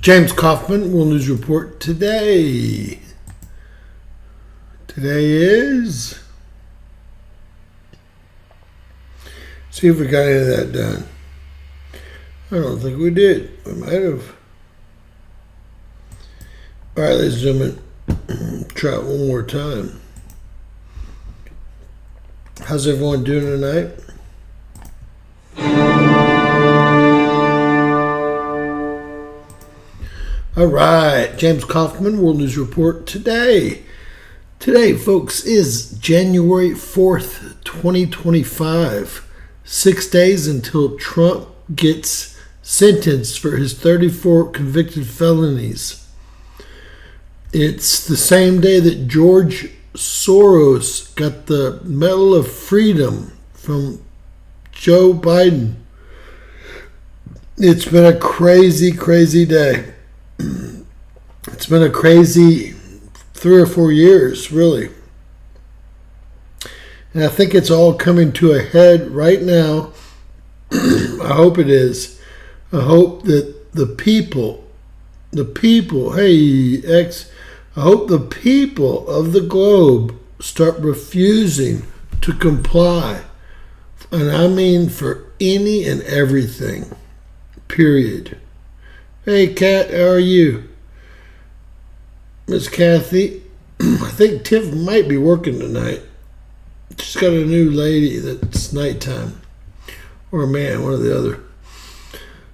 James Kaufman, World News Report today. Today is... See if we got any of that done. I don't think we did. We might have. All right, ladies and gentlemen, try it one more time. How's everyone doing tonight? All right, James Kaufman, World News Report today. Today, folks, is January 4th, 2025. 6 days until Trump gets sentenced for his 34 convicted felonies. It's the same day that George Soros got the Medal of Freedom from Joe Biden. It's been a crazy, crazy day. It's been a crazy 3 or 4 years, really. And I think it's all coming to a head right now. I hope it is. I hope that the people, I hope the people of the globe start refusing to comply. And I mean for any and everything. Period. Hey, Kat, how are you? Miss Kathy, I think Tiff might be working tonight. She's got a new lady that's nighttime. Or a man, one or the other.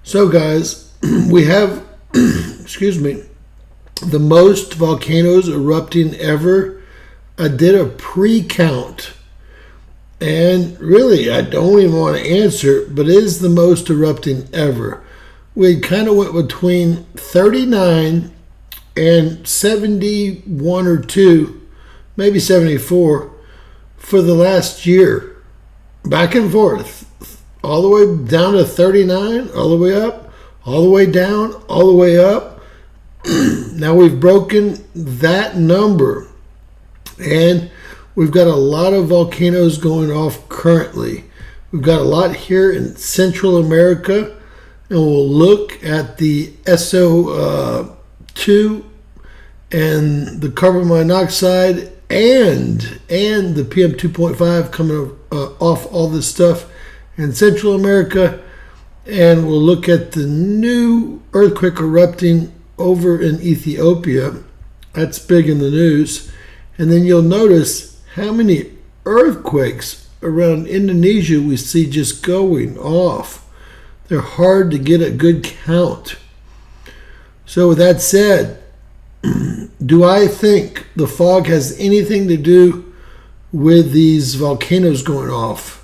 So, guys, we have, the most volcanoes erupting ever. I did a pre-count. And really, I don't even want to answer, but it is the most erupting ever. We kind of went between 39 and 71 or 2, maybe 74 for the last year. Back and forth. All the way down to 39, all the way up, all the way down, all the way up. Now we've broken that number. And we've got a lot of volcanoes going off currently. We've got a lot here in Central America. And we'll look at the SO2 and the carbon monoxide and the PM 2.5 coming off all this stuff in Central America. And we'll look at the new earthquake erupting over in Ethiopia. That's big in the news. And then you'll notice how many earthquakes around Indonesia we see just going off. They're hard to get a good count. So with that said, do I think the fog has anything to do with these volcanoes going off?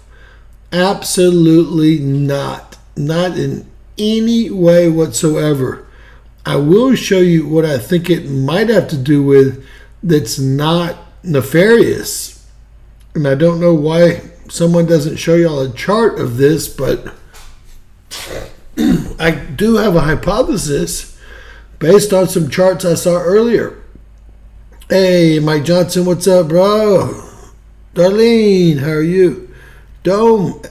Absolutely not. Not in any way whatsoever. I will show you what I think it might have to do with that's not nefarious. And I don't know why someone doesn't show y'all a chart of this, but I do have a hypothesis based on some charts I saw earlier. Hey, Mike Johnson, what's up, bro? Darlene, how are you? Dome,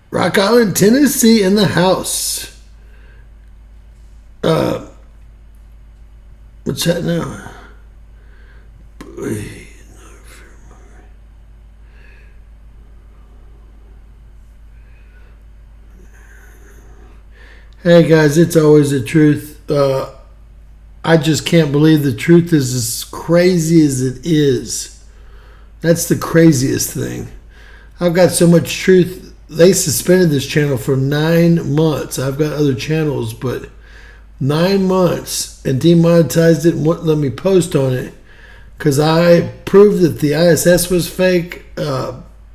Rock Island, Tennessee in the house. What's that now? Hey guys, it's always the truth. I just can't believe the truth is as crazy as it is. That's the craziest thing. I've got so much truth. They suspended this channel for 9 months. I've got other channels, but 9 months and demonetized it and wouldn't let me post on it because I proved that the ISS was fake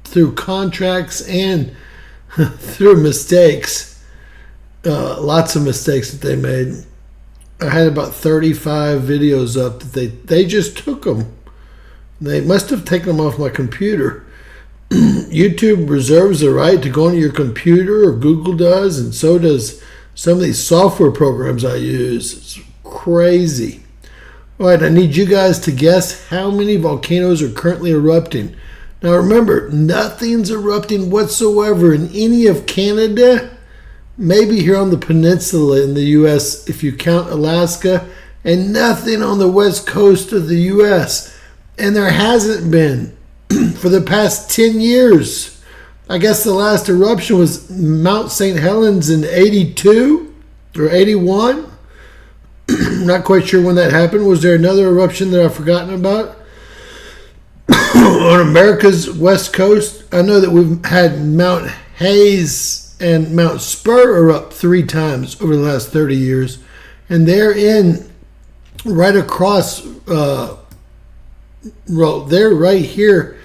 through contracts and through mistakes. Lots of mistakes that they made. I had about 35 videos up that they just took them. They must have taken them off my computer. YouTube reserves the right to go onto your computer, or Google does, and so does some of these software programs I use. It's crazy. All right, I need you guys to guess how many volcanoes are currently erupting. Now remember, nothing's erupting whatsoever in any of Canada, maybe here on the peninsula in the U.S. if you count Alaska, and nothing on the west coast of the U.S. And there hasn't been for the past 10 years. I guess the last eruption was Mount St. Helens in 82 or 81. Not quite sure when that happened. Was there another eruption that I've forgotten about? On America's west coast, I know that we've had Mount Hayes and Mount Spur erupt 3 times over the last 30 years. And they're right across, they're right here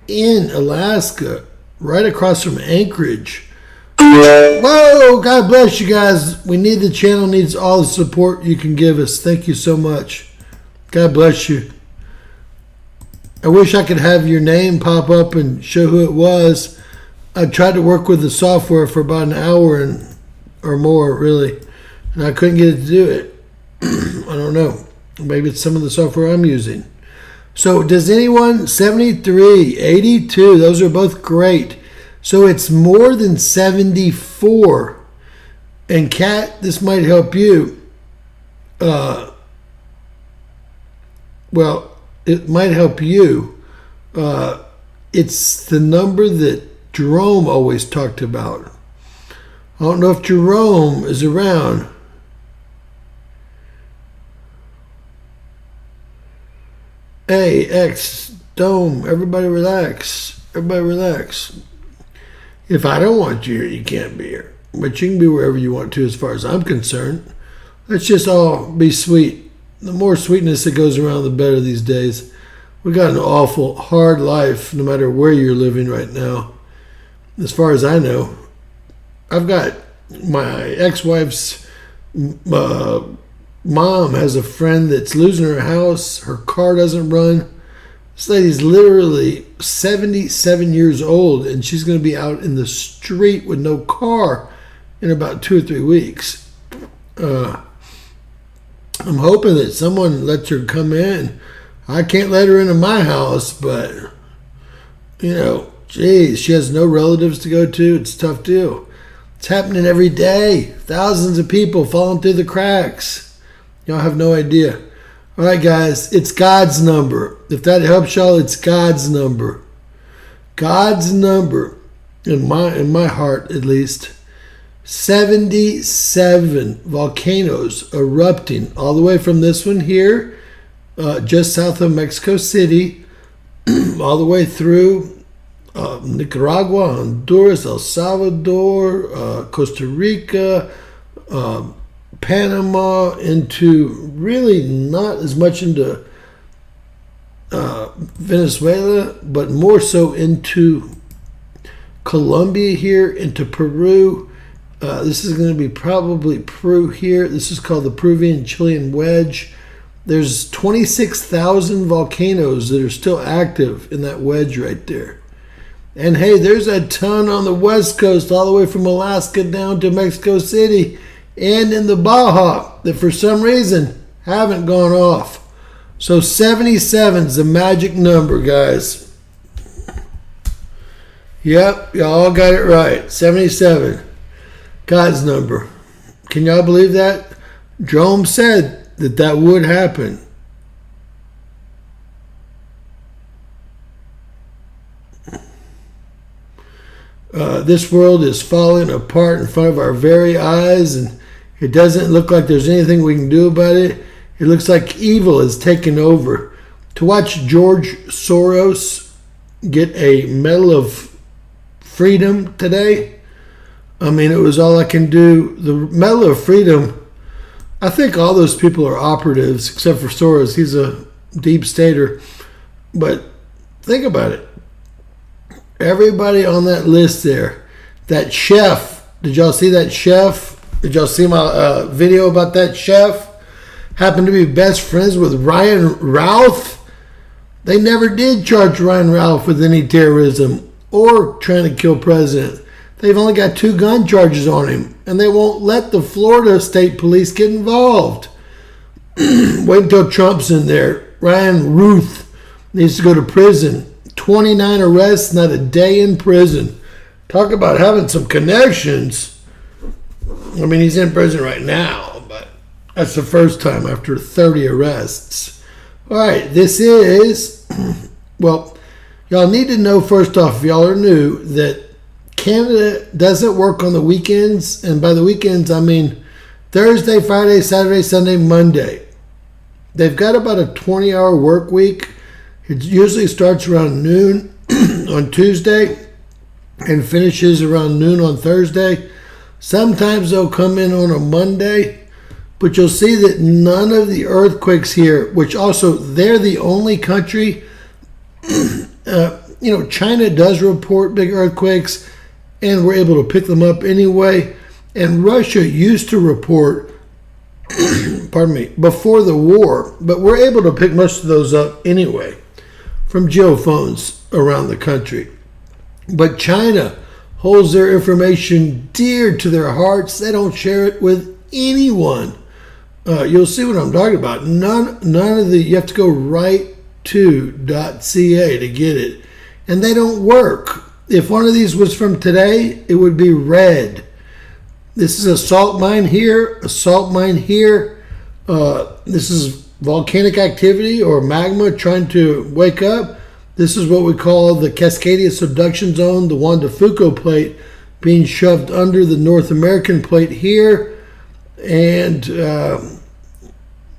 in Alaska, right across from Anchorage. Whoa, God bless you guys. We need the channel, needs all the support you can give us. Thank you so much. God bless you. I wish I could have your name pop up and show who it was. I tried to work with the software for about an hour or more, really, and I couldn't get it to do it. I don't know. Maybe it's some of the software I'm using. So does anyone, 73, 82, those are both great. So it's more than 74. And Kat, this might help you. Well, it might help you. It's the number that Jerome always talked about. I don't know if Jerome is around. Hey, X, Dome, everybody relax. Everybody relax. If I don't want you here, you can't be here. But you can be wherever you want to as far as I'm concerned. Let's just all be sweet. The more sweetness that goes around, the better these days. We got an awful, hard life no matter where you're living right now. As far as I know, I've got my ex-wife's mom has a friend that's losing her house. Her car doesn't run. This lady's literally 77 years old, and she's going to be out in the street with no car in about 2 or 3 weeks. I'm hoping that someone lets her come in. I can't let her into my house, but, you know, geez, she has no relatives to go to. It's a tough deal. It's happening every day. Thousands of people falling through the cracks. Y'all have no idea. All right, guys, it's God's number. If that helps y'all, it's God's number. God's number, in my heart at least, 77 volcanoes erupting all the way from this one here, just south of Mexico City, all the way through Nicaragua, Honduras, El Salvador, Costa Rica, Panama, into really not as much into Venezuela, but more so into Colombia here, into Peru. This is going to be probably Peru here. This is called the Peruvian-Chilean wedge. There's 26,000 volcanoes that are still active in that wedge right there. And hey, there's a ton on the west coast, all the way from Alaska down to Mexico City, and in the Baja, that for some reason haven't gone off. So 77 is the magic number, guys. Yep, y'all got it right. 77. God's number. Can y'all believe that? Jerome said that would happen. This world is falling apart in front of our very eyes, and it doesn't look like there's anything we can do about it. It looks like evil is taking over. To watch George Soros get a Medal of Freedom today, I mean, it was all I can do. The Medal of Freedom, I think all those people are operatives, except for Soros. He's a deep stater. But think about it. Everybody on that list there, that chef, did y'all see that chef? Did y'all see my video about that chef? Happened to be best friends with Ryan Ralph. They never did charge Ryan Ralph with any terrorism or trying to kill president. They've only got 2 gun charges on him, and they won't let the Florida State Police get involved. Wait until Trump's in there. Ryan Ruth needs to go to prison. 29 arrests, not a day in prison. Talk about having some connections. I mean, he's in prison right now, but that's the first time after 30 arrests. All right, this is, well, y'all need to know first off, if y'all are new, that Canada doesn't work on the weekends. And by the weekends, I mean Thursday, Friday, Saturday, Sunday, Monday. They've got about a 20-hour work week. It usually starts around noon on Tuesday and finishes around noon on Thursday. Sometimes they'll come in on a Monday, but you'll see that none of the earthquakes here, which also they're the only country, China does report big earthquakes and we're able to pick them up anyway. And Russia used to report, pardon me, before the war, but we're able to pick most of those up anyway from geophones around the country. But China holds their information dear to their hearts. They don't share it with anyone. You'll see what I'm talking about. None of the, you have to go right to .ca to get it. And they don't work. If one of these was from today, it would be red. This is a salt mine here, a salt mine here. This is volcanic activity or magma trying to wake up. This is what we call the Cascadia subduction zone, the Juan de Fuco plate being shoved under the North American plate here and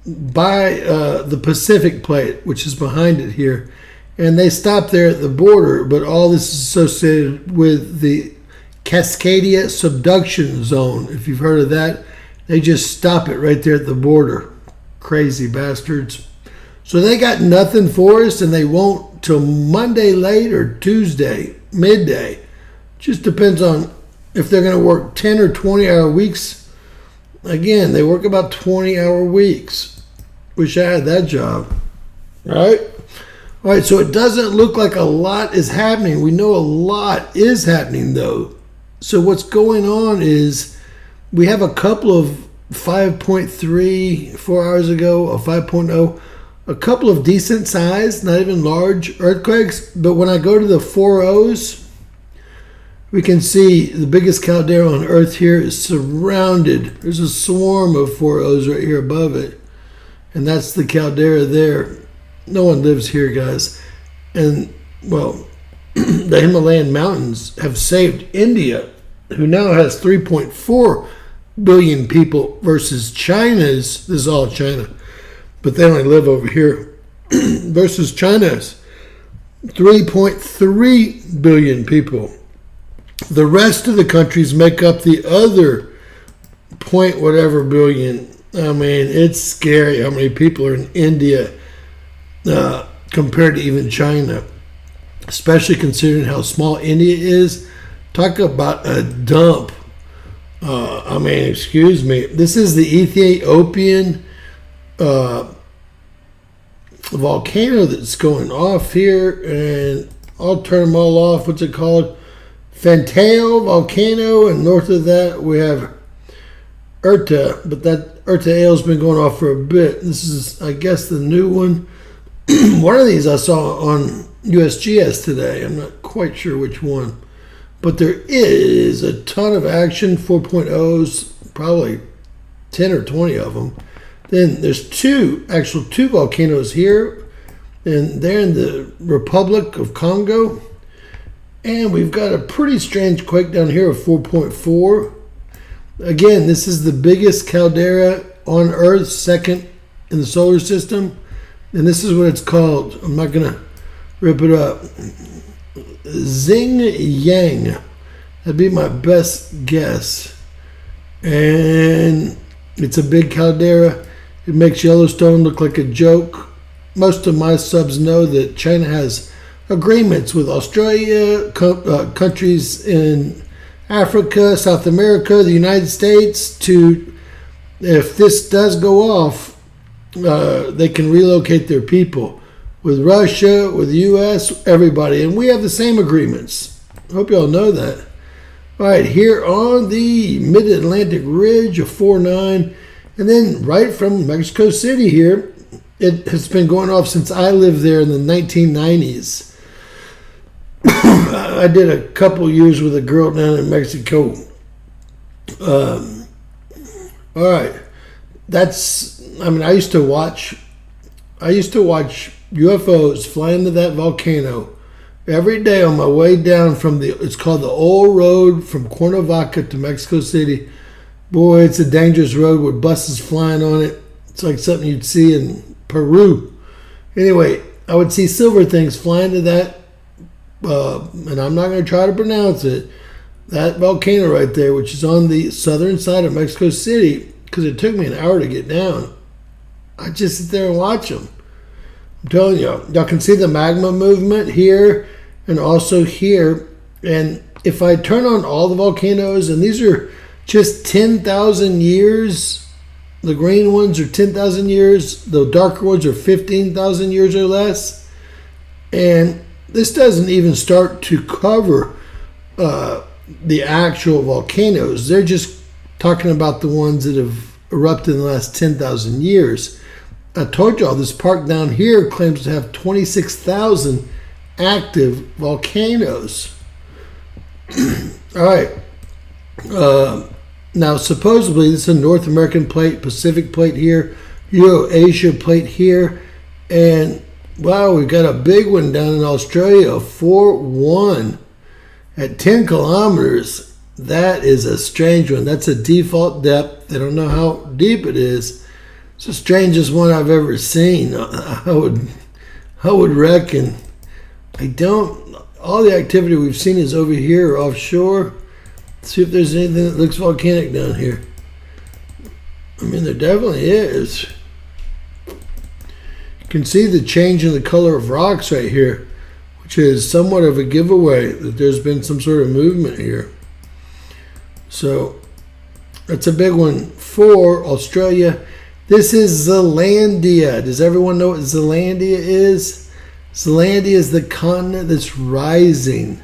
by the Pacific plate, which is behind it here. And they stop there at the border, but all this is associated with the Cascadia subduction zone. If you've heard of that, they just stop it right there at the border. Crazy bastards. So they got nothing for us, and they won't till Monday late or Tuesday midday. Just depends on if they're going to work 10 or 20-hour weeks. Again, they work about 20-hour weeks. Wish I had that job, right? All right, so it doesn't look like a lot is happening. We know a lot is happening, though. So what's going on is we have a couple of 5.3 4 hours ago, a 5.0, a couple of decent size, not even large earthquakes. But when I go to the 4.0s, we can see the biggest caldera on Earth here is surrounded. There's a swarm of 4.0s right here above it. And that's the caldera there. No one lives here, guys. And, well, the Himalayan mountains have saved India, who now has 3.4 billion people versus China's, this is all China, but they only live over here, versus China's 3.3 billion people. The rest of the countries make up the other point whatever billion. I mean, it's scary how many people are in India compared to even China, especially considering how small India is. Talk about a dump. I mean, excuse me. This is the Ethiopian volcano that's going off here, and I'll turn them all off. What's it called? Fantao volcano, and north of that we have Urta, but that Urta Ale's been going off for a bit. This is, I guess, the new one. One of these I saw on USGS today. I'm not quite sure which one. But there is a ton of action, 4.0s, probably 10 or 20 of them. Then there's two volcanoes here, and they're in the Republic of Congo. And we've got a pretty strange quake down here of 4.4. Again, this is the biggest caldera on Earth, second in the solar system. And this is what it's called. I'm not going to rip it up. Xinjiang. That'd be my best guess. And it's a big caldera. It makes Yellowstone look like a joke. Most of my subs know that China has agreements with Australia, countries in Africa, South America, the United States, to, if this does go off, they can relocate their people. With Russia, with the U.S., everybody. And we have the same agreements. I hope you all know that. All right, here on the Mid-Atlantic Ridge of 4.9, and then right from Mexico City here, it has been going off since I lived there in the 1990s. I did a couple years with a girl down in Mexico. All right. I used to watch UFOs fly into that volcano every day on my way down it's called the old road from Cuernavaca to Mexico City. Boy, it's a dangerous road with buses flying on it. It's like something you'd see in Peru. Anyway, I would see silver things flying to that, and I'm not going to try to pronounce it, that volcano right there, which is on the southern side of Mexico City, because it took me an hour to get down. I just sit there and watch them. I'm telling y'all can see the magma movement here and also here. And if I turn on all the volcanoes, and these are just 10,000 years, the green ones are 10,000 years, the darker ones are 15,000 years or less. And this doesn't even start to cover the actual volcanoes. They're just talking about the ones that have erupted in the last 10,000 years. I told y'all this park down here claims to have 26,000 active volcanoes. All right. Now, supposedly, this is a North American plate, Pacific plate here, Euro-Asia plate here, and wow, we've got a big one down in Australia, 4-1 at 10 kilometers. That is a strange one. That's a default depth. They don't know how deep it is. It's the strangest one I've ever seen. I would reckon. All the activity we've seen is over here offshore. Let's see if there's anything that looks volcanic down here. I mean, there definitely is. You can see the change in the color of rocks right here, which is somewhat of a giveaway that there's been some sort of movement here. So that's a big one for Australia. This is Zealandia. Does everyone know what Zealandia is? Zealandia is the continent that's rising.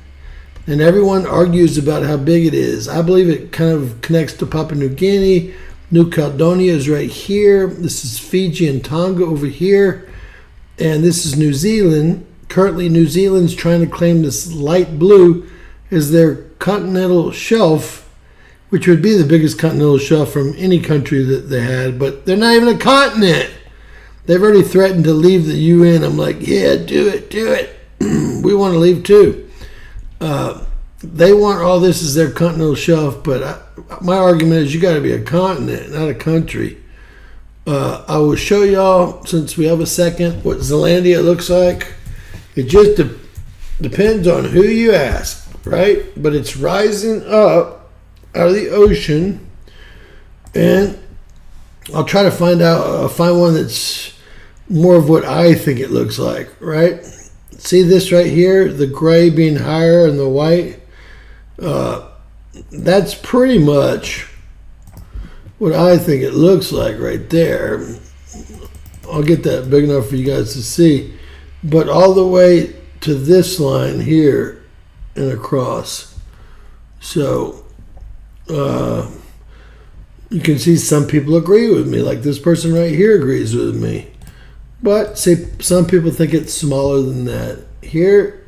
And everyone argues about how big it is. I believe it kind of connects to Papua New Guinea. New Caledonia is right here. This is Fiji and Tonga over here. And this is New Zealand. Currently, New Zealand's trying to claim this light blue as their continental shelf, which would be the biggest continental shelf from any country that they had. But they're not even a continent. They've already threatened to leave the UN. I'm like, yeah, do it. We want to leave too. They want all this as their continental shelf, but my argument is you got to be a continent, not a country. I will show y'all, since we have a second, what Zealandia looks like. It just depends on who you ask, right? But it's rising up out of the ocean, and I'll try to find one that's more of what I think it looks like, right? See this right here, the gray being higher and the white? That's pretty much what I think it looks like right there. I'll get that big enough for you guys to see. But all the way to this line here and across. So you can see some people agree with me, like this person right here agrees with me. But say some people think it's smaller than that. Here,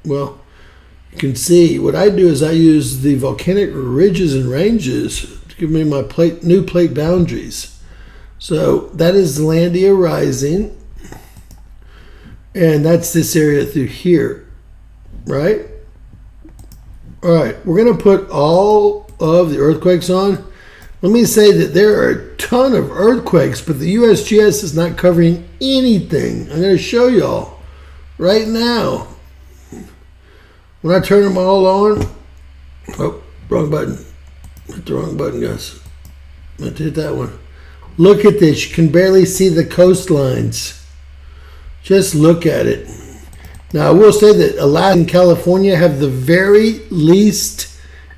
well, you can see what I do is I use the volcanic ridges and ranges to give me my new plate boundaries. So that is Zealandia rising, and that's this area through here, right? All right, we're going to put all of the earthquakes on. Let me say that there are a ton of earthquakes, but the USGS is not covering anything. I'm going to show y'all right now. When I turn them all on, oh, wrong button. Hit the wrong button, guys. I meant to hit that one. Look at this. You can barely see the coastlines. Just look at it. Now, I will say that Alaska and California have the very least,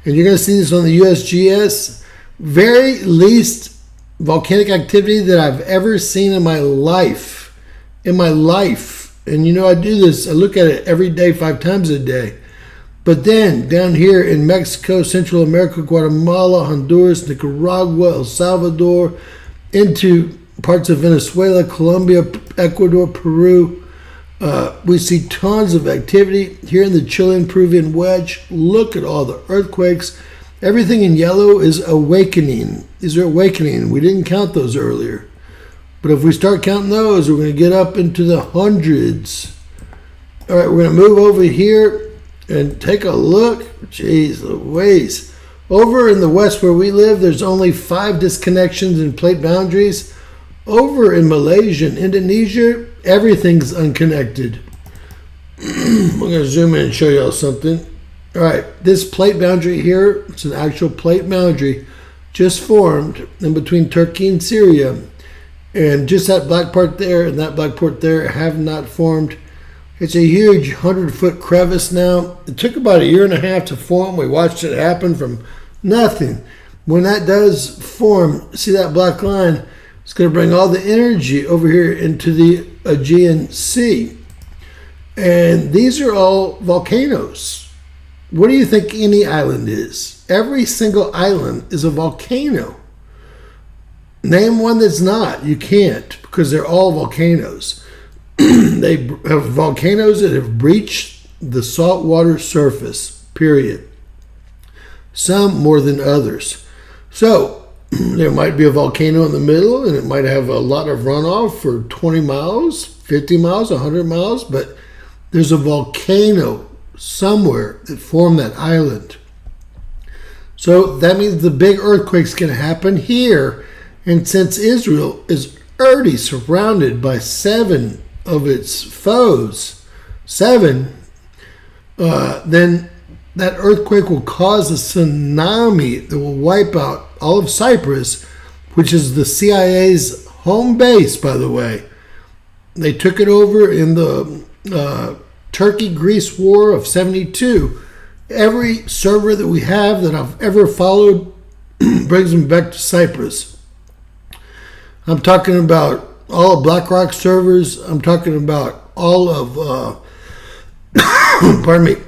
and you're going to see this on the USGS, very least volcanic activity that I've ever seen in my life. And you know, I do this, I look at it every day, 5 times a day. But then down here in Mexico, Central America, Guatemala, Honduras, Nicaragua, El Salvador, into parts of Venezuela, Colombia, Ecuador, Peru, we see tons of activity here in the Chilean Peruvian wedge. Look at all the earthquakes. Everything in yellow is awakening. These are awakening. We didn't count those earlier. But if we start counting those, we're going to get up into the hundreds. All right, we're going to move over here and take a look. Jeez Louise. Over in the west where we live, there's only 5 disconnections and plate boundaries. Over in Malaysia and Indonesia, everything's unconnected. I'm going to zoom in and show y'all something. All right, this plate boundary here, it's an actual plate boundary just formed in between Turkey and Syria. And just that black part there and that black part there have not formed. It's a huge 100-foot crevice now. It took about a year and a half to form. We watched it happen from nothing. When that does form, see that black line? It's going to bring all the energy over here into the Aegean Sea. And these are all volcanoes. What do you think any island is? Every single island is a volcano. Name one that's not. You can't, because they're all volcanoes. They have volcanoes that have breached the saltwater surface, period. Some more than others. So there might be a volcano in the middle, and it might have a lot of runoff for 20 miles, 50 miles, 100 miles, but there's a volcano somewhere that formed that island. So that means the big earthquake's going to happen here. And since Israel is already surrounded by 7 of its foes, 7, then that earthquake will cause a tsunami that will wipe out all of Cyprus, which is the CIA's home base, by the way. They took it over in the Turkey-Greece War of 72. Every server that we have that I've ever followed brings them back to Cyprus. I'm talking about all of BlackRock servers. I'm talking about all of,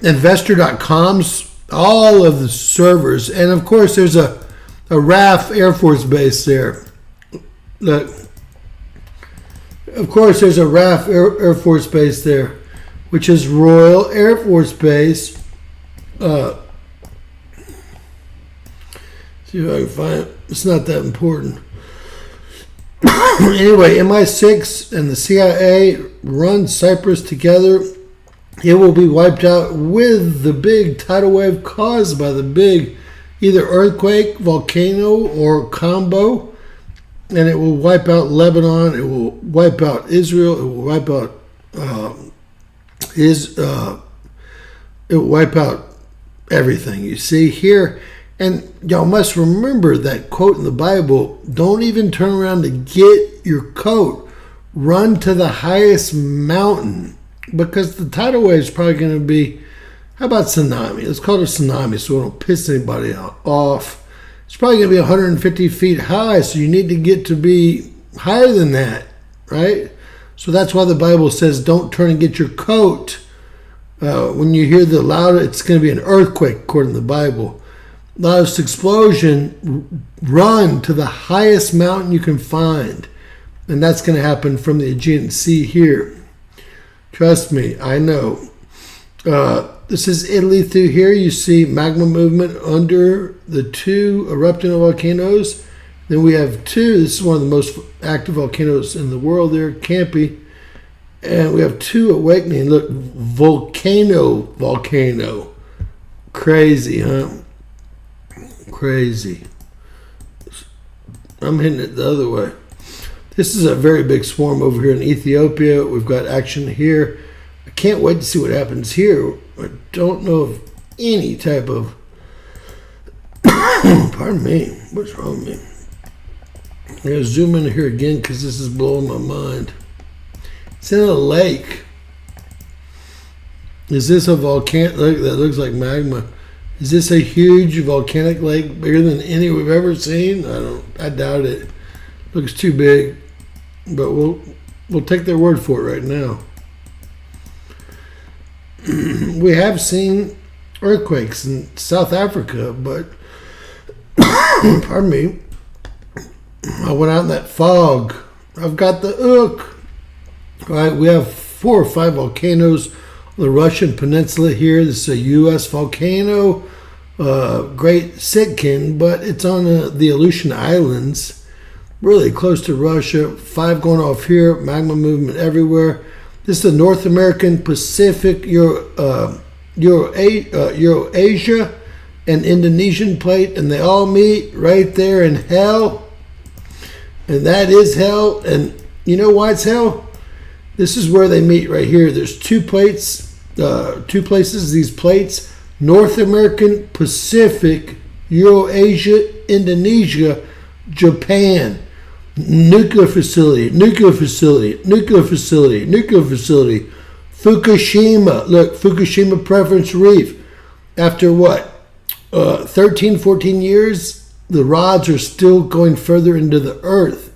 investor.com's, all of the servers. And of course, there's a RAF Air Force base there. Look. Of course, there's a RAF Air Force base there, which is Royal Air Force Base. See if I can find it. It's not that important. Anyway, MI6 and the CIA run Cyprus together. It will be wiped out with the big tidal wave caused by the big either earthquake, volcano, or combo. And it will wipe out Lebanon. It will wipe out Israel. It will wipe out it will wipe out everything. You see here. And y'all must remember that quote in the Bible, don't even turn around to get your coat. Run to the highest mountain. Because the tidal wave is probably going to be, how about tsunami? Let's call it a tsunami so we don't piss anybody off. It's probably going to be 150 feet high, so you need to get to be higher than that, right? So that's why the Bible says don't turn and get your coat. When you hear the loud, it's going to be an earthquake, according to the Bible. Loudest explosion, run to the highest mountain you can find. And that's going to happen from the Aegean Sea here. Trust me, I know. This is Italy through here. You see magma movement under the 2 erupting volcanoes. Then we have 2. This is one of the most active volcanoes in the world there, Campi. And we have 2 awakening. Look, volcano. Crazy, huh? Crazy. I'm hitting it the other way. This is a very big swarm over here in Ethiopia. We've got action here. I can't wait to see what happens here. I don't know of any type of... Pardon me. What's wrong with me? I'm going to zoom in here again because this is blowing my mind. It's in a lake. Is this a volcano? Look, that looks like magma. Is this a huge volcanic lake, bigger than any we've ever seen? I doubt it. Looks too big, but we'll take their word for it right now. We have seen earthquakes in South Africa, but pardon me, I went out in that fog. I've got the ook. Right, we have 4 or 5 volcanoes on the Russian peninsula here. This is a U.S. volcano. Great Sitkin, but it's on the Aleutian Islands, really close to Russia. 5 going off here, magma movement everywhere. This is the North American, Pacific, Eurasia, and Indonesian plate, and they all meet right there in hell. And that is hell. And you know why it's hell? This is where they meet right here. There's 2 places, these plates. North American, Pacific, Eurasia, Indonesia, Japan. Nuclear facility, nuclear facility, nuclear facility, nuclear facility. Fukushima. Look, Fukushima Preference Reef. After what? 13, 14 years, the rods are still going further into the earth.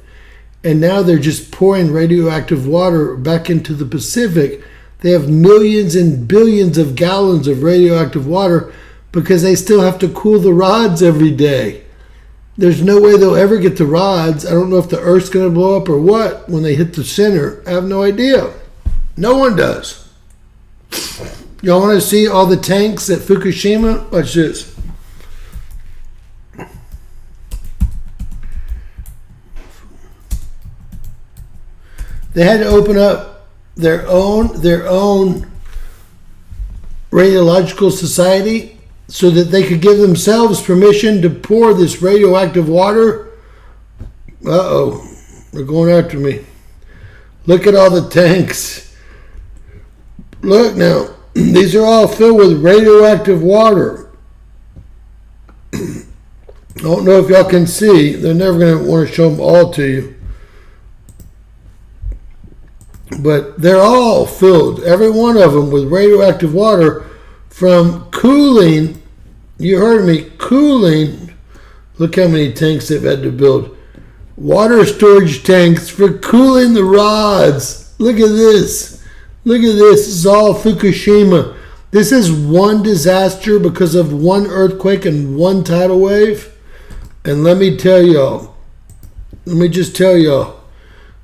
And now they're just pouring radioactive water back into the Pacific. They have millions and billions of gallons of radioactive water because they still have to cool the rods every day. There's no way they'll ever get the rods. I don't know if the Earth's going to blow up or what when they hit the center. I have no idea. No one does. Y'all want to see all the tanks at Fukushima? Watch this. They had to open up their own radiological society so that they could give themselves permission to pour this radioactive water. Uh-oh, they're going after me. Look at all the tanks. Look now, these are all filled with radioactive water. I don't know if y'all can see. They're never going to want to show them all to you. But they're all filled, every one of them, with radioactive water from cooling. You heard me, cooling. Look how many tanks they've had to build. Water storage tanks for cooling the rods. Look at this. Look at this. This is all Fukushima. This is one disaster because of one earthquake and one tidal wave. And let me just tell y'all,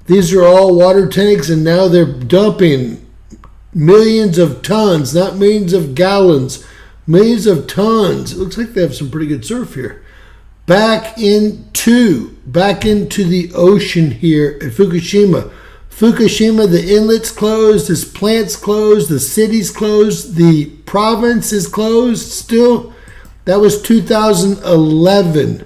these are all water tanks, and now they're dumping millions of tons, not millions of gallons, millions of tons. It looks like they have some pretty good surf here. Back into the ocean here at Fukushima. Fukushima, the inlet's closed, this plant's closed, the city's closed, the province is closed still. That was 2011.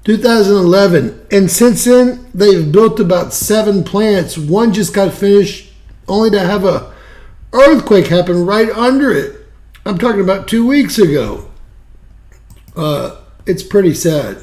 2011. And since then, they've built about 7 plants. One just got finished, only to have a earthquake happen right under it. I'm talking about 2 weeks ago. It's pretty sad.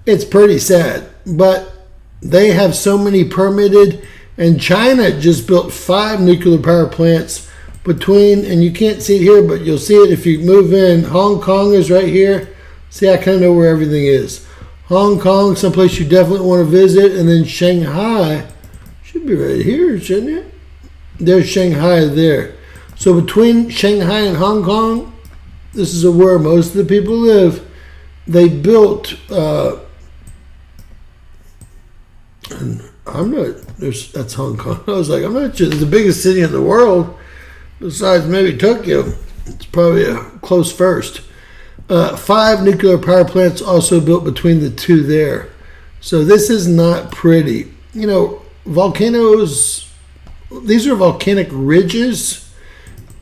It's pretty sad. But they have so many permitted, and China just built 5 nuclear power plants between, and you can't see it here, but you'll see it if you move in. Hong Kong is right here. See, I kind of know where everything is. Hong Kong, someplace you definitely want to visit. And then Shanghai. Should be right here, shouldn't it? There's Shanghai there. So between Shanghai and Hong Kong, this is where most of the people live. They built... that's Hong Kong. I was like, I'm not sure. It's the biggest city in the world. Besides maybe Tokyo. It's probably a close first. 5 nuclear power plants also built between the 2 there. So this is not pretty. You know, volcanoes, these are volcanic ridges,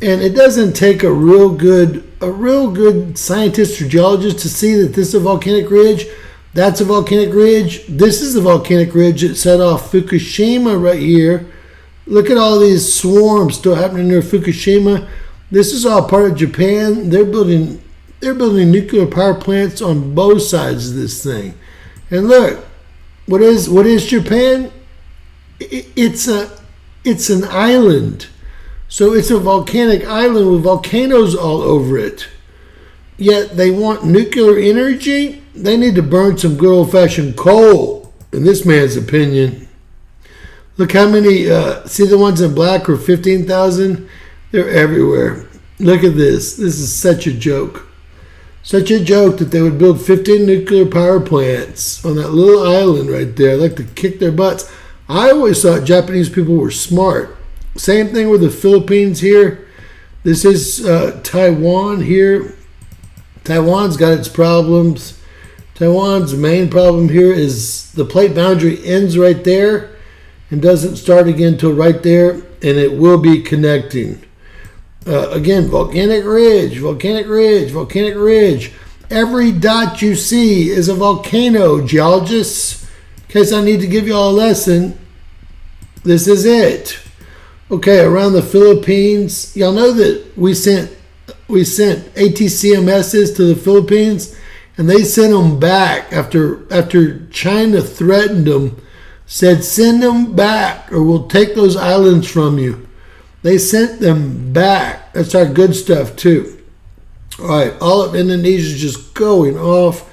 and it doesn't take a real good scientist or geologist to see that this is a volcanic ridge. That's a volcanic ridge. This is the volcanic ridge that set off Fukushima right here. Look at all these swarms still happening near Fukushima. This is all part of Japan. They're building nuclear power plants on both sides of this thing. And look, what is Japan? It's an island. So it's a volcanic island with volcanoes all over it. Yet they want nuclear energy. They need to burn some good old-fashioned coal, in this man's opinion. Look how many, see the ones in black are 15,000? They're everywhere. Look at this. This is such a joke. Such a joke that they would build 15 nuclear power plants on that little island right there. I'd like to kick their butts. I always thought Japanese people were smart. Same thing with the Philippines here. This is Taiwan here. Taiwan's got its problems. Taiwan's main problem here is the plate boundary ends right there and doesn't start again until right there, and it will be connecting. Again, volcanic ridge, volcanic ridge, volcanic ridge. Every dot you see is a volcano, geologists. In case I need to give you all a lesson, this is it. Okay, around the Philippines, y'all know that we sent ATCMSs to the Philippines, and they sent them back after China threatened them, said send them back or we'll take those islands from you. They sent them back. That's our good stuff too. All right, all of Indonesia is just going off.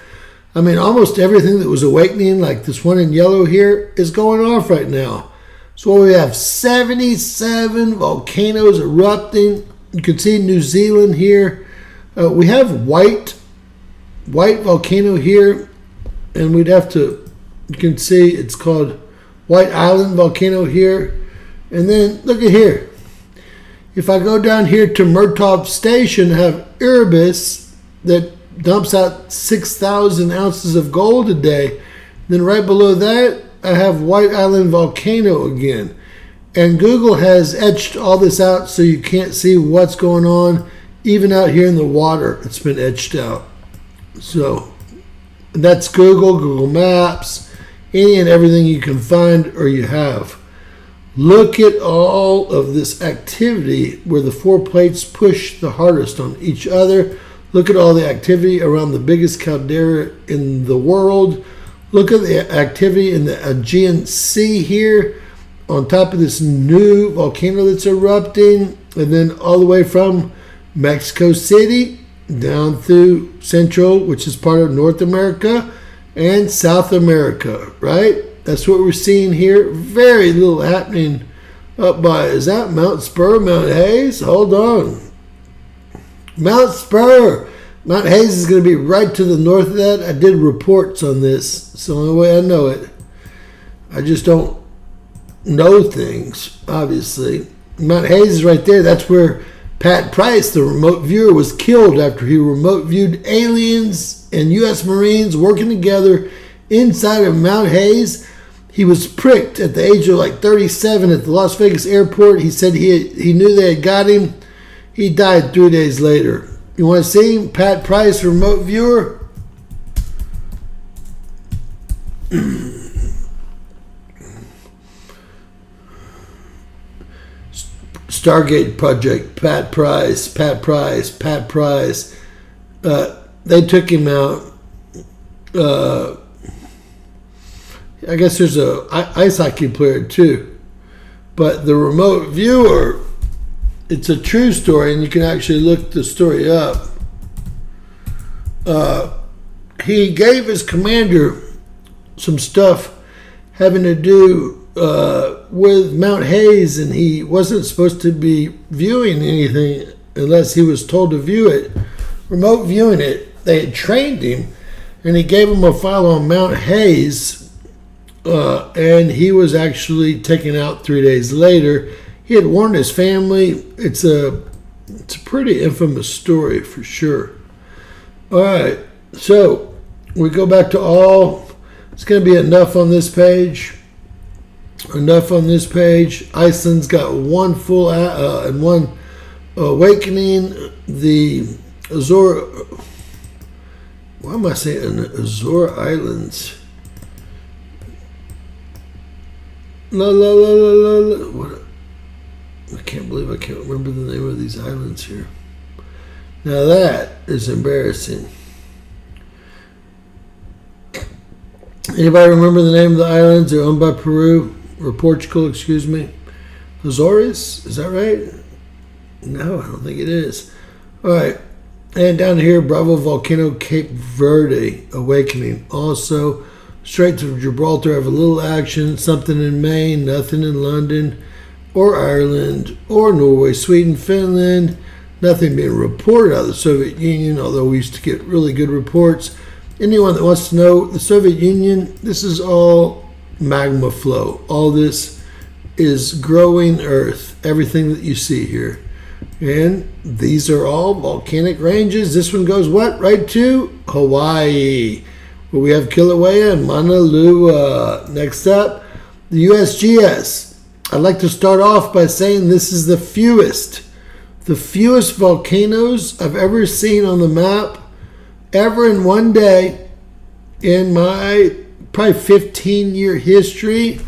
I mean, almost everything that was awakening, like this one in yellow here, is going off right now. So we have 77 volcanoes erupting. You can see New Zealand here. We have white volcano here, and we'd have to, you can see it's called White Island volcano here. And then look at here. If I go down here to Murtaugh Station, I have Erebus that dumps out 6,000 ounces of gold a day. Then right below that, I have White Island volcano again. And Google has etched all this out so you can't see what's going on. Even out here in the water, it's been etched out. So that's Google Maps, any and everything you can find or you have. Look at all of this activity where the four plates push the hardest on each other. Look at all the activity around the biggest caldera in the world. Look at the activity in the Aegean Sea here on top of this new volcano that's erupting. And then all the way from Mexico City down through Central, which is part of North America, and South America, right? That's what we're seeing here. Very little happening up by, is that Mount Spur, Mount Hayes? Hold on. Mount Spur. Mount Hayes is going to be right to the north of that. I did reports on this. It's the only way I know it. I just don't know things, obviously. Mount Hayes is right there. That's where Pat Price, the remote viewer, was killed after he remote viewed aliens and U.S. Marines working together inside of Mount Hayes. He was pricked at the age of like 37 at the Las Vegas airport. He said he knew they had got him. He died 3 days later. You want to see him? Pat Price, remote viewer. Stargate Project, Pat Price. They took him out. I guess there's a ice hockey player too. But the remote viewer, it's a true story, and you can actually look the story up. He gave his commander some stuff having to do with Mount Hayes, and he wasn't supposed to be viewing anything unless he was told to view it. Remote viewing it, they had trained him, and he gave him a file on Mount Hayes, and he was actually taken out 3 days later. He had warned his family. It's a pretty infamous story for sure. All right, so we go back to all. It's going to be enough on this page. Iceland's got one full and one awakening. The Azore. Why am I saying Azore Islands? What? I can't believe I can't remember the name of these islands here. Now that is embarrassing. Anybody remember the name of the islands? They're owned by Peru or Portugal, excuse me. Azores, is that right? No, I don't think it is. All right. And down here, Bravo Volcano, Cape Verde awakening. Also, Straits of Gibraltar have a little action. Something in Maine, nothing in London or Ireland or Norway, Sweden, Finland. Nothing being reported out of the Soviet Union, although we used to get really good reports. Anyone that wants to know, the Soviet Union, this is all magma flow. All this is growing Earth, everything that you see here. And these are all volcanic ranges. This one goes what? Right to Hawaii, where we have Kilauea and Mauna Loa. Next up, the USGS. I'd like to start off by saying this is the fewest volcanoes I've ever seen on the map, ever in one day, in my probably 15-year history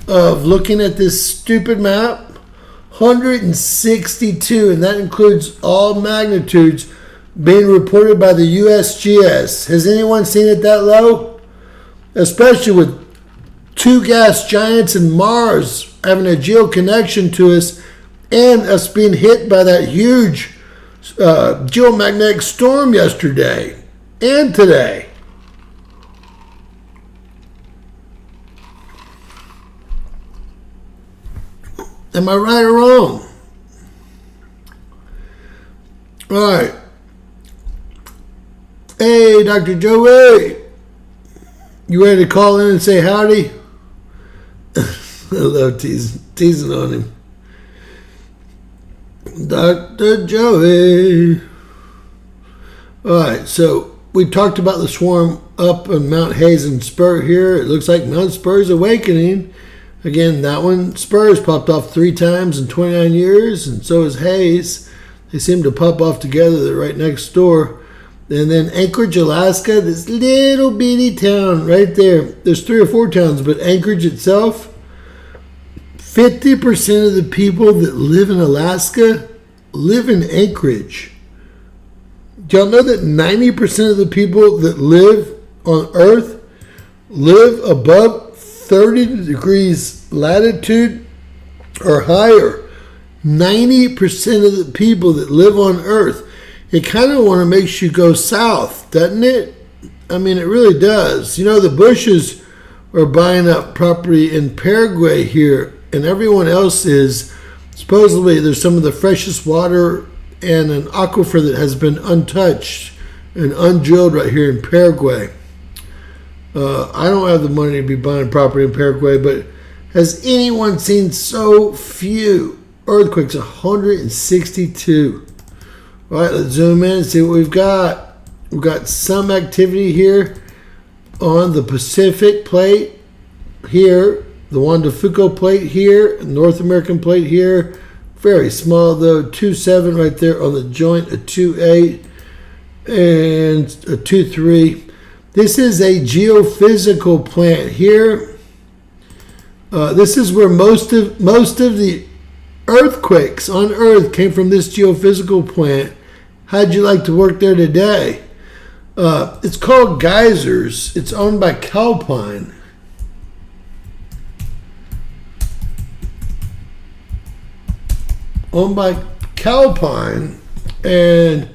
of looking at this stupid map. 162, and that includes all magnitudes being reported by the USGS. Has anyone seen it that low? Especially with two gas giants and Mars having a geo connection to us, and us being hit by that huge geomagnetic storm yesterday and today. Am I right or wrong? All right. Hey, Dr. Joey. You ready to call in and say howdy? I love teasing on him. Dr. Joey. All right, so we talked about the swarm up on Mount Hayes and Spur here. It looks like Mount Spur is awakening. Again, that one, Spurs popped off 3 times in 29 years, and so is Hayes. They seem to pop off together. They're right next door. And then Anchorage, Alaska, this little bitty town right there. There's 3 or 4 towns, but Anchorage itself, 50% of the people that live in Alaska live in Anchorage. Do y'all know that 90% of the people that live on Earth live above 30 degrees latitude or higher? 90% of the people that live on Earth. It kind of want to make you go south, doesn't it? I mean, it really does. You know, the Bushes are buying up property in Paraguay here, and everyone else is. Supposedly, there's some of the freshest water and an aquifer that has been untouched and undrilled right here in Paraguay. I don't have the money to be buying property in Paraguay, but has anyone seen so few earthquakes? 162. All right, let's zoom in and see what we've got. We've got some activity here on the Pacific plate here, the Juan de Fuco plate here, North American plate here. Very small though, 2.7 right there on the joint, a 2.8 and a 2.3. This is a geophysical plant here. This is where most of the earthquakes on Earth came from this geophysical plant. How'd you like to work there today? It's called Geysers. It's owned by Calpine. Owned by Calpine, and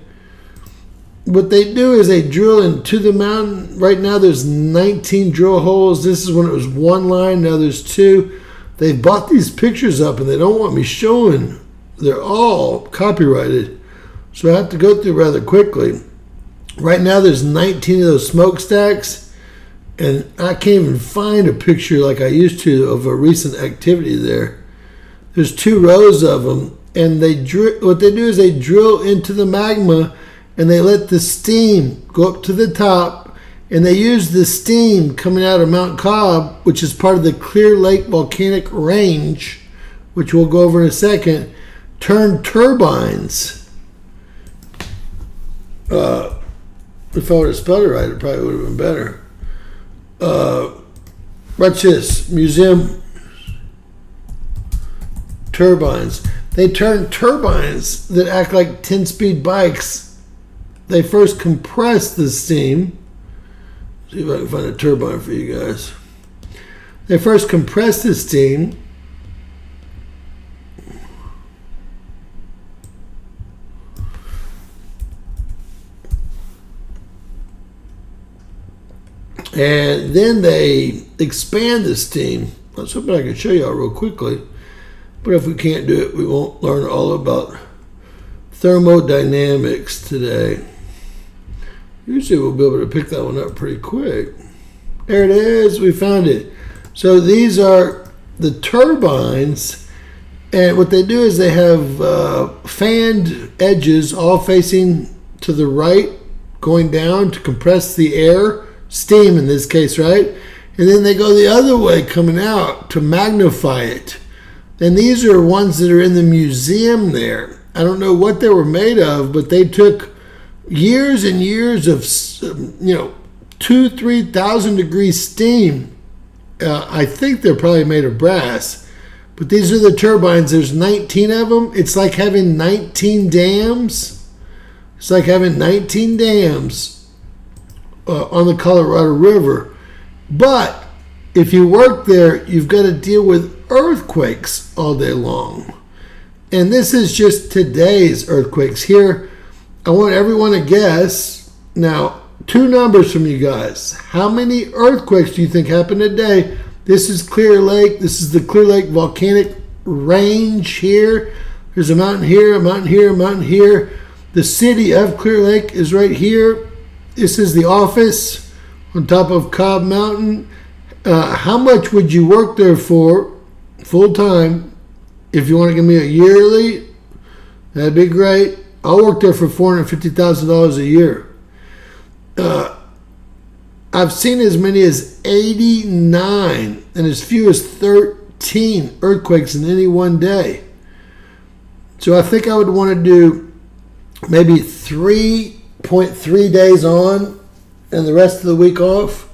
what they do is they drill into the mountain. Right now there's 19 drill holes. This is when it was 1 line. Now there's 2. They've bought these pictures up and they don't want me showing. They're all copyrighted. So I have to go through rather quickly. Right now there's 19 of those smokestacks, and I can't even find a picture like I used to of a recent activity there. There's 2 rows of them, and what they do is they drill into the magma and they let the steam go up to the top, and they use the steam coming out of Mount Cobb, which is part of the Clear Lake Volcanic Range, which we'll go over in a second, turn turbines. If I would have spelled it right, it probably would have been better. Watch this. Museum turbines. They turn turbines that act like 10-speed bikes. They first compress the steam. See if I can find a turbine for you guys. They first compress the steam. And then they expand the steam. I was hoping I could show y'all real quickly. But if we can't do it, we won't learn all about thermodynamics today. Usually we'll be able to pick that one up pretty quick. There it is. We found it. So these are the turbines, And what they do is they have fanned edges all facing to the right, going down to compress the air, steam in this case, right? And then they go the other way coming out to magnify it. And these are ones that are in the museum there. I don't know what they were made of, but they took years and years of, 2,000-3,000 degree steam. I think they're probably made of brass. But these are the turbines. There's 19 of them. It's like having 19 dams. It's like having 19 dams on the Colorado River. But if you work there, you've got to deal with earthquakes all day long. And this is just today's earthquakes. Here, I want everyone to guess. Now, 2 numbers from you guys. How many earthquakes do you think happened today? This is Clear Lake. This is the Clear Lake Volcanic Range here. There's a mountain here, a mountain here, a mountain here. The city of Clear Lake is right here. This is the office on top of Cobb Mountain. How much would you work there for full time? If you want to give me a yearly, that'd be great. I'll work there for $450,000 a year. I've seen as many as 89 and as few as 13 earthquakes in any one day. So I think I would want to do maybe 3.3 days on and the rest of the week off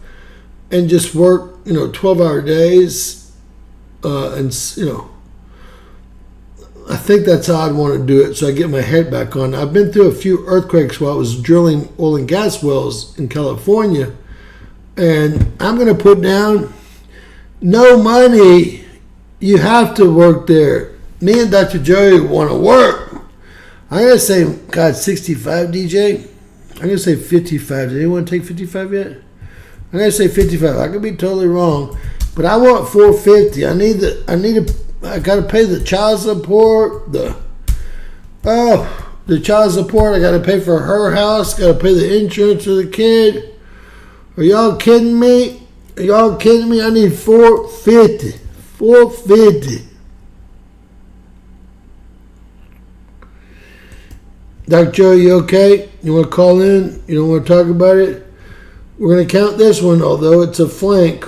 and just work, 12-hour days. I think that's how I'd want to do it so I get my head back on. I've been through a few earthquakes while I was drilling oil and gas wells in California. And I'm going to put down no money. You have to work there. Me and Dr. Joey want to work. I'm going to say, God, 65, DJ. I'm going to say 55. Did anyone take 55 yet? I'm going to say 55. I could be totally wrong. But I want 450. I got to pay the child support. The child support. I got to pay for her house. Got to pay the insurance for the kid. Are y'all kidding me? I need 450. 450. Dr. Joe, you okay? You want to call in? You don't want to talk about it? We're going to count this one, although it's a flank.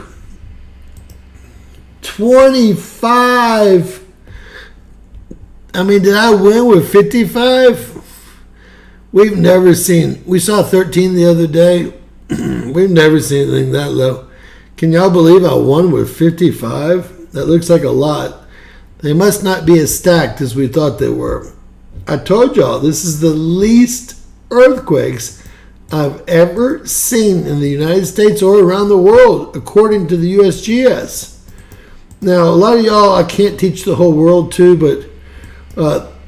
25. Did I win with 55? We've never seen. We saw 13 the other day. We've never seen anything that low. Can y'all believe I won with 55? That looks like a lot. They must not be as stacked as we thought they were. I told y'all, this is the least earthquakes I've ever seen in the United States or around the world, according to the USGS. Now, a lot of y'all, I can't teach the whole world to, but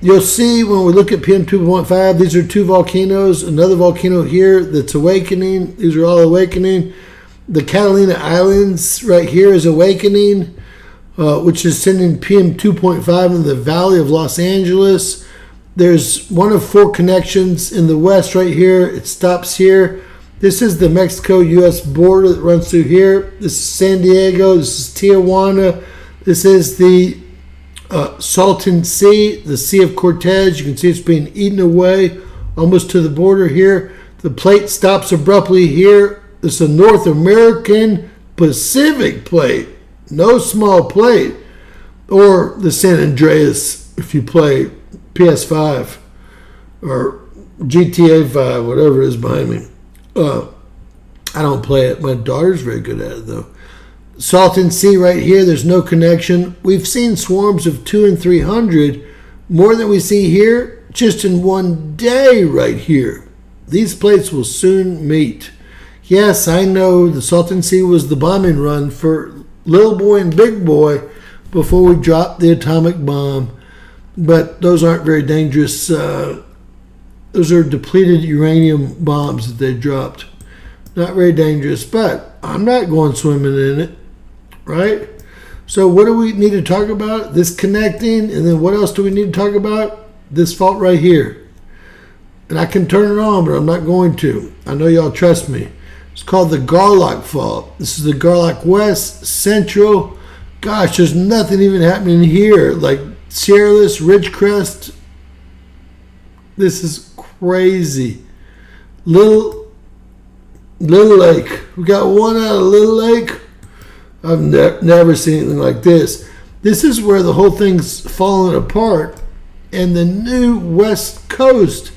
you'll see when we look at PM 2.5, these are 2 volcanoes, another volcano here that's awakening. These are all awakening. The Catalina Islands right here is awakening, which is sending PM 2.5 in the Valley of Los Angeles. There's one of 4 connections in the west right here. It stops here. This is the Mexico-U.S. border that runs through here. This is San Diego. This is Tijuana. This is the Salton Sea, the Sea of Cortez. You can see it's being eaten away almost to the border here. The plate stops abruptly here. This is a North American Pacific plate, no small plate. Or the San Andreas if you play PS5 or GTA 5, whatever it is behind me. I don't play it. My daughter's very good at it, though. Salton Sea right here, there's no connection. We've seen swarms of 200 and 300, more than we see here, just in one day right here. These plates will soon meet. Yes, I know the Salton Sea was the bombing run for Little Boy and Big Boy before we dropped the atomic bomb. But those aren't very dangerous. Those are depleted uranium bombs that they dropped. Not very dangerous, but I'm not going swimming in it, right? So what do we need to talk about? This connecting, and then what else do we need to talk about? This fault right here. And I can turn it on, but I'm not going to. I know y'all trust me. It's called the Garlock fault. This is the Garlock West, Central. Gosh, there's nothing even happening here. Like Sierraless, Ridgecrest. This is crazy. Little Lake. We got one out of Little Lake. I've never seen anything like this. This is where the whole thing's falling apart. And the new West Coast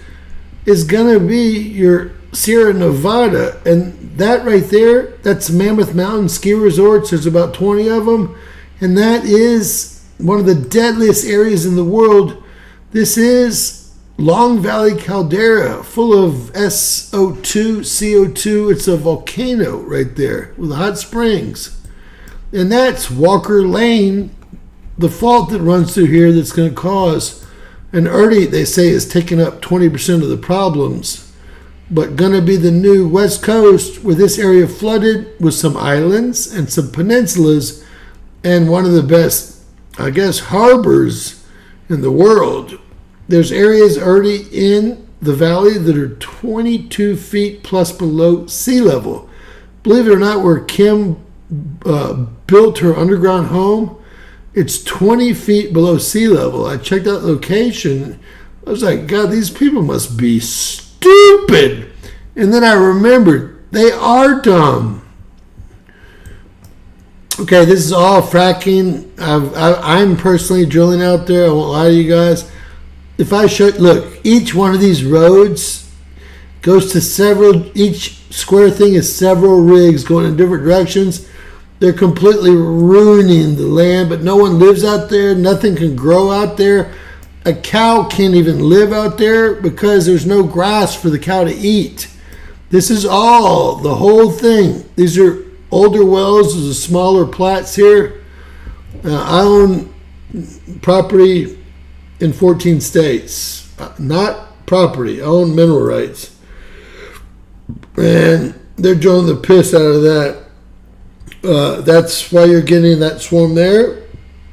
is going to be your Sierra Nevada. And that right there, that's Mammoth Mountain ski resorts. There's about 20 of them. And that is one of the deadliest areas in the world. This is Long Valley Caldera, full of SO2, CO2. It's a volcano right there with hot springs. And that's Walker Lane, the fault that runs through here that's going to cause. And Ernie, they say, is taking up 20% of the problems. But going to be the new West Coast with this area flooded with some islands and some peninsulas and one of the best, I guess, harbors in the world. There's areas already in the valley that are 22 feet plus below sea level. Believe it or not, where Kim built her underground home, it's 20 feet below sea level. I checked out the location. I was like, God, these people must be stupid. And then I remembered, they are dumb. Okay, this is all fracking. I'm personally drilling out there. I won't lie to you guys. If I show, look, each one of these roads goes to several, each square thing is several rigs going in different directions. They're completely ruining the land, but no one lives out there. Nothing can grow out there. A cow can't even live out there because there's no grass for the cow to eat. This is all, the whole thing. These are older wells. There's a smaller plats here. I own property in 14 states. Not property. I own mineral rights. And they're drilling the piss out of that. That's why you're getting that swarm there.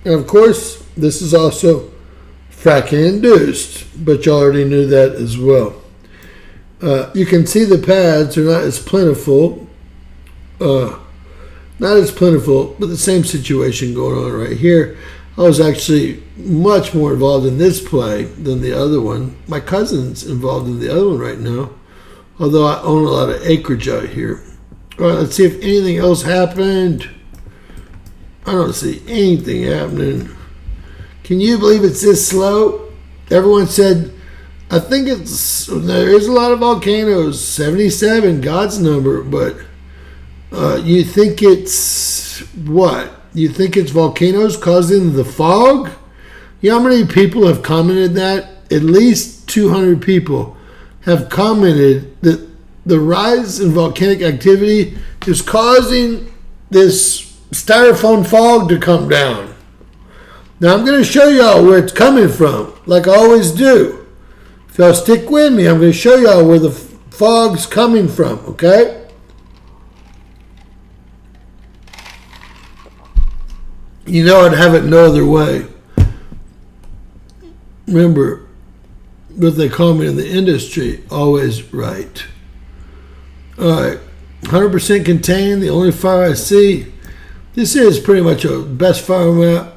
And of course, this is also fracking induced, but you already knew that as well. You can see the pads are not as plentiful. Not as plentiful, but the same situation going on right here. I was actually much more involved in this play than the other one. My cousin's involved in the other one right now, although I own a lot of acreage out here. All right, let's see if anything else happened. I don't see anything happening. Can you believe it's this slow? Everyone said, I think there is a lot of volcanoes, 77, God's number, but you think it's what? You think it's volcanoes causing the fog? You know how many people have commented that? At least 200 people have commented that the rise in volcanic activity is causing this styrofoam fog to come down. Now I'm going to show y'all where it's coming from, like I always do. If y'all stick with me, I'm going to show y'all where the fog's coming from, okay? You know I'd have it no other way. Remember, what they call me in the industry, always right. All right, 100% contained, the only fire I see. This is pretty much a best fire map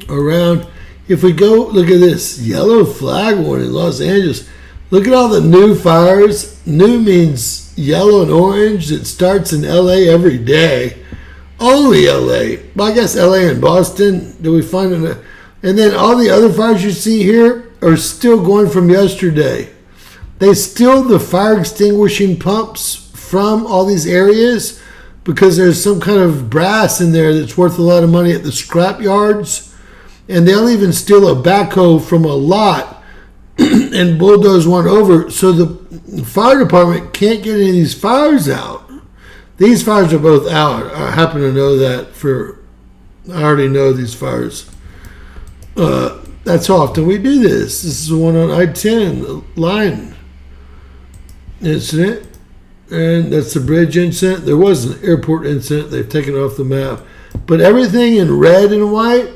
around. If we go, look at this, yellow flag warning in Los Angeles. Look at all the new fires. New means yellow and orange. It starts in LA every day. Only LA. Well, I guess LA and Boston. Do we find it? And then all the other fires you see here are still going from yesterday. They steal the fire extinguishing pumps from all these areas because there's some kind of brass in there that's worth a lot of money at the scrap yards. And they'll even steal a backhoe from a lot and bulldoze one over. So the fire department can't get any of these fires out. These fires are both out. I happen to know that I already know these fires. That's how often we do this. This is the one on I-10, the line incident. And that's the bridge incident. There was an airport incident. They've taken it off the map. But everything in red and white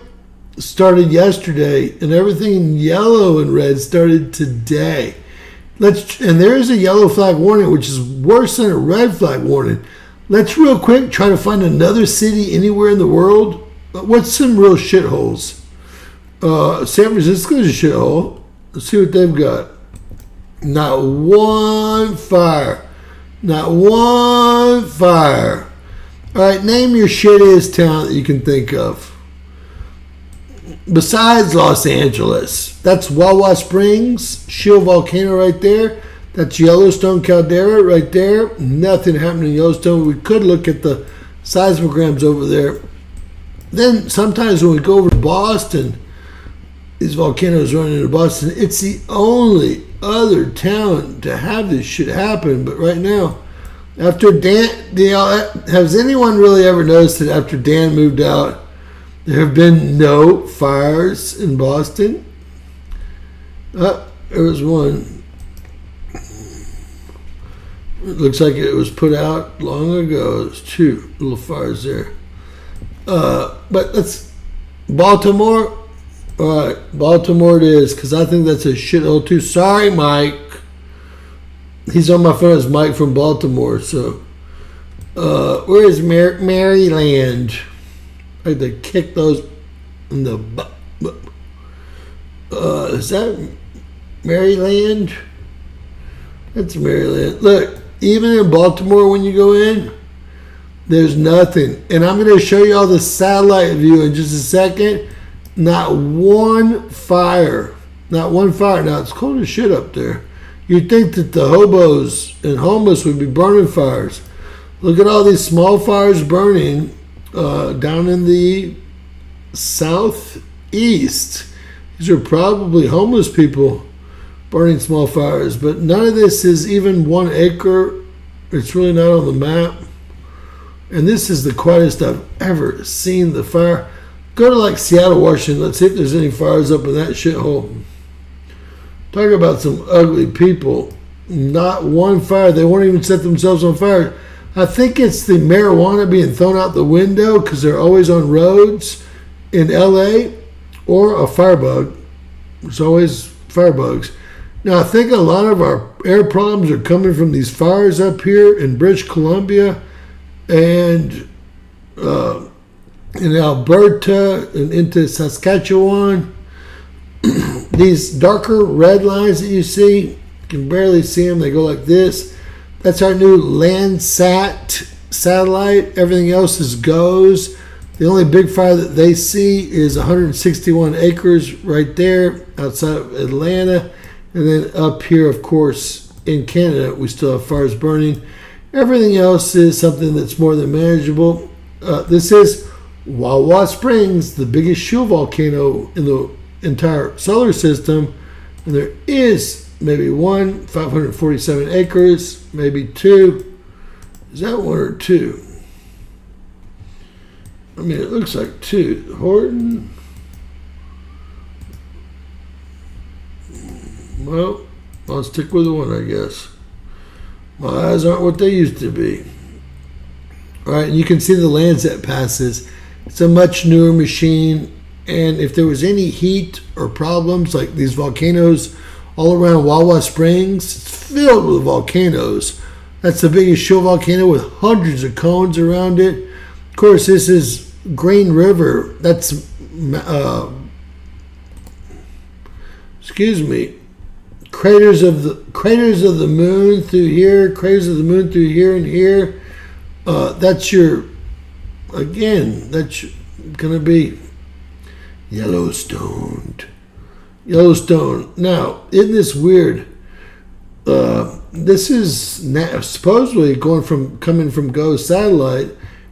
started yesterday. And everything in yellow and red started today. And there is a yellow flag warning, which is worse than a red flag warning. Let's real quick try to find another city anywhere in the world. What's some real shitholes? San Francisco's a shithole. Let's see what they've got. Not one fire. Not one fire. All right, name your shittiest town that you can think of. Besides Los Angeles. That's Wawa Springs, Shield Volcano right there. That's Yellowstone Caldera right there. Nothing happened in Yellowstone. We could look at the seismograms over there. Then sometimes when we go over to Boston, these volcanoes running into Boston, it's the only other town to have this shit happen. But right now, after Dan, has anyone really ever noticed that after Dan moved out, there have been no fires in Boston? There was one. It looks like it was put out long ago. There's two little fires there. But let's Baltimore. All right, Baltimore it is, because I think that's a shithole too. Sorry, Mike. He's on my phone as Mike from Baltimore. So, where is Maryland? I had to kick those in the butt. Is that Maryland? That's Maryland. Look, even in Baltimore, when you go in, there's nothing. And I'm going to show you all the satellite view in just a second. Not one fire. Not one fire. Now, it's cold as shit up there. You'd think that the hobos and homeless would be burning fires. Look at all these small fires burning down in the southeast. These are probably homeless people burning small fires. But none of this is even 1 acre. It's really not on the map. And this is the quietest I've ever seen the fire. Go to like Seattle, Washington. Let's see if there's any fires up in that shithole. Talk about some ugly people. Not one fire. They won't even set themselves on fire. I think it's the marijuana being thrown out the window because they're always on roads in LA, or a firebug. There's always firebugs. Now, I think a lot of our air problems are coming from these fires up here in British Columbia and in Alberta and into Saskatchewan. These darker red lines that you see, you can barely see them. They go like this. That's our new Landsat satellite. Everything else is GOES. The only big fire that they see is 161 acres right there outside of Atlanta. And then up here, of course, in Canada, we still have fires burning. Everything else is something that's more than manageable. This is Wawa Springs, the biggest shield volcano in the entire solar system. And there is maybe 547 acres, maybe 2. Is that 1 or 2? I mean, it looks like 2. Horton. Well, I'll stick with the 1, I guess. My eyes aren't what they used to be. All right, and you can see the Landsat passes. It's a much newer machine, and if there was any heat or problems, like these volcanoes all around Wawa Springs, it's filled with volcanoes. That's the biggest shield volcano with hundreds of cones around it. Of course, this is Green River. That's, craters of the moon through here, craters of the moon through here and here. That's going to be Yellowstone. Now, isn't this weird? This is supposedly coming from GOES satellite,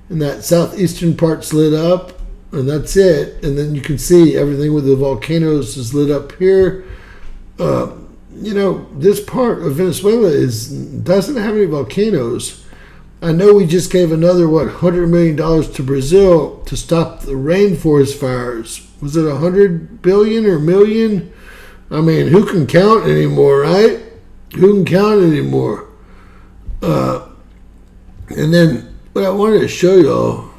and that southeastern part's lit up, and that's it. And then you can see everything with the volcanoes is lit up here. This part of Venezuela doesn't have any volcanoes. I know we just gave another, $100 million to Brazil to stop the rainforest fires. Was it 100 billion or million? I mean, who can count anymore, right? Who can count anymore? And then what I wanted to show y'all,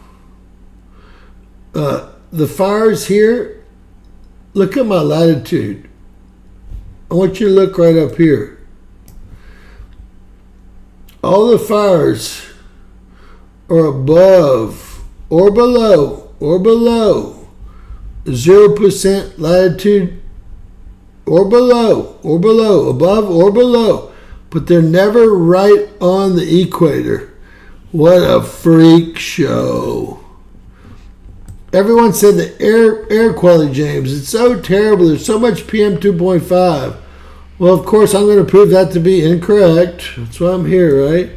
the fires here, look at my latitude. I want you to look right up here. All the fires are above or below 0% latitude or below, above or below, but they're never right on the equator. What a freak show. Everyone said the air quality, James, it's so terrible. There's so much PM 2.5. Well, of course, I'm going to prove that to be incorrect. That's why I'm here, right?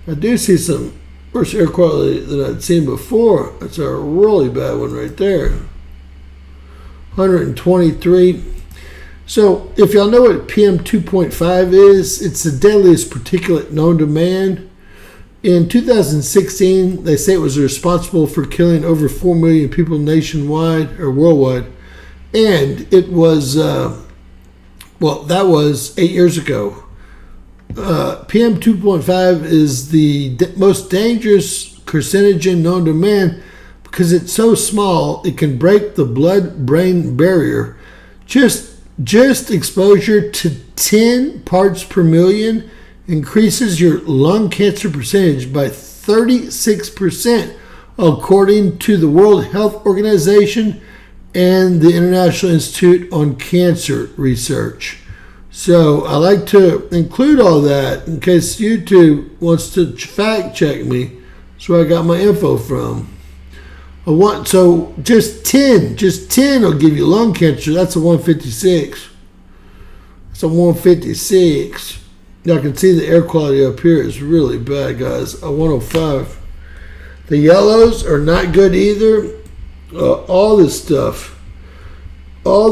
I do see some worse air quality than I'd seen before. That's a really bad one right there. 123. So, if y'all know what PM 2.5 is, it's the deadliest particulate known to man. In 2016, they say it was responsible for killing over 4 million people nationwide or worldwide. And it was, that was 8 years ago. PM 2.5 is the most dangerous carcinogen known to man because it's so small it can break the blood-brain barrier. Just exposure to 10 parts per million increases your lung cancer percentage by 36%, according to the World Health Organization and the International Institute on Cancer Research. So I like to include all that in case YouTube wants to fact check me. That's where I got my info from. Just 10 will give you lung cancer. That's a 156. That's a 156. Y'all can see the air quality up here is really bad, guys. A 105. The yellows are not good either. All this stuff, and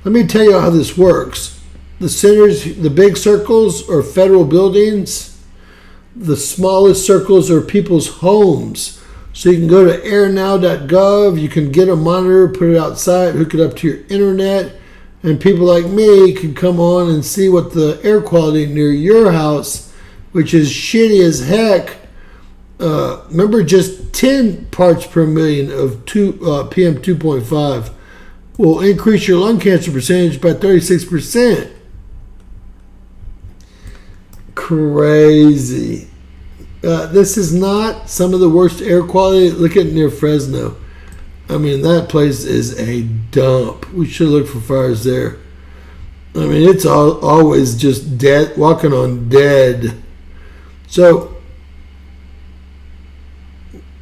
let me tell you how this works. The centers, the big circles are federal buildings. The smallest circles are people's homes. So you can go to airnow.gov, you can get a monitor, put it outside, hook it up to your internet, and people like me can come on and see what the air quality near your house, which is shitty as heck. Remember, just 10 parts per million of PM 2.5 will increase your lung cancer percentage by 36%. Crazy. This is not some of the worst air quality. Look at near Fresno. I mean, that place is a dump. We should look for fires there. I mean, it's always just dead, walking on dead. So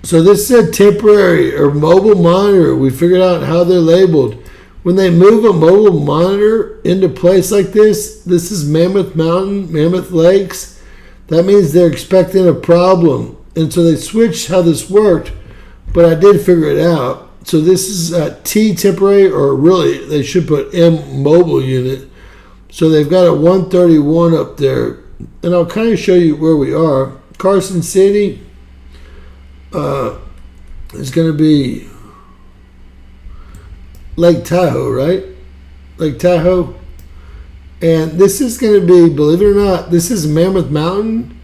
this is a temporary or mobile monitor. We figured out how they're labeled. When they move a mobile monitor into place like this is Mammoth Mountain, Mammoth Lakes. That means they're expecting a problem. And so they switched how this worked, but I did figure it out. So this is a T temporary, or really they should put M mobile unit. So they've got a 131 up there. And I'll kind of show you where we are. Carson City is going to be Lake Tahoe, right? Lake Tahoe. And this is going to be, believe it or not, this is Mammoth Mountain.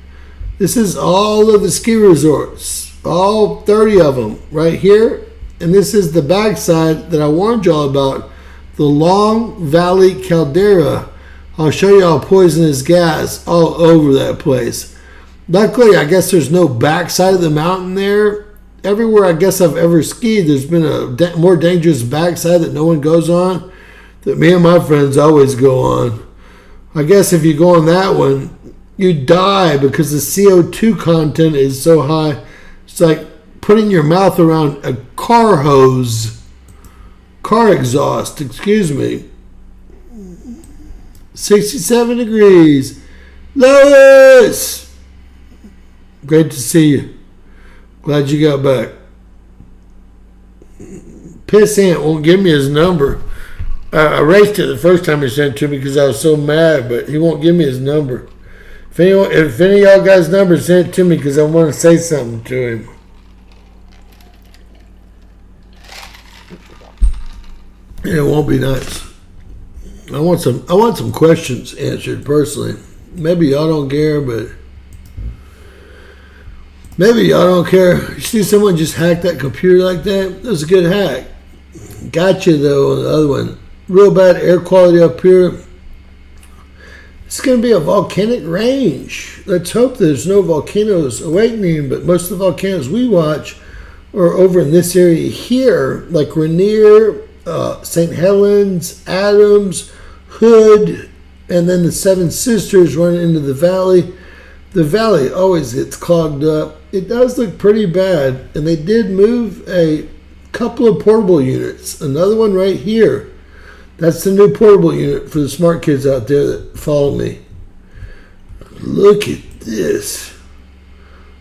This is all of the ski resorts, all 30 of them right here. And this is the backside that I warned y'all about, the Long Valley Caldera. I'll show y'all poisonous gas all over that place. Luckily, I guess there's no backside of the mountain there. Everywhere I guess I've ever skied, there's been a more dangerous backside that no one goes on, that me and my friends always go on. I guess if you go on that one, you die because the CO2 content is so high. It's like putting your mouth around a car exhaust, excuse me. 67 degrees. Lois! Great to see you. Glad you got back. Piss Ant won't give me his number. I erased it the first time he sent it to me because I was so mad, but he won't give me his number. If any of y'all guys' number, send it to me because I want to say something to him. And it won't be nice. I want some questions answered personally. Maybe y'all don't care, but maybe y'all don't care. You see someone just hack that computer like that? That was a good hack. Gotcha though on the other one. Real bad air quality up here. It's going to be a volcanic range. Let's hope there's no volcanoes awakening, but most of the volcanoes we watch are over in this area here, like Rainier, St. Helens, Adams, Hood, and then the Seven Sisters running into the valley. The valley always gets clogged up. It does look pretty bad, and they did move a couple of portable units. Another one right here. That's the new portable unit for the smart kids out there that follow me. Look at this.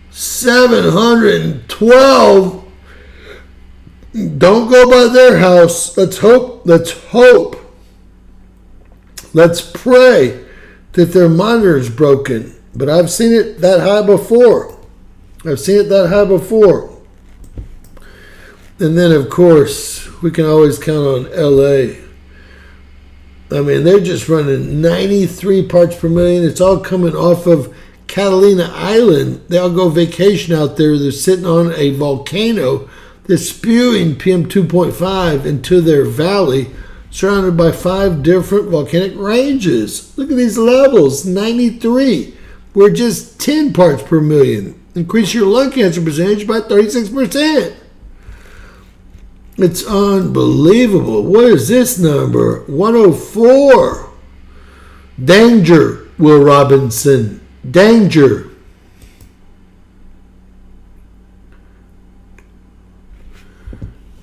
712. Don't go by their house. Let's hope. Let's pray that their monitor is broken. But I've seen it that high before. And then, of course, we can always count on LA. I mean, they're just running 93 parts per million. It's all coming off of Catalina Island. They all go vacation out there. They're sitting on a volcano that's spewing PM 2.5 into their valley, surrounded by 5 different volcanic ranges. Look at these levels, 93. We're just 10 parts per million. Increase your lung cancer percentage by 36%. It's unbelievable. What is this number? 104. Danger, Will Robinson. Danger.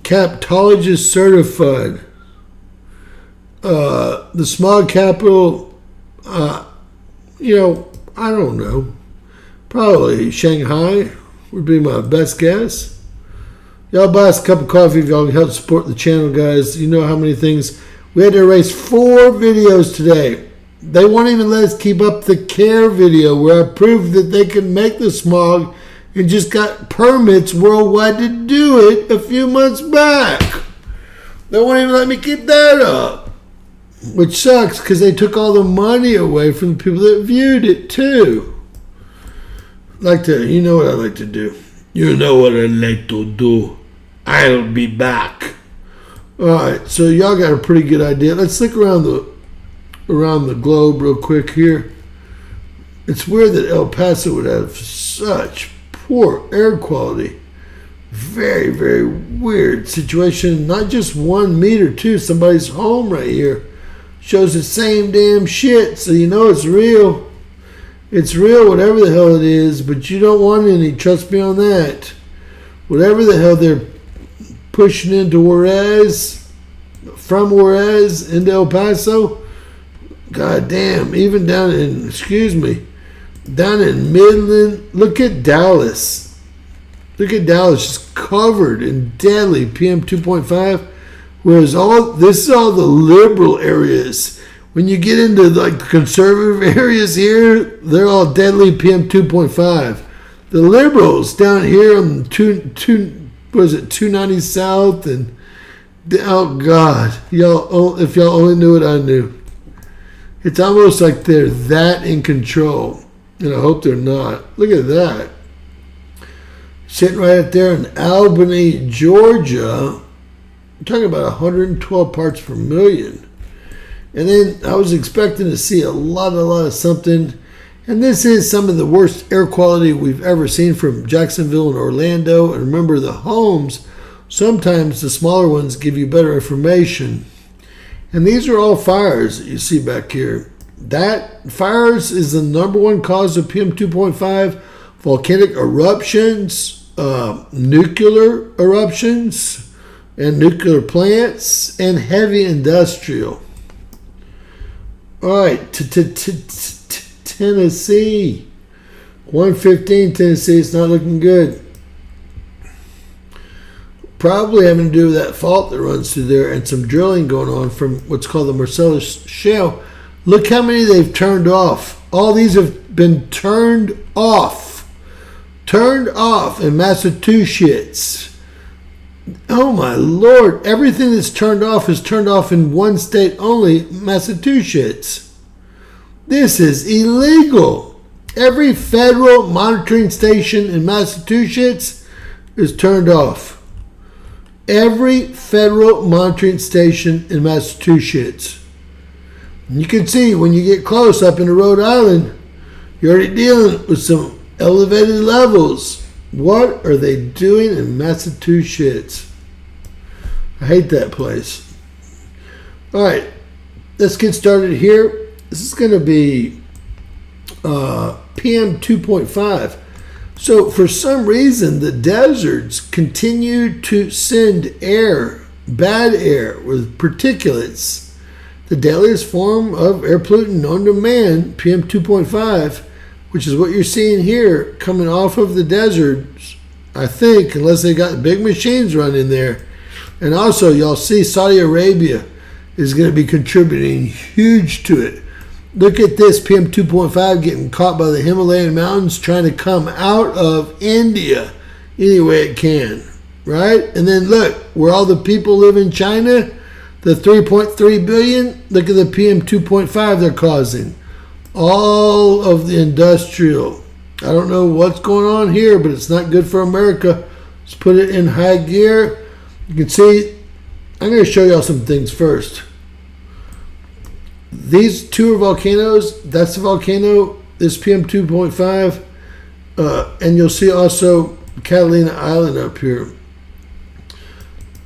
Captologist certified. The smog capital, I don't know. Probably Shanghai would be my best guess. Y'all buy us a cup of coffee if y'all can help support the channel, guys. You know how many things. We had to erase 4 videos today. They won't even let us keep up the CARE video where I proved that they could make the smog and just got permits worldwide to do it a few months back. They won't even let me keep that up. Which sucks because they took all the money away from the people that viewed it too. You know what I like to do. You know what I like to do. I'll be back. Alright, so y'all got a pretty good idea. Let's look around the globe real quick here. It's weird that El Paso would have such poor air quality. Very, very weird situation. Not just 1 meter too. Somebody's home right here shows the same damn shit, so you know it's real. It's real, whatever the hell it is, but you don't want any. Trust me on that. Whatever the hell they're pushing into from Juarez into El Paso, god damn, even down in Midland, look at Dallas. Look at Dallas just covered in deadly PM 2.5, whereas this is all the liberal areas. When you get into the conservative areas here, they're all deadly PM 2.5. The liberals down here on 290 South and oh god, if y'all only knew what I knew. It's almost like they're that in control, and I hope they're not. Look at that. Sitting right up there in Albany, Georgia. I'm talking about 112 parts per million. And then I was expecting to see a lot of something. And this is some of the worst air quality we've ever seen from Jacksonville and Orlando. And remember, the homes, sometimes the smaller ones give you better information. And these are all fires that you see back here. That fires is the number 1 cause of PM 2.5. Volcanic eruptions, nuclear eruptions, and nuclear plants, and heavy industrial. All right, Tennessee. 115 Tennessee, it's not looking good. Probably having to do with that fault that runs through there and some drilling going on from what's called the Marcellus Shale. Look how many they've turned off. All these have been turned off. Turned off in Massachusetts. Oh my Lord, everything that's turned off is turned off in one state only, Massachusetts. This is illegal. Every federal monitoring station in Massachusetts is turned off. Every federal monitoring station in Massachusetts. And you can see when you get close up into Rhode Island, you're already dealing with some elevated levels. What are they doing in Massachusetts? I hate that place. All right, let's get started here. This is going to be PM 2.5. So for some reason, the deserts continue to send air, bad air with particulates, the deadliest form of air pollutant known to man, PM 2.5, which is what you're seeing here coming off of the deserts, I think, unless they got big machines running there. And also, y'all see Saudi Arabia is going to be contributing huge to it. Look at this PM 2.5 getting caught by the Himalayan mountains trying to come out of India any way it can, right? And then look, where all the people live in China, the 3.3 billion, look at the PM 2.5 they're causing. All of the industrial. I don't know what's going on here, but it's not good for America. Let's put it in high gear. You can see, I'm going to show y'all some things first. These two are volcanoes. That's the volcano. This PM 2.5. And you'll see also Catalina Island up here.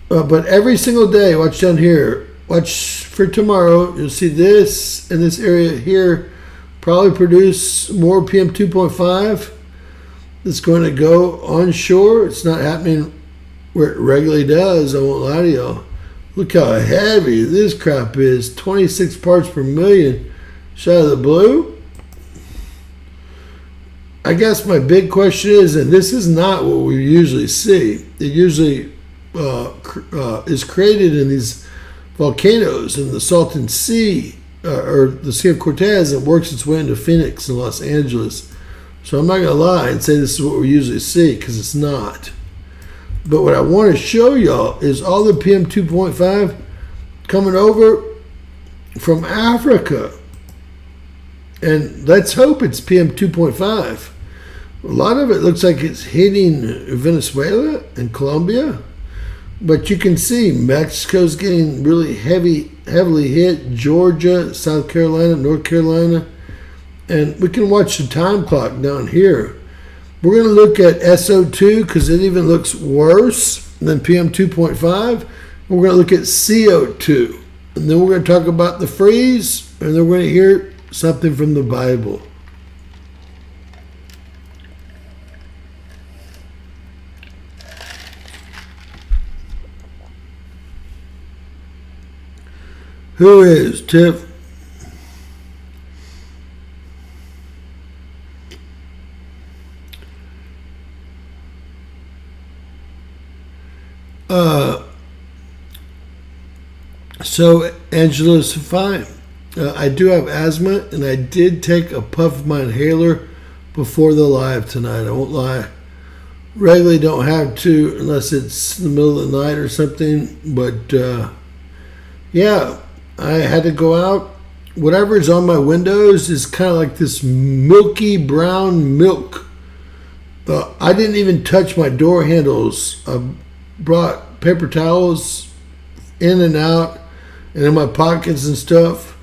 But every single day, watch down here. Watch for tomorrow. You'll see this and this area here probably produce more PM 2.5. It's going to go onshore. It's not happening where it regularly does. I won't lie to y'all. Look how heavy this crap is. 26 parts per million. Shot of the blue. I guess my big question is, and this is not what we usually see. It usually is created in these volcanoes in the Salton Sea or the Sea of Cortez, and works its way into Phoenix and Los Angeles. So I'm not going to lie and say this is what we usually see, because it's not. But what I want to show y'all is all the PM 2.5 coming over from Africa. And let's hope it's PM 2.5. A lot of it looks like it's hitting Venezuela and Colombia. But you can see Mexico's getting really heavily hit. Georgia, South Carolina, North Carolina. And we can watch the time clock down here. We're going to look at SO2 because it even looks worse than PM 2.5. We're going to look at CO2. And then we're going to talk about the freeze. And then we're going to hear something from the Bible. Who is Tiff? So Angela's fine. I do have asthma, and I did take a puff of my inhaler before the live tonight. I won't lie. Regularly don't have to unless it's in the middle of the night or something. But yeah, I had to go out. Whatever is on my windows is kind of like this milky brown milk. I didn't even touch my door handles. I brought paper towels in and out and in my pockets and stuff.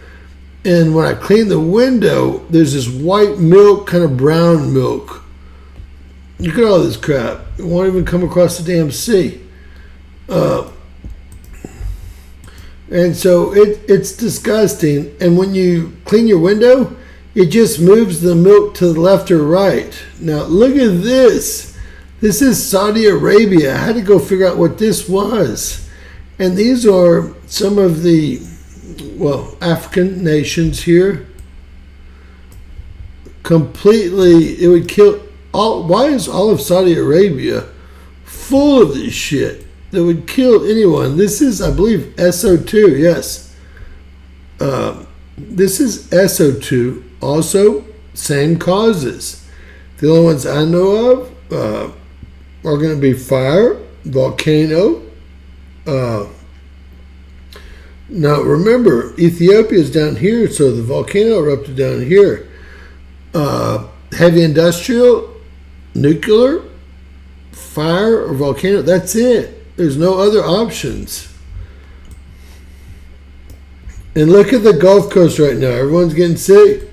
And when I clean the window, there's this white milk, kind of brown milk. Look at all this crap. It won't even come across the damn sea. And so it's disgusting. And when you clean your window, it just moves the milk to the left or right. Now, look at this. This is Saudi Arabia. I had to go figure out what this was. And these are some of the, well, African nations here. Completely, it would kill all. Why is all of Saudi Arabia full of this shit that would kill anyone? This is, I believe, SO2, yes. This is SO2. Also, same causes. The only ones I know of are going to be fire, volcano. Now remember, Ethiopia is down here, so the volcano erupted down here. Heavy industrial, nuclear, fire, or volcano. That's it. There's no other options. And look at the Gulf Coast right now. Everyone's getting sick.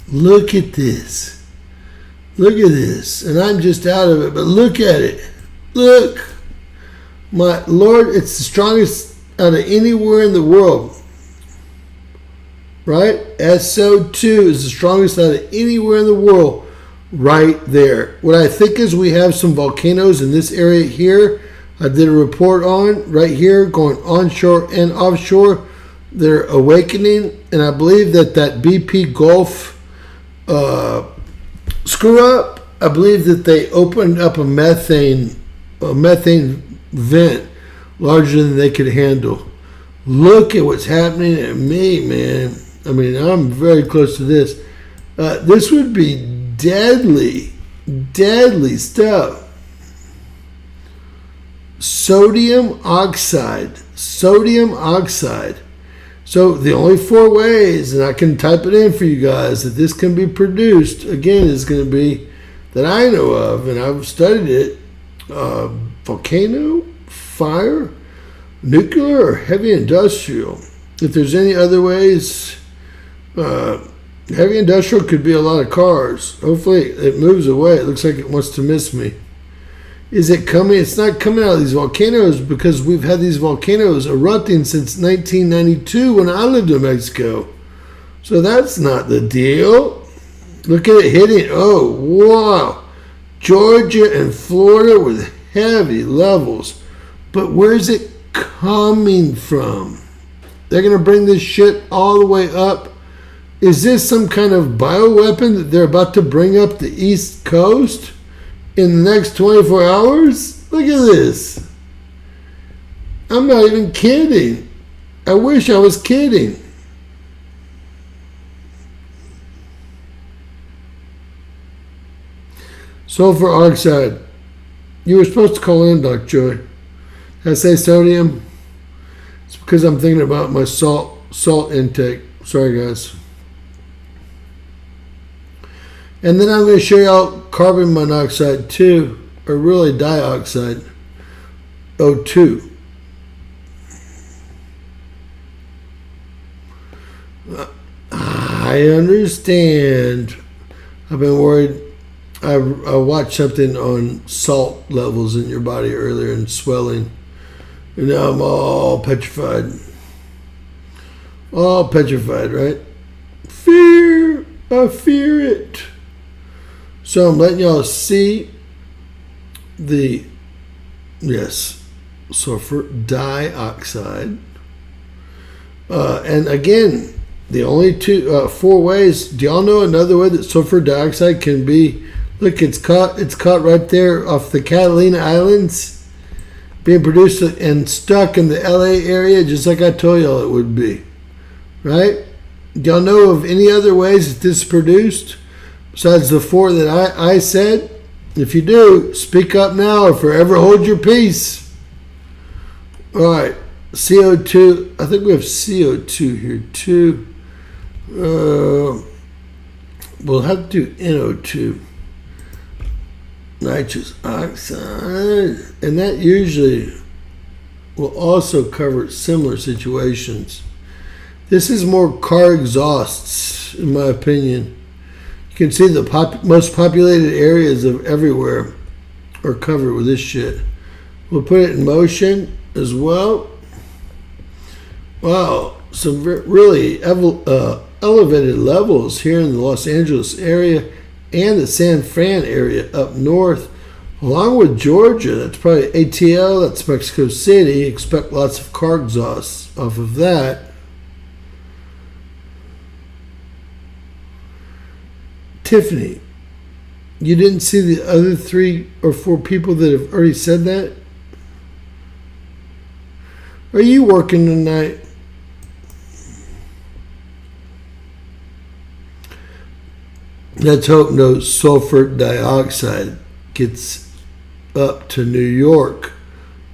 Look at this. Look at this. And I'm just out of it, but look at it. Look. My Lord, it's the strongest out of anywhere in the world. Right? SO2 is the strongest out of anywhere in the world. Right there. What I think is we have some volcanoes in this area here. I did a report on right here going onshore and offshore. They're awakening, and I believe that BP Gulf screw up. I believe that they opened up a methane vent larger than they could handle. Look at what's happening at me, man. I mean, I'm very close to this. This would be deadly stuff. Sodium oxide. So the only 4 ways, and I can type it in for you guys, that this can be produced, again, is going to be, that I know of, and I've studied it, volcano, fire, nuclear, or heavy industrial. If there's any other ways, heavy industrial could be a lot of cars. Hopefully it moves away. It looks like it wants to miss me. Is it coming? It's not coming out of these volcanoes because we've had these volcanoes erupting since 1992 when I lived in Mexico. So that's not the deal. Look at it hitting. Oh, wow. Georgia and Florida with heavy levels. But where's it coming from? They're going to bring this shit all the way up. Is this some kind of bioweapon that they're about to bring up the East Coast in the next 24 hours? Look at this. I'm not even kidding. I wish I was kidding. Sulfur oxide. You were supposed to call in, Dr. Joy. Did I say sodium? It's because I'm thinking about my salt intake. Sorry, guys. And then I'm going to show you all carbon monoxide too, or really dioxide, O2. I understand. I've been worried. I watched something on salt levels in your body earlier and swelling. And now I'm all petrified. All petrified, right? Fear. I fear it. So I'm letting y'all see the, yes, sulfur dioxide. And again, the only 4 ways. Do y'all know another way that sulfur dioxide can be? Look, it's caught right there off the Catalina Islands, being produced and stuck in the LA area, just like I told y'all it would be. Right? Do y'all know of any other ways that this is produced besides the 4 that I said? If you do, speak up now or forever hold your peace. All right. CO2. I think we have CO2 here too. We'll have to do NO2. Nitrous oxide. And that usually will also cover similar situations. This is more car exhausts, in my opinion. You can see the most populated areas of everywhere are covered with this shit. We'll put it in motion as well. Wow, some really elevated levels here in the Los Angeles area and the San Fran area up north, along with Georgia. That's probably ATL, that's Mexico City. Expect lots of car exhausts off of that. Tiffany, you didn't see the other 3 or 4 people that have already said that? Are you working tonight? Let's hope no sulfur dioxide gets up to New York.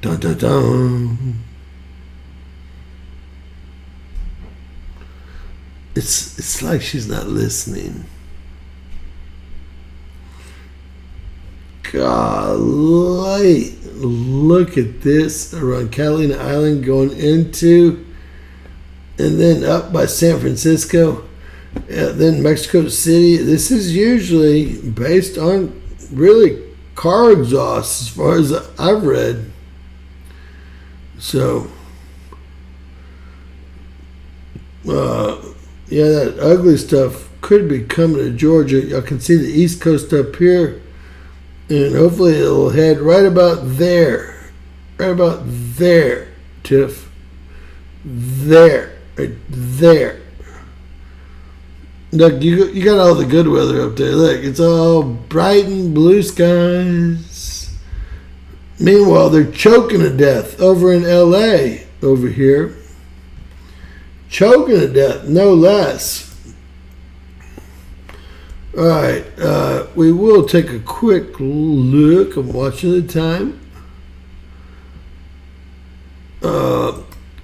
Dun, dun, dun. It's like she's not listening. Golly, look at this around Catalina Island going into and then up by San Francisco, then Mexico City. This is usually based on really car exhaust, as far as I've read. So, yeah, that ugly stuff could be coming to Georgia. Y'all can see the East Coast up here, and hopefully it'll head right about there. Right about there, Tiff. There. Right there. Look, you got all the good weather up there. Look, it's all bright and blue skies. Meanwhile, they're choking to death over in LA over here. Choking to death, no less. All right, we will take a quick look. I'm watching the time.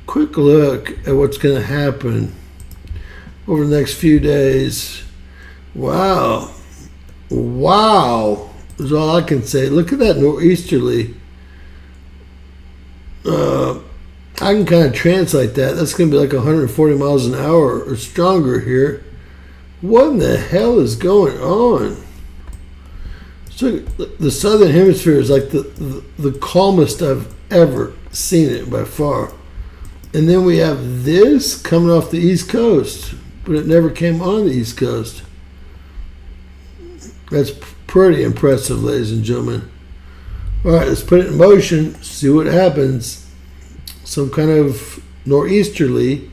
Quick look at what's going to happen over the next few days. Wow is all I can say. Look at that nor'easterly. I can kind of translate that. That's going to be like 140 miles an hour or stronger here. What in the hell is going on? So the southern hemisphere is like the calmest I've ever seen it by far. And then we have this coming off the East Coast, but it never came on the East Coast. That's pretty impressive, ladies and gentlemen. All right, let's put it in motion, see what happens. Some kind of nor'easterly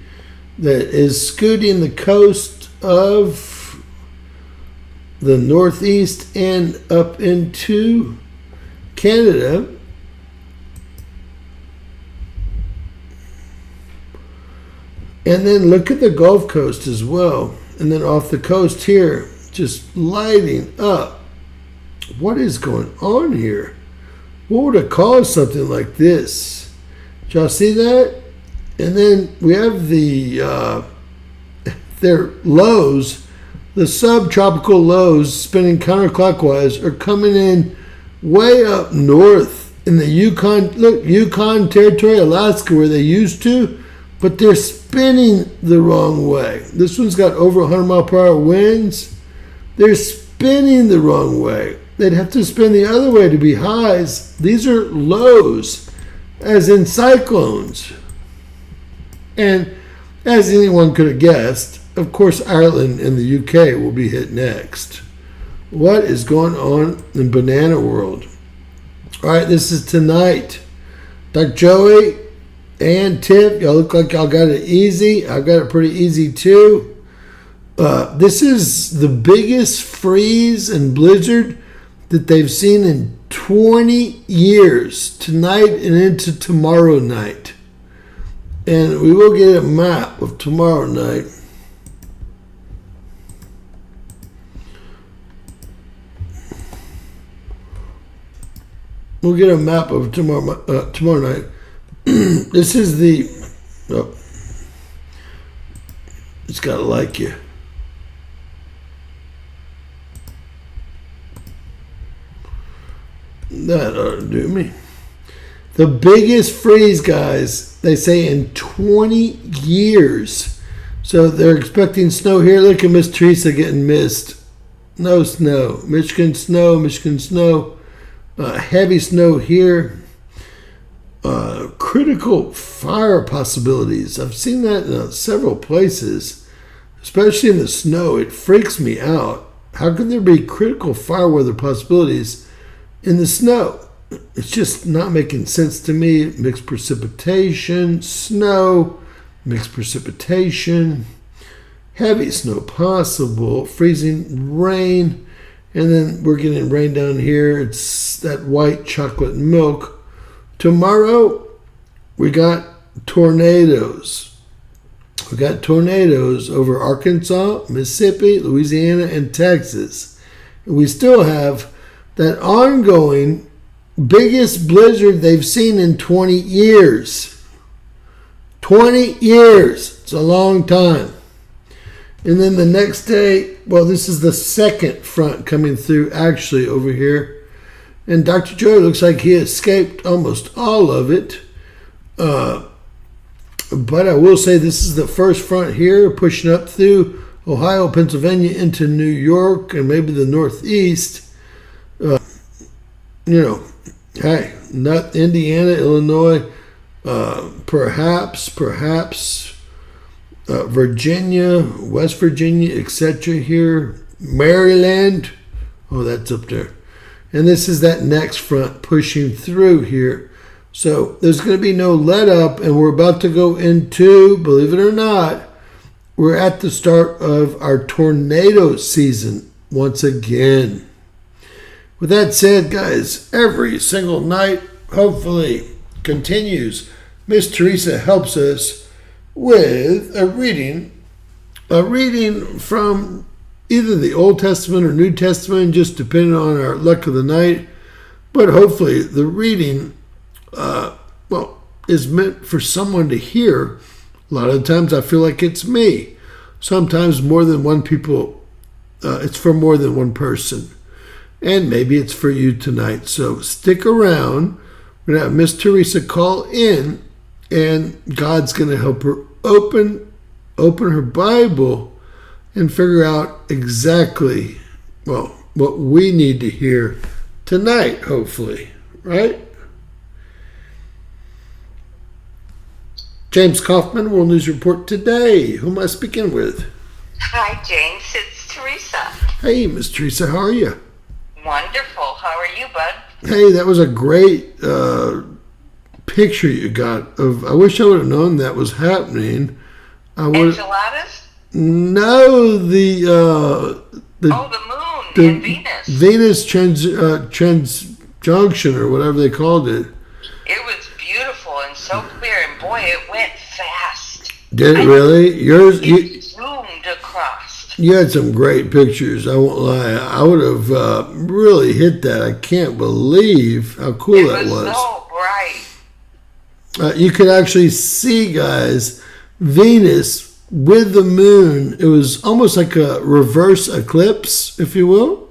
that is scooting the coast of the Northeast and up into Canada. And then look at the Gulf Coast as well. And then off the coast here, just lighting up. What is going on here? What would have caused something like this? Did y'all see that? And then we have their lows, the subtropical lows spinning counterclockwise are coming in way up north in the Yukon. Look, Yukon Territory, Alaska, where they used to. But they're spinning the wrong way. This one's got over 100 mile per hour winds. They're spinning the wrong way. They'd have to spin the other way to be highs. These are lows, as in cyclones. And as anyone could have guessed, of course, Ireland and the UK will be hit next. What is going on in banana world? All right, this is tonight. Dr. Joey and Tiff, y'all look like y'all got it easy. I've got it pretty easy too. This is the biggest freeze and blizzard that they've seen in 20 years, tonight and into tomorrow night. And we will get a map of tomorrow night. We'll get a map of tomorrow night. This is the... Oh, it's got to like you. That ought to do me. The biggest freeze, guys, they say in 20 years. So they're expecting snow here. Look at Miss Teresa getting missed. No snow. Michigan snow. Heavy snow here. Critical fire possibilities. I've seen that in several places, especially in the snow. It freaks me out. How could there be critical fire weather possibilities in the snow? It's just not making sense to me. Mixed precipitation, snow, mixed precipitation, heavy snow possible, freezing rain, and then we're getting rain down here. It's that white chocolate milk. Tomorrow, we got tornadoes. We got tornadoes over Arkansas, Mississippi, Louisiana, and Texas. And we still have that ongoing biggest blizzard they've seen in 20 years. 20 years. It's a long time. And then the next day, well, this is the second front coming through actually over here. And Dr. Joe looks like he escaped almost all of it. But I will say this is the first front here pushing up through Ohio, Pennsylvania into New York and maybe the Northeast. Hey, not Indiana, Illinois, perhaps Virginia, West Virginia, etc. here, Maryland. Oh, that's up there. And this is that next front pushing through here. So there's going to be no let up, and we're about to go into, believe it or not, we're at the start of our tornado season once again. With that said, guys, every single night, hopefully, continues. Miss Teresa helps us with a reading from either the Old Testament or New Testament, just depending on our luck of the night. But hopefully the reading, is meant for someone to hear. A lot of times I feel like it's me. Sometimes more than one people, it's for more than one person. And maybe it's for you tonight. So stick around. We're going to have Miss Teresa call in, and God's going to help her open her Bible and figure out exactly, what we need to hear tonight, hopefully. Right? James Kaufman, World News Report today. Who am I speaking with? Hi, James. It's Teresa. Hey, Miss Teresa. How are you? Wonderful. How are you, bud? Hey, that was a great picture you got of. I wish I would have known that was happening. Enchiladas? No, the moon and Venus. Venus transjunction or whatever they called it. It was beautiful and so clear, and boy, it went fast. Did it really? It zoomed across. You had some great pictures. I won't lie. I would have really hit that. I can't believe how cool that was. It was so bright. You could actually see, guys, Venus with the moon. It was almost like a reverse eclipse, if you will.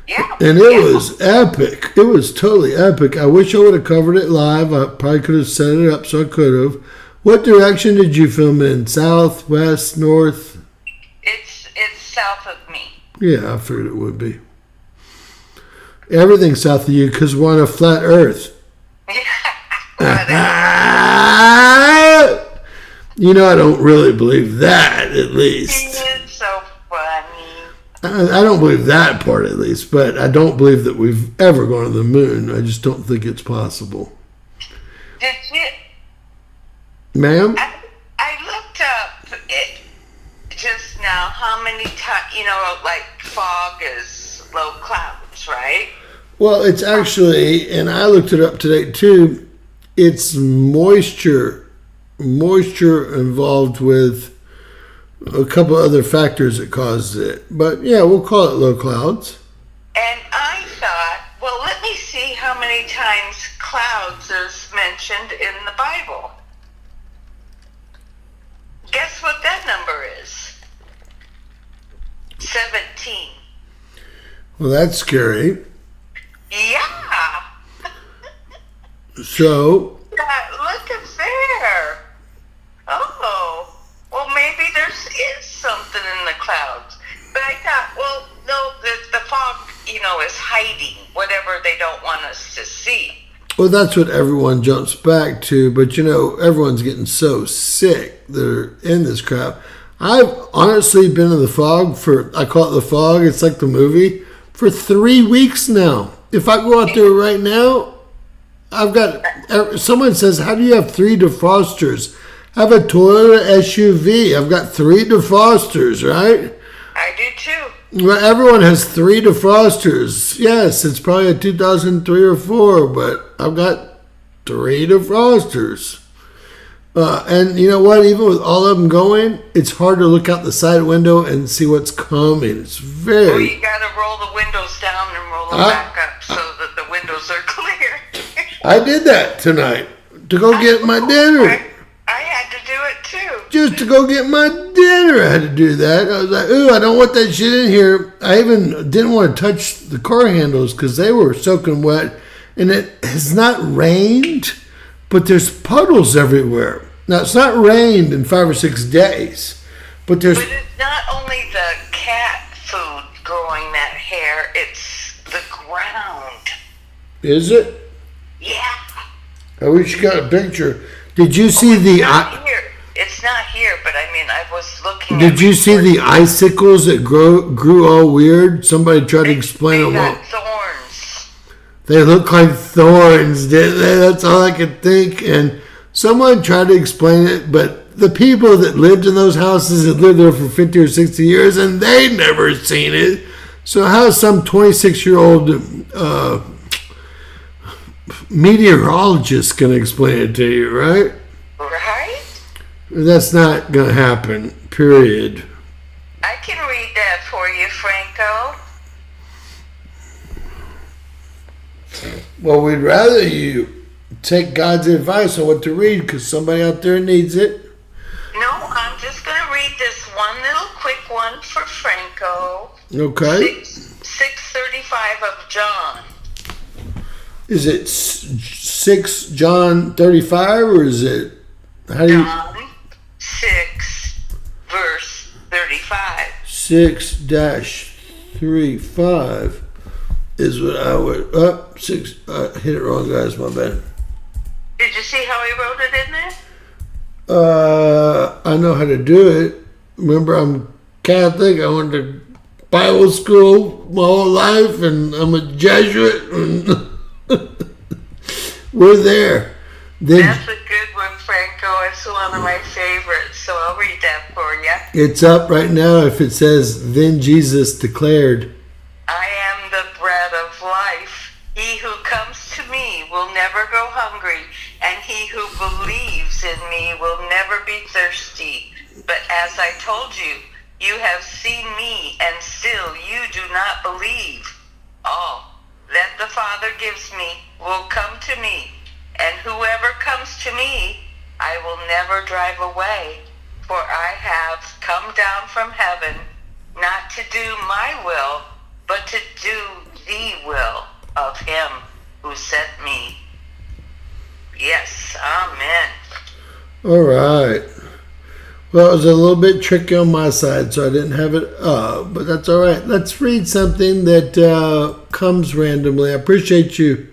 Yeah. And it was epic. It was totally epic. I wish I would have covered it live. I probably could have set it up, so I could have. What direction did you film in? South, west, north? It's south of me. Yeah, I figured it would be. Everything's south of you because we're on a flat Earth. You know, I don't really believe that, at least. It's so funny. I don't believe that part, at least, but I don't believe that we've ever gone to the moon. I just don't think it's possible. Did you? Ma'am? I looked up it just now how many times, like fog is low clouds, right? Well, it's actually, and I looked it up today too, it's moisture involved with a couple other factors that causes it. But yeah, we'll call it low clouds. And I thought, well, let me see how many times clouds is mentioned in the Bible. Guess what that number is? 17. Well, that's scary. Yeah. So. Look at there. Oh. Well, maybe there is something in the clouds. But I thought, well, no, the fog, is hiding whatever they don't want us to see. Well, that's what everyone jumps back to. But, everyone's getting so sick that are in this crap. I've honestly been in the fog I call it the fog, it's like the movie, for 3 weeks now. If I go out there right now, I've got, someone says, how do you have 3 defrosters? I have a Toyota SUV. I've got 3 defrosters, right? I do too. Well, everyone has 3 defrosters. Yes, it's probably a 2003 or 4, but I've got 3 defrosters. And you know what? Even with all of them going, it's hard to look out the side window and see what's coming. It's very... Well, you got to roll the windows down and roll them back up so that the windows are clear. I did that tonight to go get my dinner. I had to do it too. Just to go get my dinner, I had to do that. I was like, ooh, I don't want that shit in here. I even didn't want to touch the car handles because they were soaking wet. And it has not rained, but there's puddles everywhere. Now, it's not rained in 5 or 6 days, but there's... But it's not only the cat food growing that hair, it's the ground. Is it? Yeah. I wish you got a picture. Did you see It's the... not here. It's not here, but I mean, I was looking Did you see the icicles that grew all weird? Somebody tried to explain they them all. got thorns. They look like thorns, didn't they? That's all I could think. And someone tried to explain it, but the people that lived in those houses had lived there for 50 or 60 years, and they'd never seen it. So how's some 26-year-old meteorologist going to explain it to you, right? Right? That's not going to happen, period. I can read that for you, Franco. Well, we'd rather you take God's advice on what to read because somebody out there needs it. No, I'm just going to read this one little quick one for Franco. Okay. 6:35 of John. Is it 6 John 35 or is it... How do you... John 6, verse 35. 6-35 is what I would... Up 6... hit it wrong, guys. My bad. Did you see how he wrote it in there? I know how to do it. Remember, I'm Catholic. I went to Bible school my whole life, and I'm a Jesuit. And we're there. That's a good one, Franco. It's one of my favorites, so I'll read that for you. It's up right now if it says, "Then Jesus declared, I am the bread of life. He who comes to me will never go hungry, and he who believes in me will never be thirsty. But as I told you, you have seen me, and still you do not believe. All that the Father gives me will come to me, and whoever comes to me, I will never drive away. For I have come down from heaven, not to do my will, but to do the will of him who sent me." Yes, amen. all right. Well, it was a little bit tricky on my side, so I didn't have it up, but that's all right. Let's read something that comes randomly. I appreciate you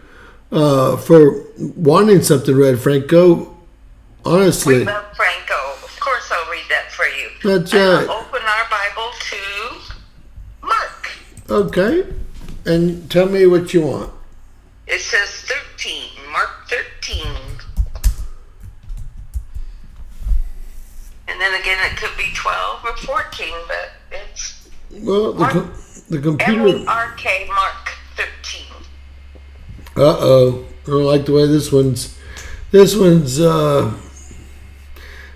for wanting something read, Franco. Honestly. We love Franco. Of course I'll read that for you. That's And right. I'll open our Bible to Mark. Okay. And tell me what you want. It says 13, Mark 13. And then again, it could be 12 or 14, but it's Well, the computer... M-A-R-K, Mark 13. Uh-oh. I don't like the way this one's...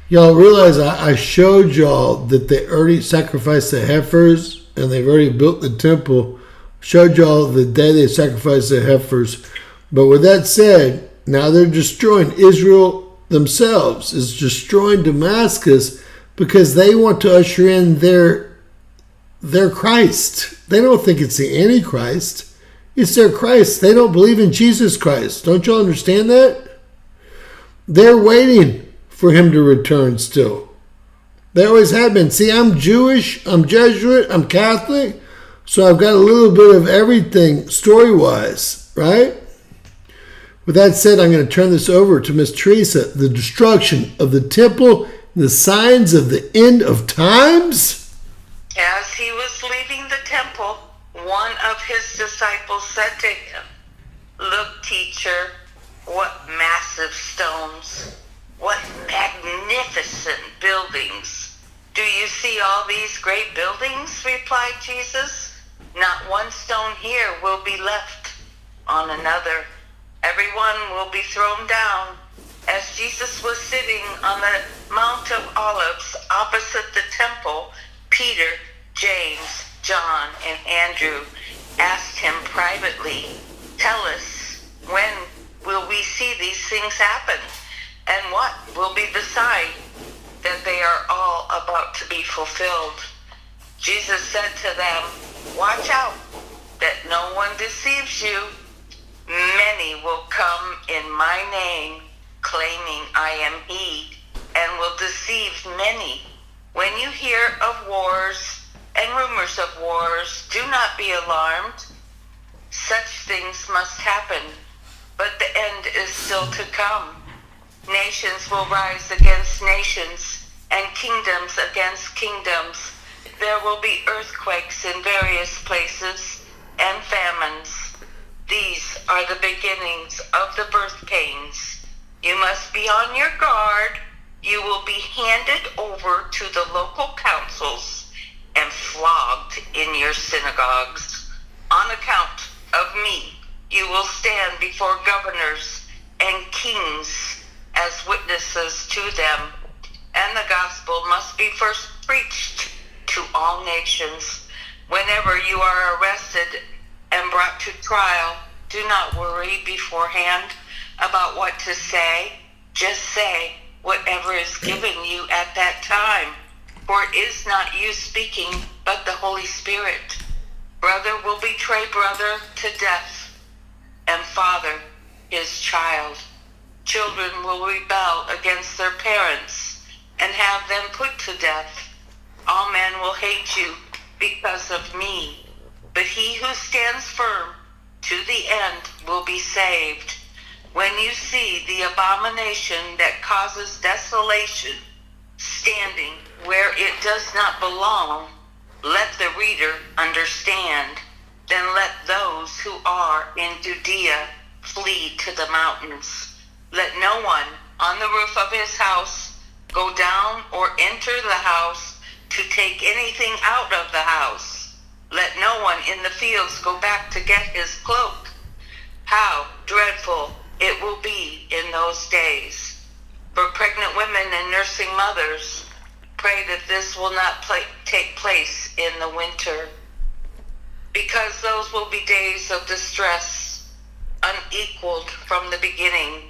Y'all realize I showed y'all that they already sacrificed the heifers and they've already built the temple. Showed y'all the day they sacrificed the heifers. But with that said, now they're destroying Israel themselves. Is destroying Damascus because they want to usher in their Christ. They don't think it's the Antichrist. It's their Christ. They don't believe in Jesus Christ. Don't y'all understand that? They're waiting for him to return still. They always have been. See, I'm Jewish, I'm Jesuit, I'm Catholic, so I've got a little bit of everything story-wise, right? With that said, I'm going to turn this over to Miss Teresa. The destruction of the temple, the signs of the end of times. As he was leaving the temple, one of his disciples said to him, "Look, teacher, what massive stones, what magnificent buildings. Do you see all these great buildings?" replied Jesus. "Not one stone here will be left on another. Everyone will be thrown down." As Jesus was sitting on the Mount of Olives opposite the temple, Peter, James, John, and Andrew asked him privately, "Tell us, when will we see these things happen? And what will be the sign that they are all about to be fulfilled?" Jesus said to them, "Watch out that no one deceives you. Many will come in my name, claiming I am he, and will deceive many. When you hear of wars and rumors of wars, do not be alarmed. Such things must happen, but the end is still to come. Nations will rise against nations, and kingdoms against kingdoms. There will be earthquakes in various places, and famines. These are the beginnings of the birth pains. You must be on your guard. You will be handed over to the local councils and flogged in your synagogues. On account of me, you will stand before governors and kings as witnesses to them, and the gospel must be first preached to all nations. Whenever you are arrested and brought to trial, do not worry beforehand about what to say. Just say whatever is given you at that time, for it is not you speaking, but the Holy Spirit. Brother will betray brother to death, and father his child. Children will rebel against their parents and have them put to death. All men will hate you because of me, but he who stands firm to the end will be saved. When you see the abomination that causes desolation standing where it does not belong, let the reader understand. Then let those who are in Judea flee to the mountains. Let no one on the roof of his house go down or enter the house to take anything out of the house. Let no one in the fields go back to get his cloak. How dreadful it will be in those days. For pregnant women and nursing mothers, pray that this will not take place in the winter, because those will be days of distress, unequaled from the beginning,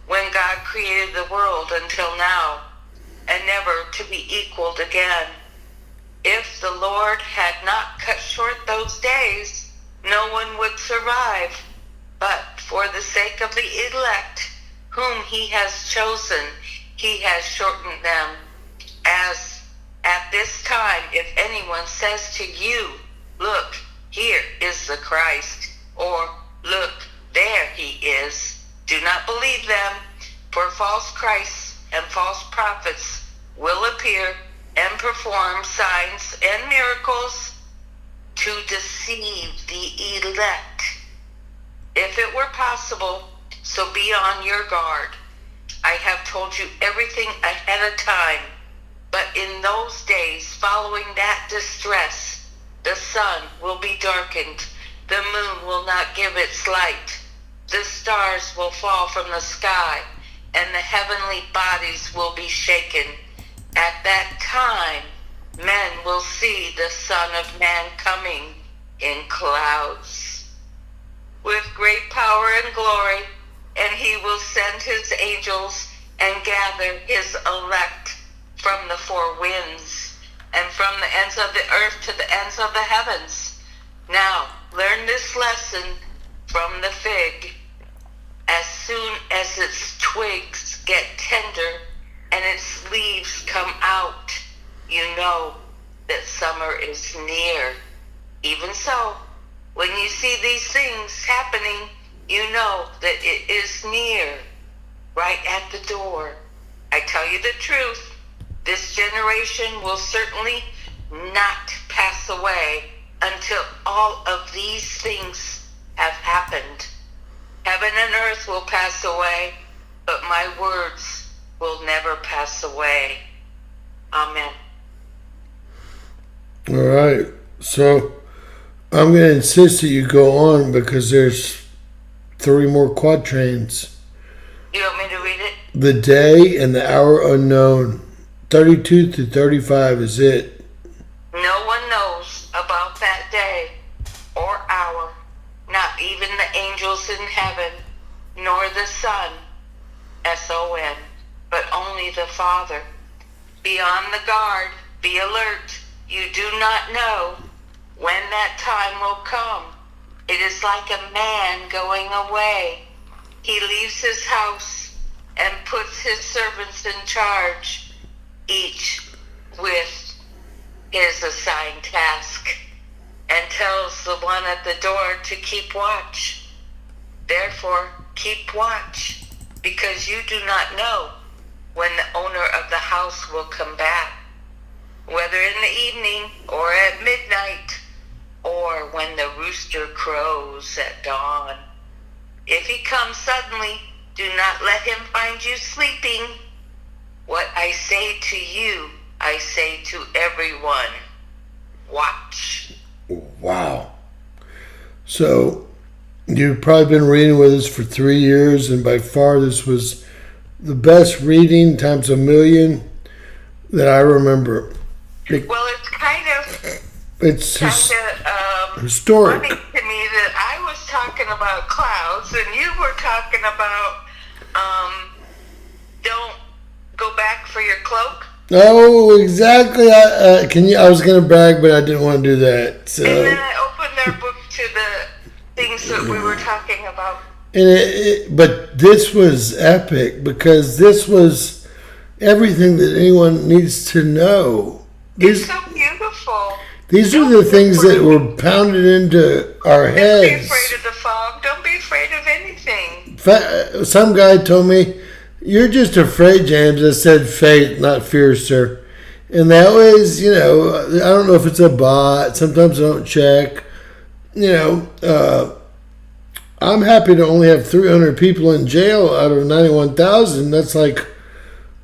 when God created the world until now, and never to be equaled again. If the Lord had not cut short those days, no one would survive. But for the sake of the elect, whom he has chosen, he has shortened them. As at this time, if anyone says to you, look, here is the Christ, or look, there he is, do not believe them, for false Christs and false prophets will appear and perform signs and miracles to deceive the elect. If it were possible, so be on your guard. I have told you everything ahead of time, but in those days following that distress, the sun will be darkened, the moon will not give its light, the stars will fall from the sky, and the heavenly bodies will be shaken. At that time, men will see the Son of Man coming in clouds with great power and glory, and he will send his angels and gather his elect from the four winds and from the ends of the earth to the ends of the heavens. Now, learn this lesson from the fig. As soon as its twigs get tender and its leaves come out, you know that summer is near. Even so, when you see these things happening, you know that it is near, right at the door. I tell you the truth, this generation will certainly not pass away until all of these things have happened. Heaven and earth will pass away, but my words will never pass away. Amen. All right. So I'm going to insist that you go on because there's 3 more quatrains. You want me to read it? The day and the hour unknown. 32 through 35 is it. No one knows about that day or hour, not even the angels in heaven, nor the Son, S-O-N, but only the Father. Be on the guard, be alert. You do not know when that time will come. It is like a man going away. He leaves his house and puts his servants in charge, each with his assigned task, and tells the one at the door to keep watch. Therefore, keep watch, because you do not know when the owner of the house will come back, whether in the evening or at midnight, or when the rooster crows at dawn. If he comes suddenly, do not let him find you sleeping. What I say to you, I say to everyone, watch. Wow. So, you've probably been reading with us for 3 years, and by far this was the best reading times a million that I remember. Well, it's kind of historic. funny to me that I was talking about clouds and you were talking about don't go back for your cloak. Oh, exactly. I was going to brag, but I didn't want to do that. So. And then I opened our book to the things that we were talking about. But this was epic because this was everything that anyone needs to know. It's so beautiful. These are the things that were pounded into our heads. Don't be afraid of the fog. Don't be afraid of anything. Some guy told me, "You're just afraid, James." I said, "Faith, not fear, sir." And that was, I don't know if it's a bot. Sometimes I don't check. I'm happy to only have 300 people in jail out of 91,000. That's like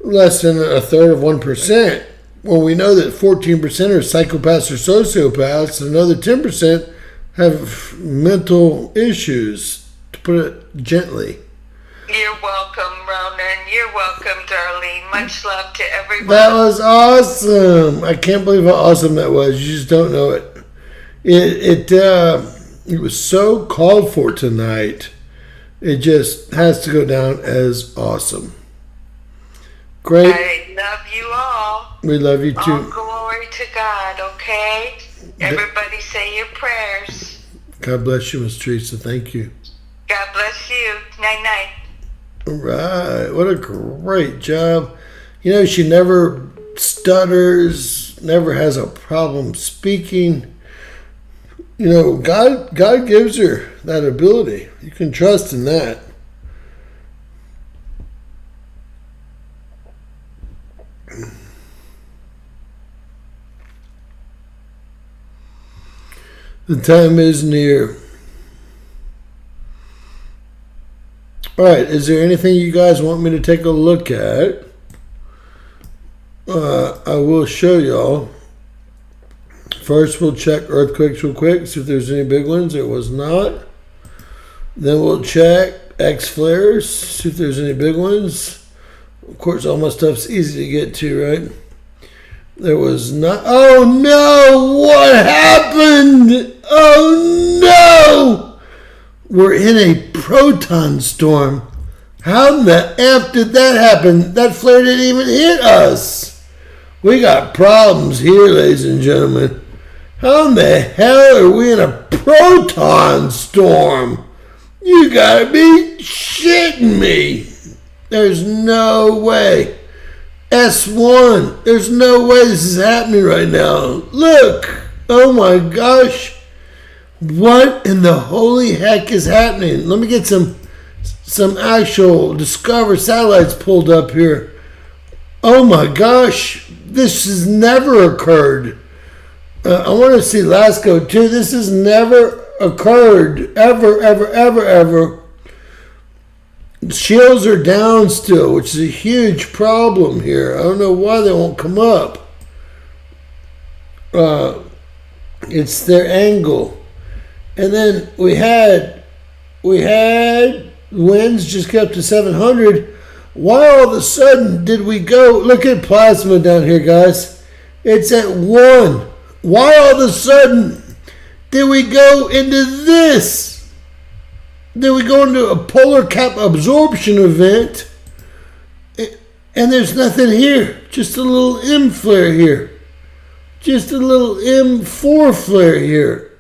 less than a third of 1%. Well, we know that 14% are psychopaths or sociopaths, and another 10% have mental issues, to put it gently. You're welcome, Ronan. You're welcome, Darlene. Much love to everyone. That was awesome. I can't believe how awesome that was. You just don't know it. It was so called for tonight. It just has to go down as awesome. Great. I love you all. We love you too. All glory to God, okay? Everybody say your prayers. God bless you, Miss Teresa. Thank you. God bless you. Night-night. All right. What a great job. She never stutters, never has a problem speaking. God gives her that ability. You can trust in that. The time is near. All right, is there anything you guys want me to take a look at? I will show y'all. First, we'll check earthquakes real quick, see if there's any big ones. There was not. Then we'll check X flares, see if there's any big ones. Of course, all my stuff's easy to get to, right? There was not. Oh no! What happened? Oh no! We're in a proton storm. How in the F did that happen? That flare didn't even hit us. We got problems here, ladies and gentlemen. How in the hell are we in a proton storm? You gotta be shitting me. There's no way. S1. There's no way this is happening right now. Look. Oh my gosh. What in the holy heck is happening? Let me get some actual Discover satellites pulled up here. Oh my gosh. This has never occurred. I want to see Lasco too. This has never occurred. Ever. Shields are down still, which is a huge problem here. I don't know why they won't come up. It's their angle. And then we had winds just get up to 700. Why all of a sudden did we go? Look at plasma down here, guys. It's at 1. Why all of a sudden did we go into this? Did we go into a polar cap absorption event? And there's nothing here. Just a little M flare here. Just a little M4 flare here.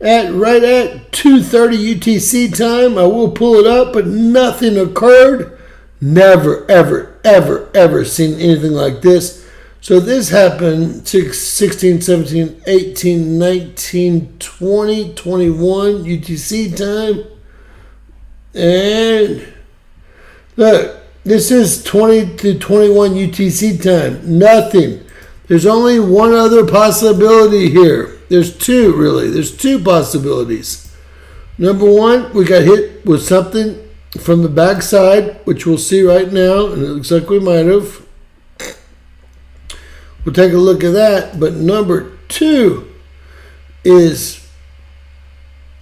right at 2:30 UTC time. I will pull it up, but nothing occurred. Never, ever, ever, ever seen anything like this. So this happened 16, 17, 18, 19, 20, 21 UTC time. And look, this is 20 to 21 UTC time. Nothing. There's only one other possibility here. There's two, really. There's two possibilities. Number one, we got hit with something from the backside, which we'll see right now, and it looks like we might have. We'll take a look at that. But number two is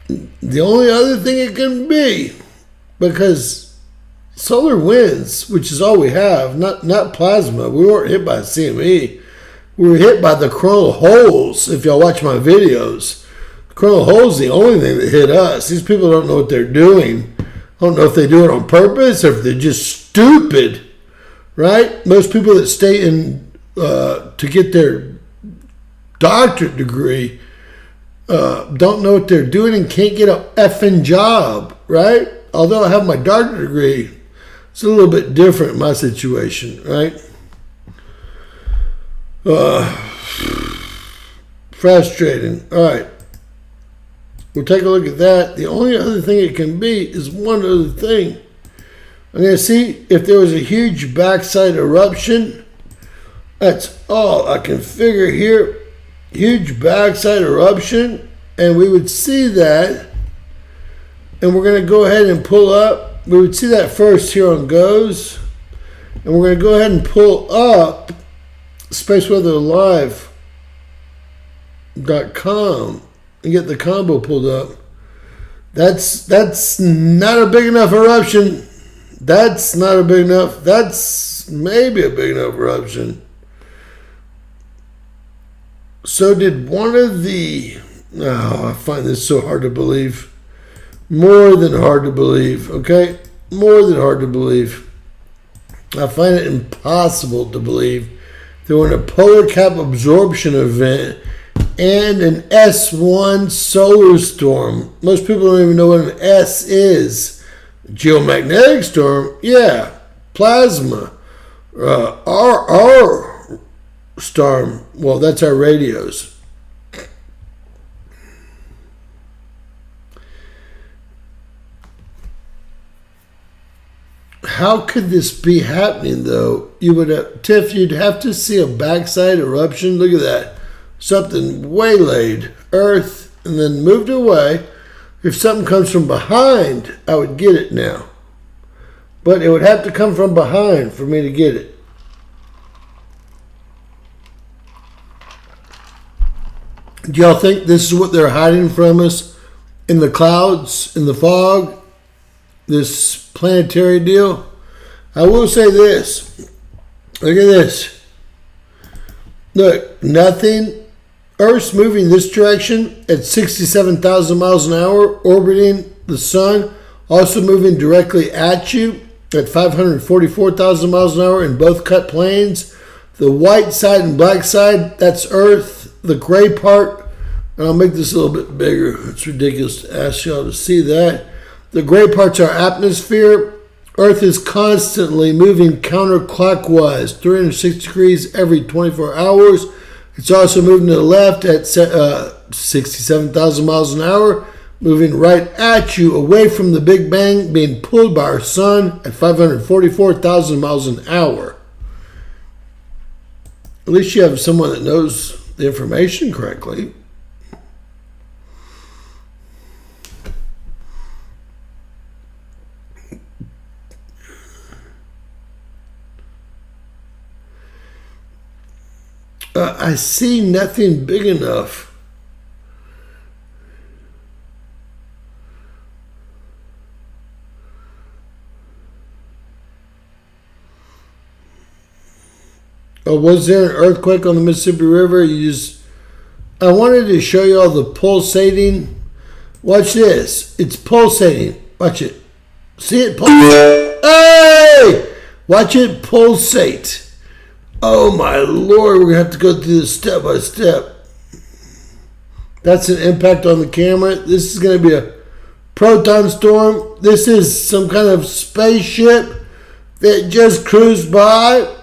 the only other thing it can be, because solar winds, which is all we have, not plasma. We weren't hit by CME. We were hit by the coronal holes. If y'all watch my videos, the coronal holes is the only thing that hit us. These people don't know what they're doing. I don't know if they do it on purpose or if they're just stupid, right? Most people that stay in to get their doctorate degree don't know what they're doing and can't get a effing job, right? Although I have my doctorate degree, it's a little bit different in my situation, right? Frustrating. All right. We'll take a look at that. The only other thing it can be is one other thing. I'm going to see if there was a huge backside eruption. That's all I can figure here. Huge backside eruption. And we would see that. And we're going to go ahead and pull up. We would see that first here on GOES. And we're going to go ahead and pull up spaceweatherlive.com and get the combo pulled up. That's not a big enough eruption. That's not a big enough. That's maybe a big enough eruption. So did one of the... Oh, I find this so hard to believe. More than hard to believe, okay? More than hard to believe. I find it impossible to believe that when a polar cap absorption event and an S1 solar storm, most people don't even know what an S is. Geomagnetic storm, yeah. Plasma. Our storm, well, that's our radios. How could this be happening, though? You would have, Tiff, you'd have to see a backside eruption. Look at that. Something waylaid Earth and then moved away. If something comes from behind, I would get it now. But it would have to come from behind for me to get it. Do y'all think this is what they're hiding from us in the clouds, in the fog? This planetary deal? I will say this. Look at this. Look, nothing. Earth's moving this direction at 67,000 miles an hour, orbiting the sun, also moving directly at you at 544,000 miles an hour in both cut planes. The white side and black side, that's Earth. The gray part, and I'll make this a little bit bigger. It's ridiculous to ask y'all to see that. The gray part's our atmosphere. Earth is constantly moving counterclockwise, 360 degrees every 24 hours. It's also moving to the left at 67,000 miles an hour, moving right at you, away from the Big Bang, being pulled by our sun at 544,000 miles an hour. At least you have someone that knows the information correctly. I see nothing big enough. Oh, was there an earthquake on the Mississippi River? I wanted to show you all the pulsating. Watch this. It's pulsating. Watch it. See it pulsate? Hey! Watch it pulsate. Oh my Lord, we're going to have to go through this step by step. That's an impact on the camera. This is going to be a proton storm. This is some kind of spaceship that just cruised by.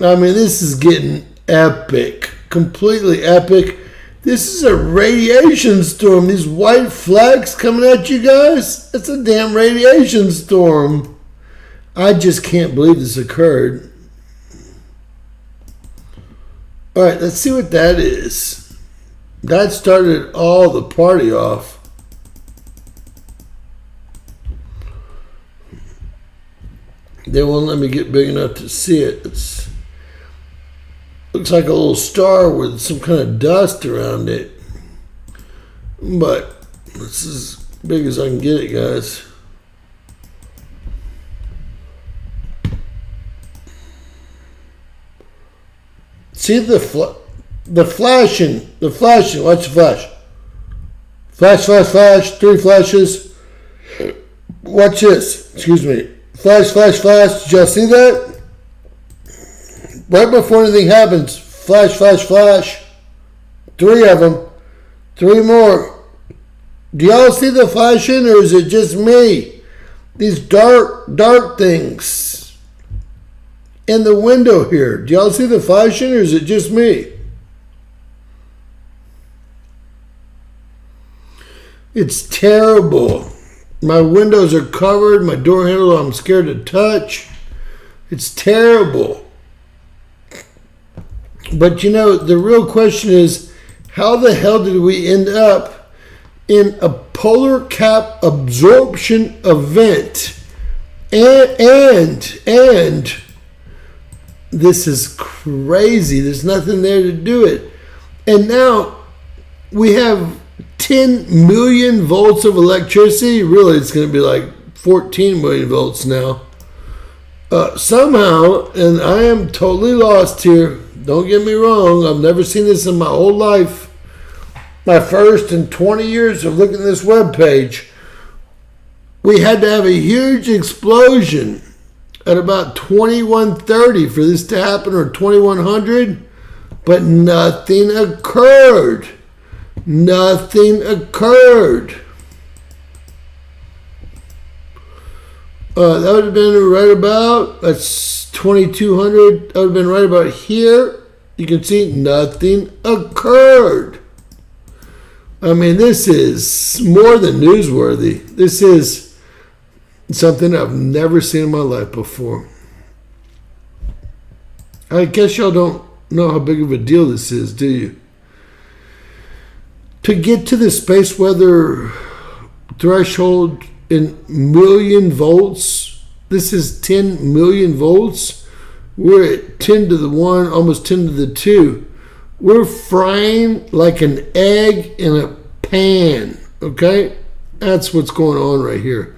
I mean, this is getting epic. Completely epic. This is a radiation storm. These white flags coming at you guys. It's a damn radiation storm. I just can't believe this occurred. All right, let's see what that is. That started all the party off. They won't let me get big enough to see it. It looks like a little star with some kind of dust around it. But this is as big as I can get it, guys. See the flashing. Watch the flash. Flash. 3 flashes. Watch this. Excuse me. Flash. Did y'all see that? Right before anything happens, flash. 3 of them. 3 more. Do y'all see the flashing, or is it just me? These dark things in the window here. Do y'all see the flashing, or is it just me? It's terrible. My windows are covered. My door handle I'm scared to touch. It's terrible. But you know, the real question is, how the hell did we end up in a polar cap absorption event? And this is crazy. There's nothing there to do it. And now we have 10 million volts of electricity. Really, it's going to be like 14 million volts now. Somehow, and I am totally lost here. Don't get me wrong. I've never seen this in my whole life. My first in 20 years of looking at this webpage. We had to have a huge explosion at about 2130 for this to happen, or 2100, but nothing occurred. Nothing occurred. That would have been right about, that's 2200. That would have been right about here. You can see nothing occurred. I mean, this is more than newsworthy. This is something I've never seen in my life before. I guess y'all don't know how big of a deal this is, do you? To get to the space weather threshold in million volts, this is 10 million volts. We're at 10 to the 1, almost 10 to the 2. We're frying like an egg in a pan, okay? That's what's going on right here.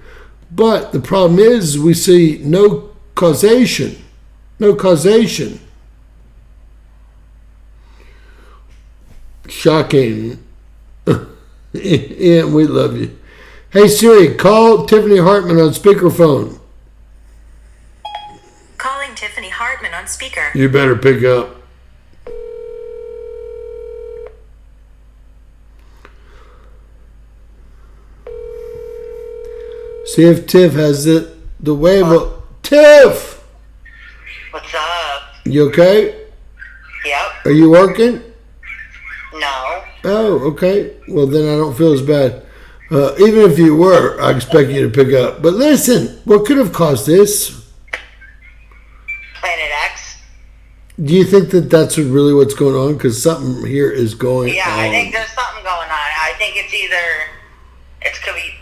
But the problem is we see no causation. No causation. Shocking. Yeah, we love you. Hey Siri, call Tiffany Hartman on speakerphone. Calling Tiffany Hartman on speaker. You better pick up. See if Tiff has the wave of... Tiff! What's up? You okay? Yep. Are you working? No. Oh, okay. Well, then I don't feel as bad. Even if you were, I expect you to pick up. But listen, what could have caused this? Planet X? Do you think that that's really what's going on? Because something here is going on. Yeah, I think there's something going on. I think it's could be,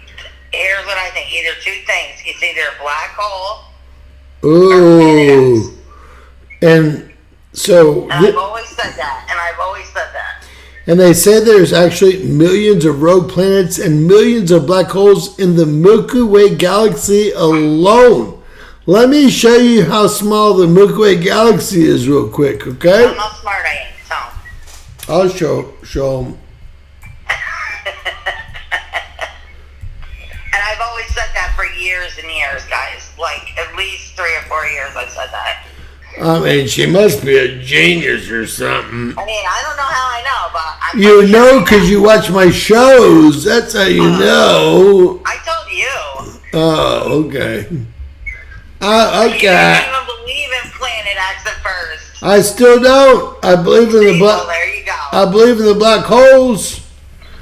here's what I think, either 2 things. It's either a black hole Ooh. And so... I've always said that. And they say there's actually millions of rogue planets and millions of black holes in the Milky Way galaxy alone. Let me show you how small the Milky Way galaxy is real quick, okay? I'm not smart, I ain't, so. I'll show them. And I've always said that for years and years, guys. Like, at least 3 or 4 years I've said that. I mean, she must be a genius or something. I mean, I don't know how I know, but I'm You pretty know sure because you watch my shows. That's how you know. I told you. Oh, okay. You Okay. didn't even believe in Planet X at first. I still don't. I believe in the Well, black. there you go. I believe in the black holes,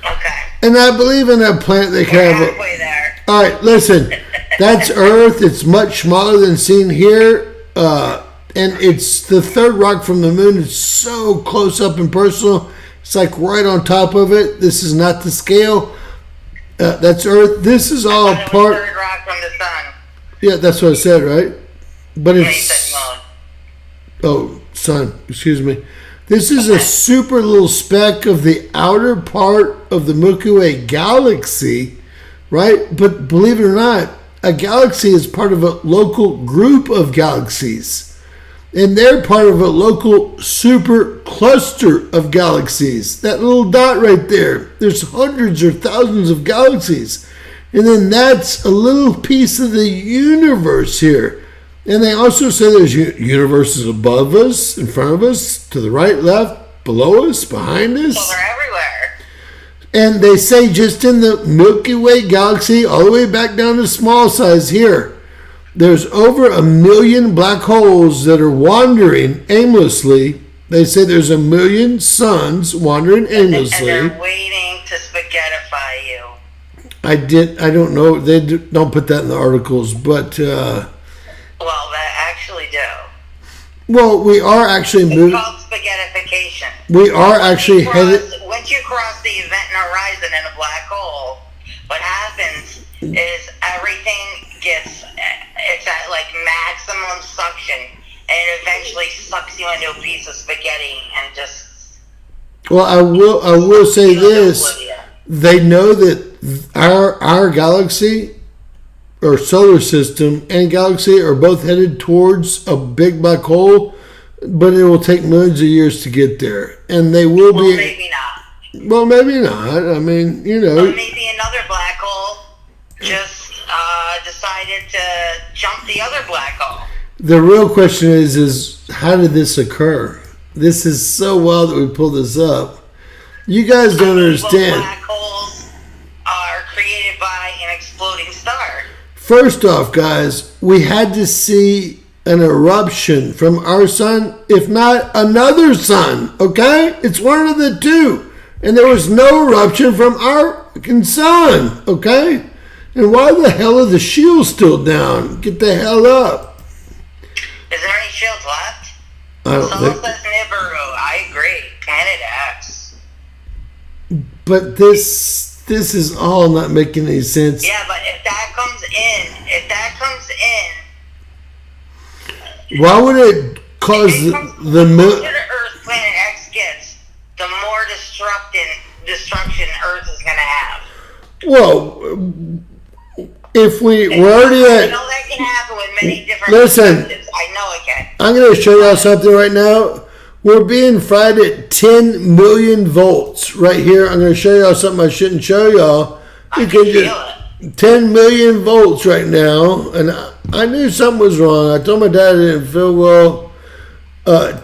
Okay. and I believe in a planet that We're can have. halfway there. All right, listen. That's Earth. It's much smaller than seen here, and it's the third rock from the moon. It's so close up and personal. It's like right on top of it. This is not the scale. That's Earth. This is all It was part. third rock from the sun. Yeah, that's what I said, right? But Yeah, you it's. said moon. Oh, sun. Excuse me. This is a super little speck of the outer part of the Milky Way galaxy, right? But believe it or not, a galaxy is part of a local group of galaxies. And they're part of a local super cluster of galaxies. That little dot right there. There's hundreds or thousands of galaxies. And then that's a little piece of the universe here. And they also say there's universes above us, in front of us, to the right, left, below us, behind us. So they're everywhere. And they say just in the Milky Way galaxy, all the way back down to small size here, there's over 1 million black holes that are wandering aimlessly. They say there's 1 million suns wandering aimlessly. And they're waiting to spaghettify you. I don't know. They don't put that in the articles, but Well, they actually do. well, we are actually It's moving. called spaghettification. We are actually headed. Once you cross the event horizon in a black hole, what happens is everything gets, it's at like maximum suction, and it eventually sucks you into a piece of spaghetti and just... Well, I will say this: Oblivion. they know that our galaxy or solar system and galaxy are both headed towards a big black hole, but it will take millions of years to get there, and they will Well, be. maybe not. Well, maybe not. I mean, you know. But maybe another black hole just decided to jump the other black hole. The real question is how did this occur? This is so wild that we pulled this up. You guys don't Well, understand. black holes are created by an exploding star. First off, guys, we had to see an eruption from our sun, if not another sun, okay? It's one of the two. And there was no eruption from our fucking sun, okay? And why the hell are the shields still down? Get the hell up. Is there any shields left? I don't Someone think. says Nibiru. I agree. Planet X. But this is all not making any sense. Yeah, but if that comes in, Why would it cause the the closer mil- to Earth Planet X gets, the more destruction Earth is going to have. Well, if we're already I at, know that can happen with many different Listen. perspectives. I know it can. I'm going to show y'all something right now. We're being fried at 10 million volts right here. I'm going to show y'all something I shouldn't show y'all. I Because can feel it. 10 million volts right now, and I knew something was wrong. I told my dad I didn't feel well.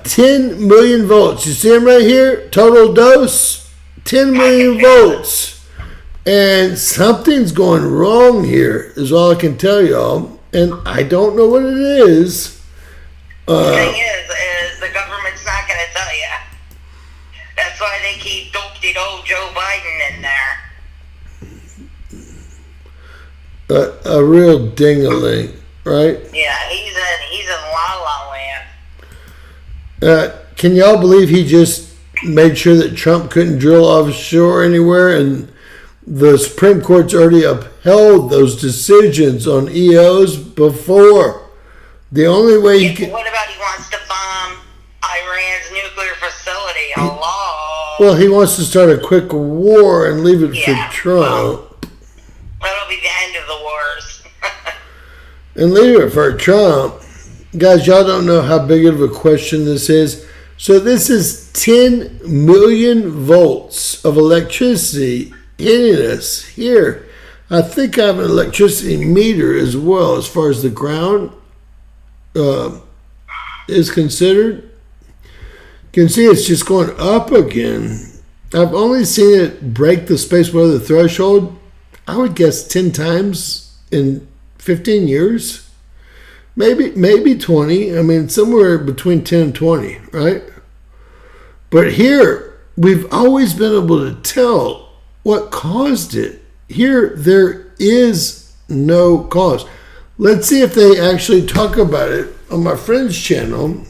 10 million volts. You see them right here? Total dose, 10 million volts. And something's going wrong here, is all I can tell y'all. And I don't know what it is. The thing is the government's not going to tell you. That's why they keep dope-de-do Joe Biden in there. A real ding-a-ling, right? Yeah, he's in La La Land. Can y'all believe he just made sure that Trump couldn't drill offshore anywhere, and the Supreme Court's already upheld those decisions on EOs before? The only way he could... What about he wants to bomb Iran's nuclear facility? Hello? Well, he wants to start a quick war and leave it Yeah, for Trump. That'll be the end of the wars. And leave it for Trump. Guys, y'all don't know how big of a question this is. So this is 10 million volts of electricity hitting us here. I think I have an electricity meter as well as far as the ground is considered. You can see it's just going up again. I've only seen it break the space weather threshold, I would guess 10 times in 15 years. Maybe 20. I mean, somewhere between 10 and 20, right? But here, we've always been able to tell what caused it. Here, there is no cause. Let's see if they actually talk about it on my friend's channel.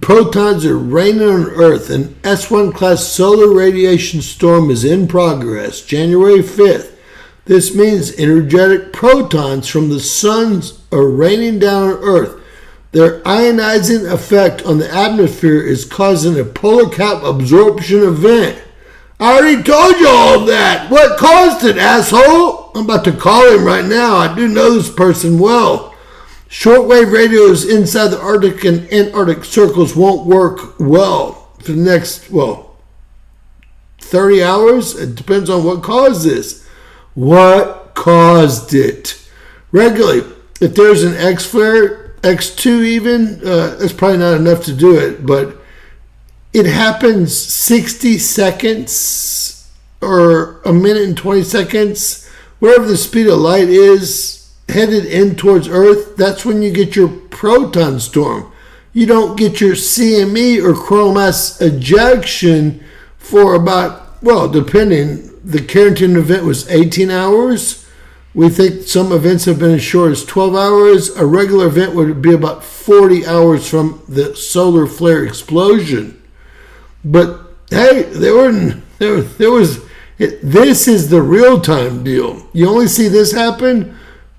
Protons are raining on Earth. An S1 class solar radiation storm is in progress. January 5th. This means energetic protons from the suns are raining down on Earth. Their ionizing effect on the atmosphere is causing a polar cap absorption event. I already told you all of that. What caused it, asshole? I'm about to call him right now. I do know this person well. Shortwave radios inside the Arctic and Antarctic circles won't work well for the next, 30 hours? It depends on what caused this. What caused it? Regularly, if there's an X flare, X2 even, that's probably not enough to do it, but it happens 60 seconds or a minute and 20 seconds, wherever the speed of light is headed in towards Earth. That's when you get your proton storm. You don't get your CME or coronal mass ejection for about, depending, the Carrington event was 18 hours. We think some events have been as short as 12 hours. A regular event would be about 40 hours from the solar flare explosion. But hey, this is the real-time deal. You only see this happen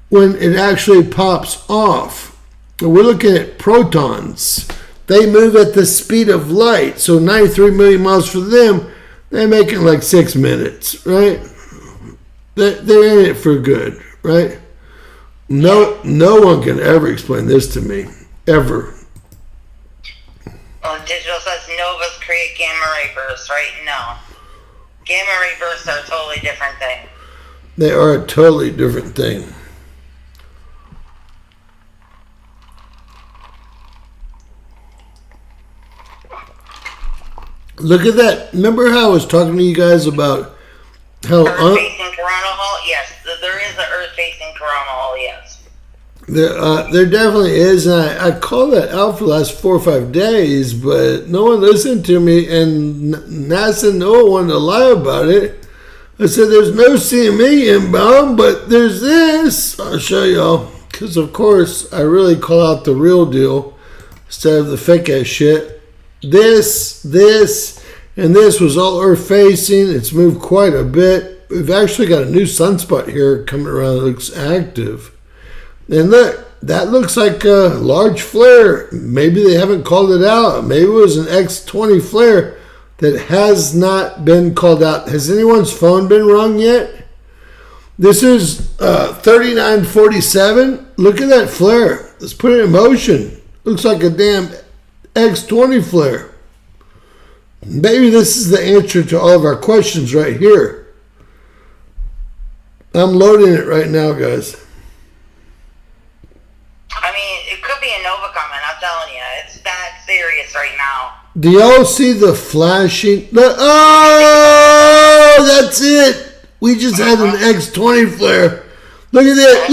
when it actually pops off. We're looking at protons. They move at the speed of light. So 93 million miles for them, they make it like 6 minutes, right? They're in it for good, right? No one can ever explain this to me, ever. Well, Digital says novas create gamma ray bursts, right? No. Gamma ray bursts are a totally different thing. They are a totally different thing. Look at that. Remember how I was talking to you guys about how... Earth-facing coronal hole? Yes. There is an Earth-facing coronal hole, yes. There definitely is. And I called that out for the last 4 or 5 days, but no one listened to me, and NASA, no one wanted to lie about it. I said, there's no CME inbound, but there's this. I'll show y'all. Because, of course, I really call out the real deal instead of the fake-ass shit. This, and this was all Earth-facing. It's moved quite a bit. We've actually got a new sunspot here coming around that looks active. And look, that looks like a large flare. Maybe they haven't called it out. Maybe it was an X20 flare that has not been called out. Has anyone's phone been rung yet? This is 3947. Look at that flare. Let's put it in motion. Looks like a damn X20 flare. Maybe this is the answer to all of our questions right here. I'm loading it right now, guys. I mean, it could be a nova coming, I'm telling you. It's that serious right now. Do y'all see the flashing? Oh, that's it. We just had an X20 flare. Look at that.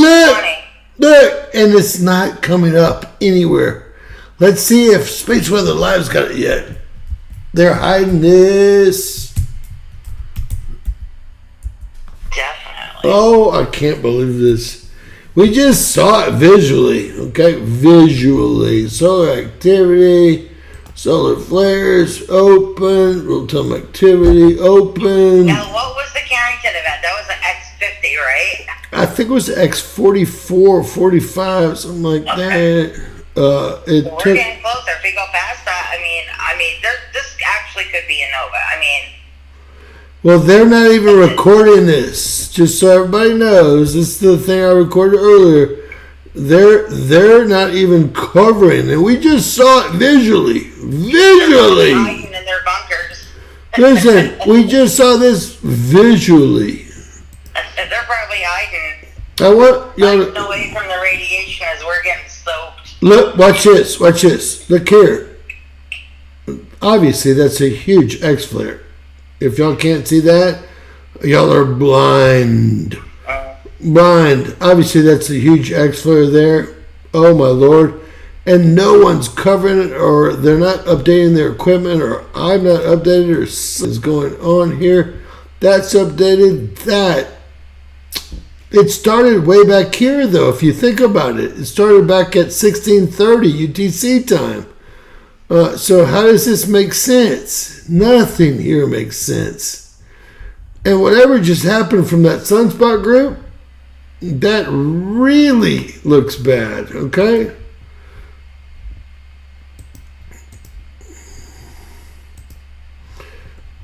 Look. And it's not coming up anywhere. Let's see if Space Weather Live's got it yet. They're hiding this. Definitely. Oh, I can't believe this. We just saw it visually, okay? Visually. Solar activity, solar flares, open, real-time activity, open. Now, what was the Carrington event? That was an X50, right? I think it was X44, 45, something like that. We're getting closer. If we go past that, I mean, this actually could be a nova. Well, they're not even recording this. Just so everybody knows, this is the thing I recorded earlier. They're not even covering, and we just saw it visually. They're hiding in their bunkers. Listen, we just saw this visually. They're probably hiding. I want y'all Keep to away from the radiation as we're getting soaked. look. Watch this. Watch this. Look here. Obviously, that's a huge X flare. If y'all can't see that, y'all are blind. Blind. Obviously, that's a huge X flare there. Oh my Lord. And no one's covering it, or they're not updating their equipment, or I'm not updated, or something's going on here. That's updated. That. It started way back here, though, if you think about it. It started back at 1630 UTC time. So how does this make sense? Nothing here makes sense. And whatever just happened from that sunspot group, that really looks bad, okay?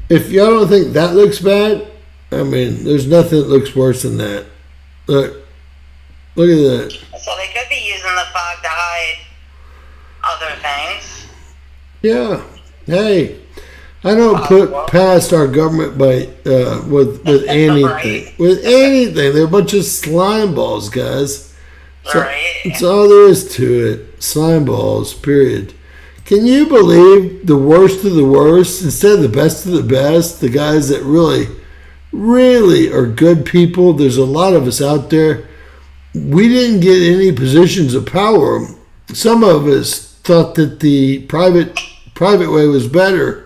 If y'all don't think that looks bad, I mean, there's nothing that looks worse than that. Look at that. So they could be using the fog to hide other things. Yeah. Hey, I don't put past our government by with anything. Right. With anything, they're a bunch of slime balls, guys. So Right. that's all there is to it. Slime balls. Period. Can you believe the worst of the worst instead of the best of the best? The guys that really, really are good people. There's a lot of us out there. We didn't get any positions of power. Some of us thought that the private way was better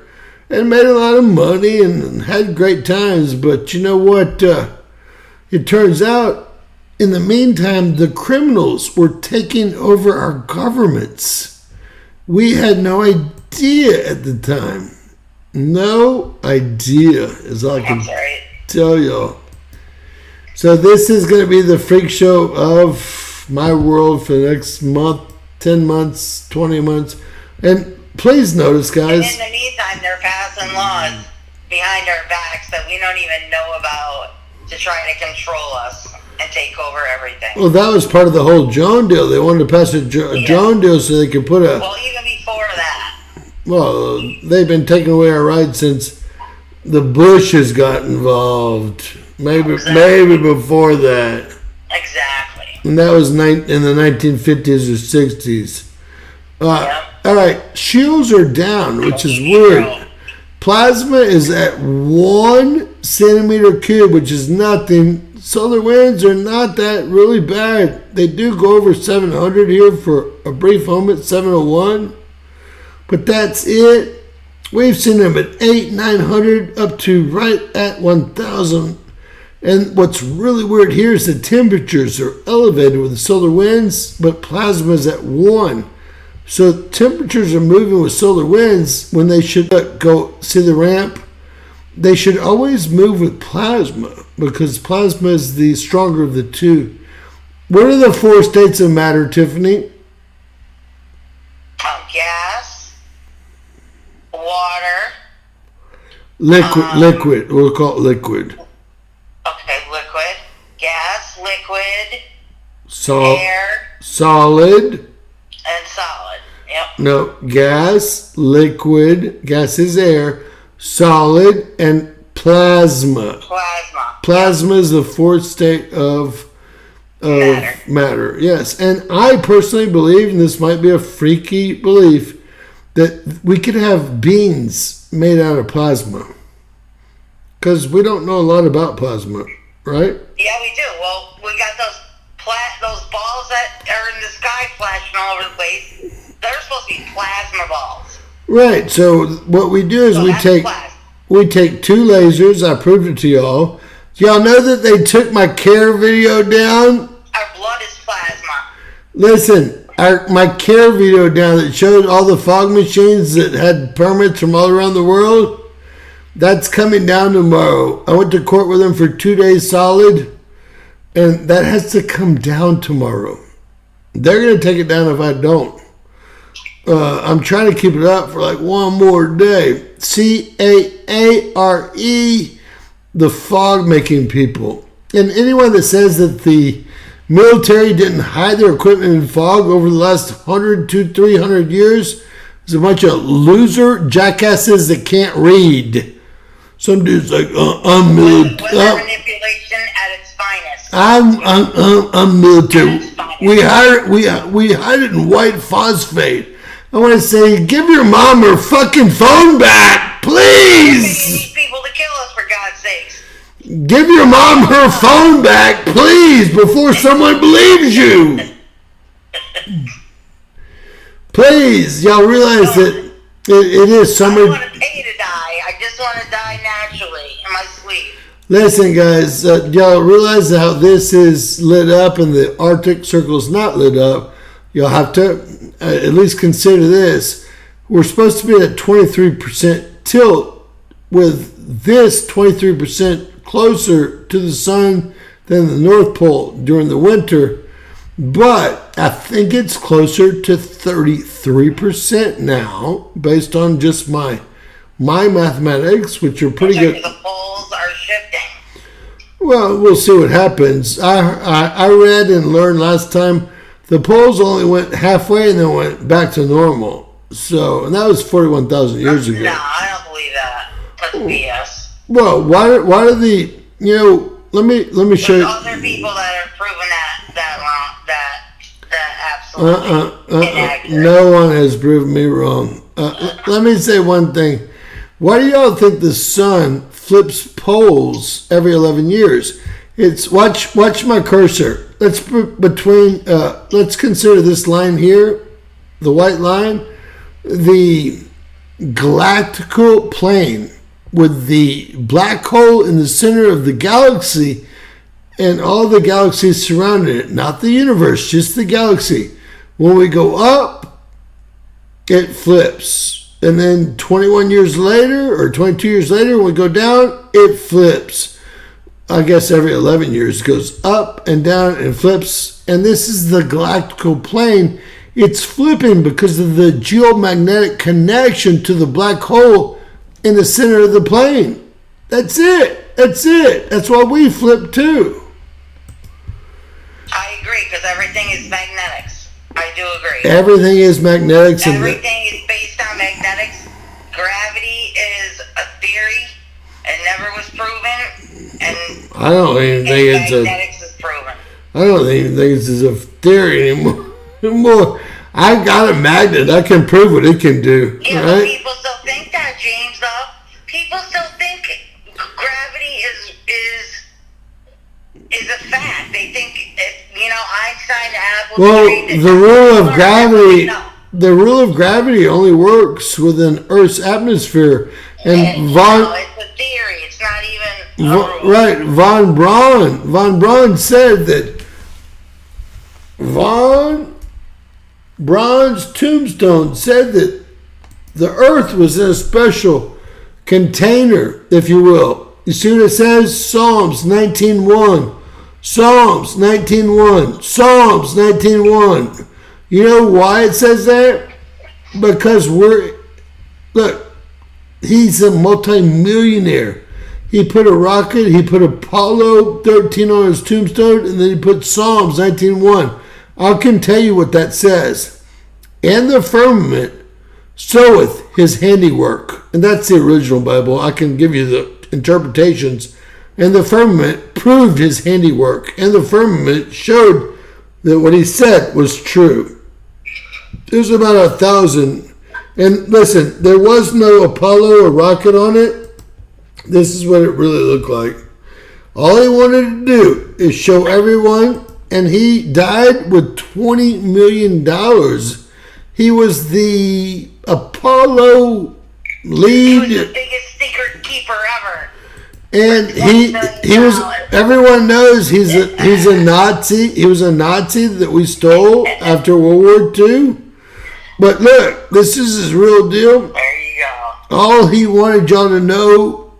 and made a lot of money and had great times. But you know what? It turns out, in the meantime, the criminals were taking over our governments. We had no idea at the time. No idea is all I can That's right. tell y'all. So this is going to be the freak show of my world for the next month, 10 months, 20 months. And please notice, And guys. in the meantime, they're passing laws behind our backs that we don't even know about to try to control us and take over everything. Well, that was part of the whole Joan deal. They wanted to pass a Joan deal so they could put a... Well, even before that. Well, they've been taking away our rights since the Bushes got involved. Maybe before that. Exactly. And that was in the 1950s or 60s. Yep. All right, shields are down, which is weird. Plasma is at 1 centimeter cube, which is nothing. Solar winds are not that really bad. They do go over 700 here for a brief moment, 701. But that's it. We've seen them at 800, 900 up to right at 1,000. And what's really weird here is the temperatures are elevated with the solar winds, but plasma is at 1. So temperatures are moving with solar winds when they should go see the ramp. They should always move with plasma because plasma is the stronger of the two. What are the 4 states of matter, Tiffany? Gas, water. Liquid. We'll call it liquid. Okay, liquid. Gas, liquid, air, Solid. and solid. Yep. No, gas, liquid. Gas is air. Solid and plasma. Plasma. Plasma is the 4th state of matter. Yes, and I personally believe, and this might be a freaky belief, that we could have beings made out of plasma. Because we don't know a lot about plasma, right? Yeah, we do. Well, we got those balls that are in the sky flashing all over the place. They're supposed to be plasma balls. Right. So what we do is we take 2 lasers. I proved it to y'all. Y'all know that they took my CARE video down? Our blood is plasma. Listen, my CARE video down that showed all the fog machines that had permits from all around the world, that's coming down tomorrow. I went to court with them for 2 days solid, and that has to come down tomorrow. They're going to take it down if I don't. I'm trying to keep it up for like 1 more day. CAARE, the fog making people. And anyone that says that the military didn't hide their equipment in fog over the last 100 to 300 years is a bunch of loser jackasses that can't read. Some dude's like, Weather manipulation at its finest. I'm military. We hide it in white phosphate. I want to say, give your mom her fucking phone back, please. These people to kill us, for God's sakes. Give your mom her phone back, please, before someone believes you. Please, y'all realize that it is summer. I don't want to pay to die. I just want to die naturally in my sleep. Listen, guys, y'all realize how this is lit up and the Arctic Circle is not lit up. You'll have to at least consider this. We're supposed to be at 23% tilt, with this 23% closer to the sun than the North Pole during the winter. But I think it's closer to 33% now, based on just my mathematics, which are pretty good. The poles are shifting. Well, we'll see what happens. I read and learned last time the poles only went halfway and then went back to normal. So, and that was 41,000 years ago. No, I don't believe that. That's BS. Well, why do the, let me show you. Other people that are proving that absolutely inaccurate. No one has proven me wrong. Let me say one thing. Why do y'all think the sun flips poles every 11 years? It's watch my cursor. Let's consider this line here, the white line, the galactical plane with the black hole in the center of the galaxy and all the galaxies surrounding it, not the universe, just the galaxy. When we go up, it flips. And then 21 years later, or 22 years later, when we go down, it flips. I guess every 11 years it goes up and down and flips. And this is the galactical plane. It's flipping because of the geomagnetic connection to the black hole in the center of the plane. That's it. That's why we flip too. I agree, because everything is magnetics. I do agree. Everything is magnetics. Everything is based on magnetics. Gravity is a theory and never was proven. And I don't even think magnetics is proven. I don't even think it's a theory anymore. I got a magnet. I can prove what it can do. Yeah, right? but people still think that, James, though. People still think gravity is a fact. They think, Einstein, Apple. Well, the rule of gravity only works within Earth's atmosphere. And it's a theory. It's not even a rule. Right, Von Braun said that Braun's tombstone said that the Earth was in a special container, if you will. You see what it says? Psalms 19:1. Psalms 19:1. Psalms 19:1. You know why it says that? Because he's a multi-millionaire. He put a rocket, he put Apollo 13 on his tombstone, and then he put Psalms 19:1. I can tell you what that says. And the firmament showeth his handiwork. And that's the original Bible. I can give you the interpretations. And the firmament proved his handiwork. And the firmament showed that what he said was true. There's about 1,000. And listen, there was no Apollo or rocket on it. This is what it really looked like. All he wanted to do is show everyone, and he died with $20 million. He was the Apollo lead. He was the biggest secret keeper ever. And he was. Everyone knows he's a Nazi. He was a Nazi that we stole after World War II. But look, this is his real deal. There you go. All he wanted y'all to know,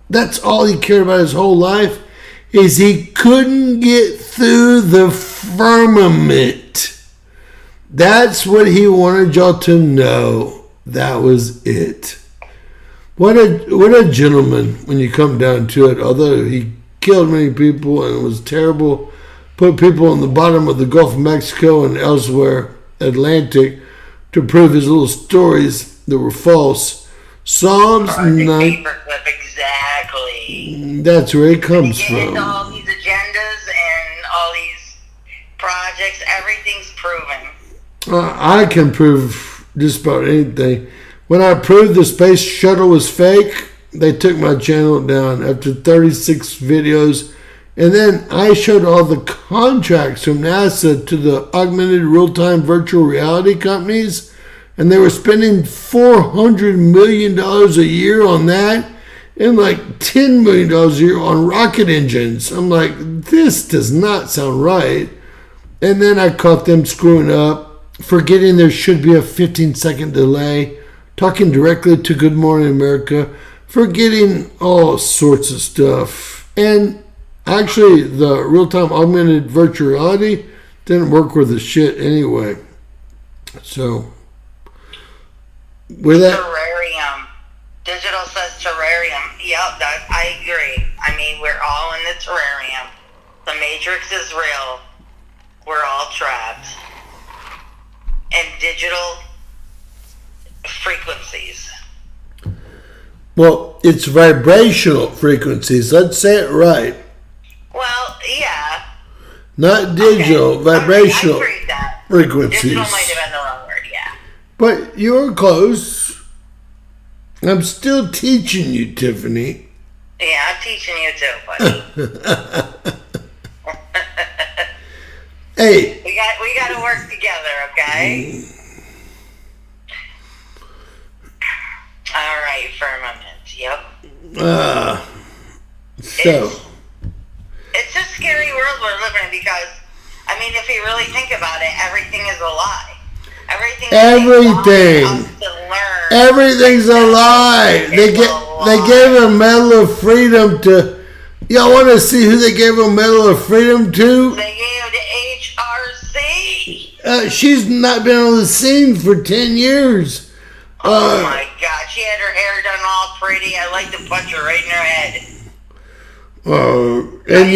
that's all he cared about his whole life, is he couldn't get through the firmament. That's what he wanted y'all to know. That was it. What a gentleman when you come down to it. Although he killed many people and it was terrible, put people on the bottom of the Gulf of Mexico and elsewhere, Atlantic, to prove his little stories that were false. Psalms 9. Exactly. That's where it comes Get into from. all these agendas, and everything's proven. I can prove just about anything. When I proved the space shuttle was fake, they took my channel down after 36 videos. And then I showed all the contracts from NASA to the augmented real-time virtual reality companies. And they were spending $400 million a year on that. And like $10 million a year on rocket engines. I'm like, this does not sound right. And then I caught them screwing up, forgetting there should be a 15-second delay, talking directly to Good Morning America, forgetting all sorts of stuff. And actually, the real-time augmented virtual reality didn't work with the shit anyway. So, with that... Terrarium. Digital says terrarium. Yep, I agree. I mean, we're all in the terrarium. The Matrix is real. We're all trapped. And digital frequencies. Well, it's vibrational frequencies. Let's say it right. Well, yeah. Not digital, Okay. vibrational I agree with that. frequencies. Digital might have been the wrong word, yeah. But you were close. I'm still teaching you, Tiffany. Yeah, I'm teaching you too, buddy. Hey. We got to work together, okay? All right, firmament. Yep. So. It's a scary world we're living in because, I mean, if you really think about it, everything is a lie. Everything's a lie. They gave a Medal of Freedom to. Y'all want to see who they gave a Medal of Freedom to? They gave to HRC. She's not been on the scene for 10 years. Oh my God, she had her hair done all pretty. I'd like to punch her right in her head. And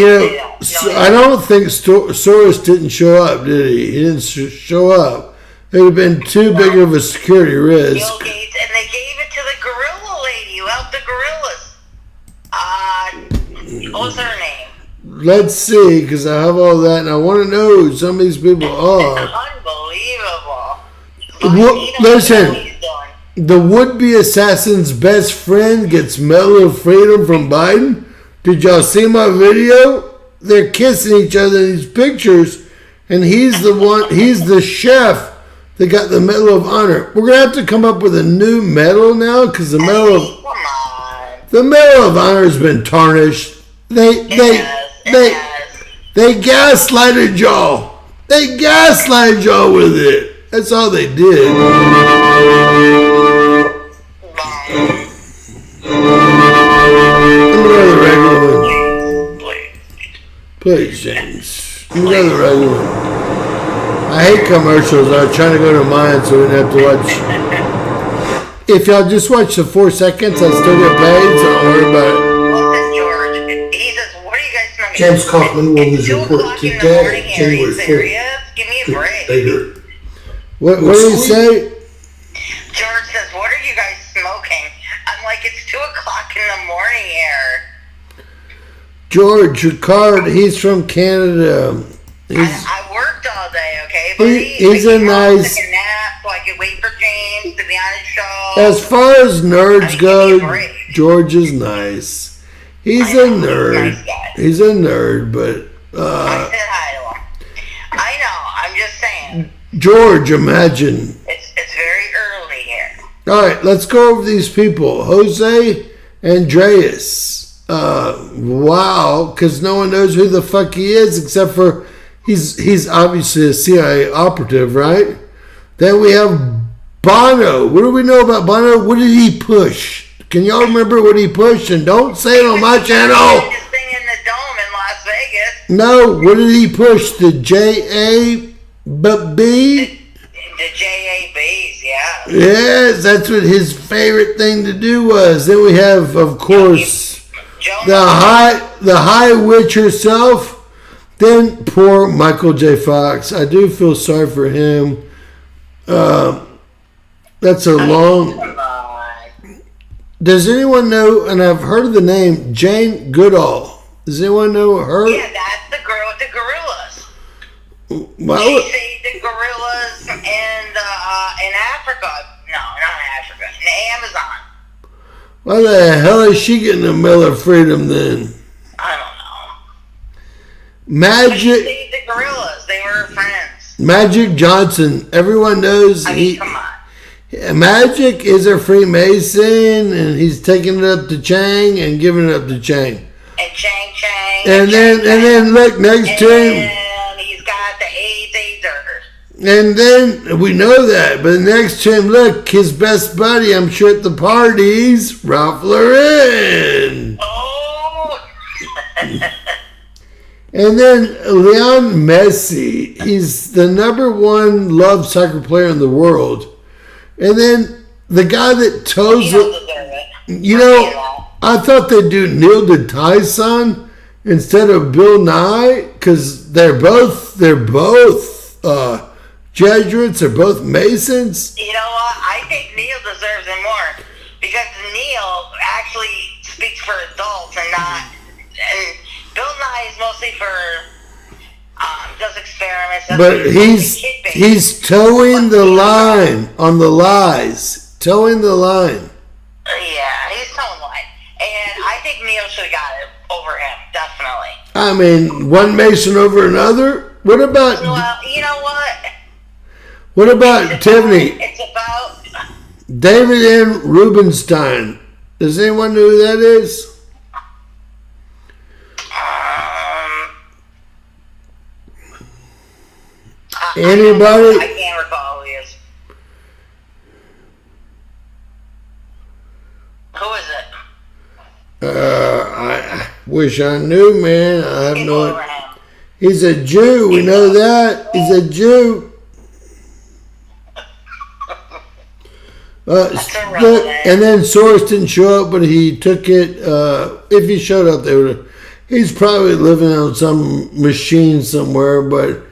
I don't think Soros didn't show up, did he? He didn't show up. It would have been too big of a security risk. Bill Gates, and they gave it to the gorilla lady who helped the gorillas. What was her name? Let's see, because I have all that, and I want to know who some of these people are. Unbelievable. Listen, the would-be assassin's best friend gets Medal of Freedom from Biden. Did y'all see my video? They're kissing each other in these pictures, and he's the chef that got the Medal of Honor. We're gonna have to come up with a new medal now, because the Medal of Honor has been tarnished. They gaslighted y'all. They gaslighted y'all with it. That's all they did. Please, James. You got the regular one. I hate commercials. I was trying to go to mine so we didn't have to watch. If y'all just watch the 4 seconds, I still get paid, so don't worry about it. Listen, George, he says, what are you guys smoking? James Kaufman will It's 2 report o'clock in the today, morning here. Are January you 4th. serious? Give me a break. Later. What did he say? George says, what are you guys smoking? I'm like, it's 2 o'clock in the morning here. George Ricard, he's from Canada. I worked all day, okay, buddy? He's a nice... Take a nap so I could wait for James to be on his show. As far as nerds go, George is nice. He's a nerd. He's a nerd, but... I said hi to him. I know, I'm just saying. George, imagine. It's very early here. All right, let's go over these people. Jose Andreas. Wow, because no one knows who the fuck he is except for he's obviously a CIA operative, right? Then we have Bono. What do we know about Bono? What did he push? Can y'all remember what he pushed? And don't say it on my channel. Just sing in the dome in Las Vegas. No, what did he push? The JAB? The JABs, yeah. Yes, that's what his favorite thing to do was. Then we have, of course, the high witch herself. Then poor Michael J. Fox. I do feel sorry for him. That's a long... Does anyone know, and I've heard of the name, Jane Goodall. Does anyone know her? Yeah, that's the girl with the gorillas. She saved the gorillas in Africa. No, not Africa. In the Amazon. Why the hell is she getting a Medal of Freedom then? I don't know. But she Magic saved the gorillas. They were her friends. Magic Johnson. Everyone knows Come on. Magic is a Freemason, and he's taking it up to Chang and giving it up to Chang. And Chang. And then look next to him. And he's got the AIDS-er. And then we know that, but next to him, look, his best buddy, I'm sure at the parties, Ralph Lauren. Oh. And then Leon Messi, he's the #1 love soccer player in the world. And then the guy that toes it, you know, I thought they'd do Neil deGrasse Tyson instead of Bill Nye, because they're both Jesuits, they're both Masons. You know what? I think Neil deserves it more because Neil actually speaks for adults and not. And Bill Nye is mostly for does experiments. But he's towing the line on the lies, towing the line. Yeah, he's towing the line, and I think Neil should have got it over him, definitely. I mean, one Mason over another. What about? Well, you know what? What about Tiffany? It's about David N. Rubenstein. Does anyone know who that is? Anybody? I can't recall who he is. Who is it? I wish I knew, man. I have People no over idea. him. He's a Jew. We know that. He's a Jew. Look, and then Soros didn't show up, but he took it. If he showed up, they would have. He's probably living on some machine somewhere, but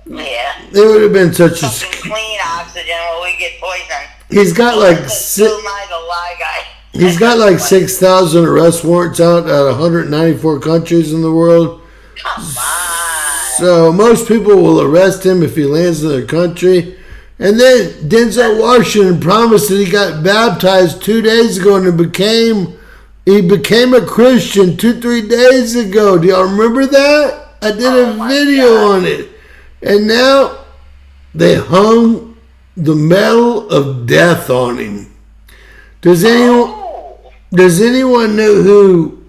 Yeah. it would have been such a. Something clean oxygen while we get poisoned. He's got like Bill Nye the lie guy. He's got like 6,000 arrest warrants out at 194 countries in the world. Come on. So most people will arrest him if he lands in their country. And then Denzel Washington promised that he got baptized 2 days ago and he became a Christian 2-3 days ago. Do y'all remember that? I did a video on it. And now they hung the medal of death on him. Does anyone know who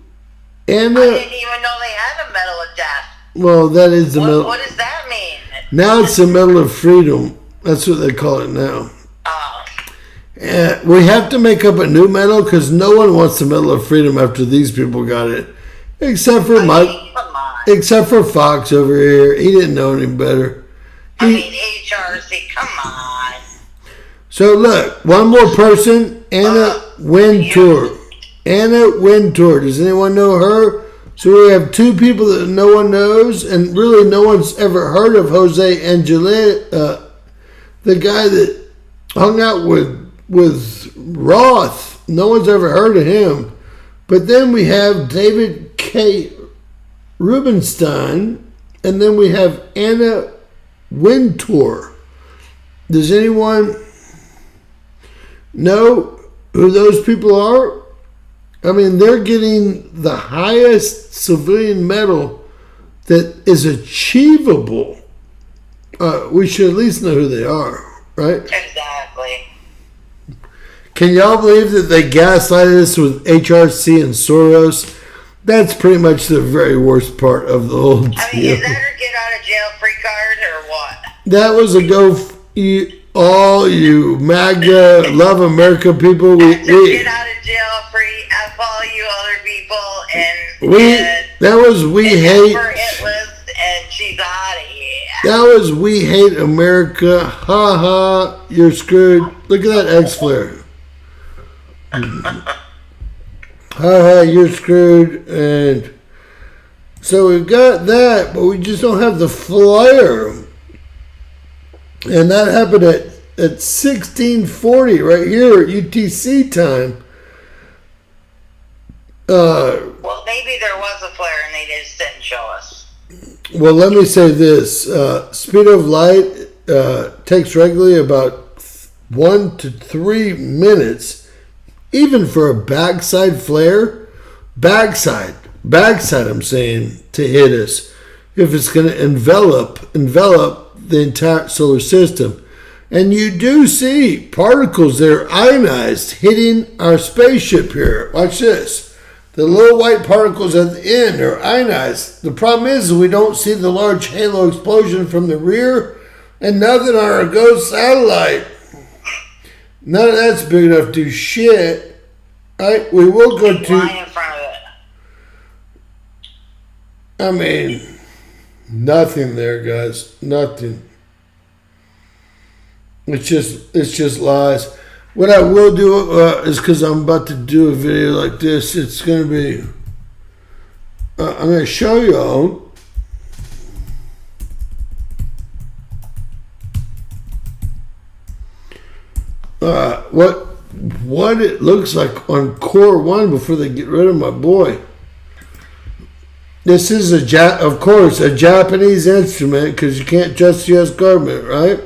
Anna? I didn't even know they had a medal of death. Well, that is the medal. What does that mean? Now it's the Medal of Freedom. That's what they call it now. Oh. We have to make up a new medal because no one wants the Medal of Freedom after these people got it, except for Mike, Come on. except for Fox over here. He didn't know any better. HRC, come on. So look, one more person, Anna Wintour. Anna Wintour. Does anyone know her? So we have two people that no one knows, and really no one's ever heard of Jose Angelet, the guy that hung out with Roth. No one's ever heard of him. But then we have David K. Rubenstein, and then we have Anna Wintour. Does anyone know who those people are? I mean, they're getting the highest civilian medal that is achievable. We should at least know who they are, right? Exactly. Can y'all believe that they gaslighted us with HRC and Soros? That's pretty much the very worst part of the whole deal. I mean, is that her get out of jail free card or what? That was a all you MAGA, love America people. Get out of jail free. F all you other people, and we hate. And she's out of here. That was we hate America. Ha ha, you're screwed. Look at that X flare. Ha ha, you're screwed. And so we've got that, but we just don't have the flare. And that happened at 1640 right here at UTC time. Well, maybe there was a flare and they just didn't show us. Well, let me say this. Speed of light takes regularly about 1 to 3 minutes, even for a backside flare. Backside, I'm saying, to hit us. If it's going to envelop the entire solar system. And you do see particles that are ionized hitting our spaceship here. Watch this. The little white particles at the end are ionized. The problem is we don't see the large halo explosion from the rear, and nothing on our ghost satellite. None of that's big enough to do shit. Right? We will go to... Lie in front of it. I mean, nothing there, guys. Nothing. It's just lies. What I will do is, because I'm about to do a video like this, it's going to be, I'm going to show y'all what it looks like on core 1 before they get rid of my boy. This is of course a Japanese instrument, because you can't trust the U.S. government, right?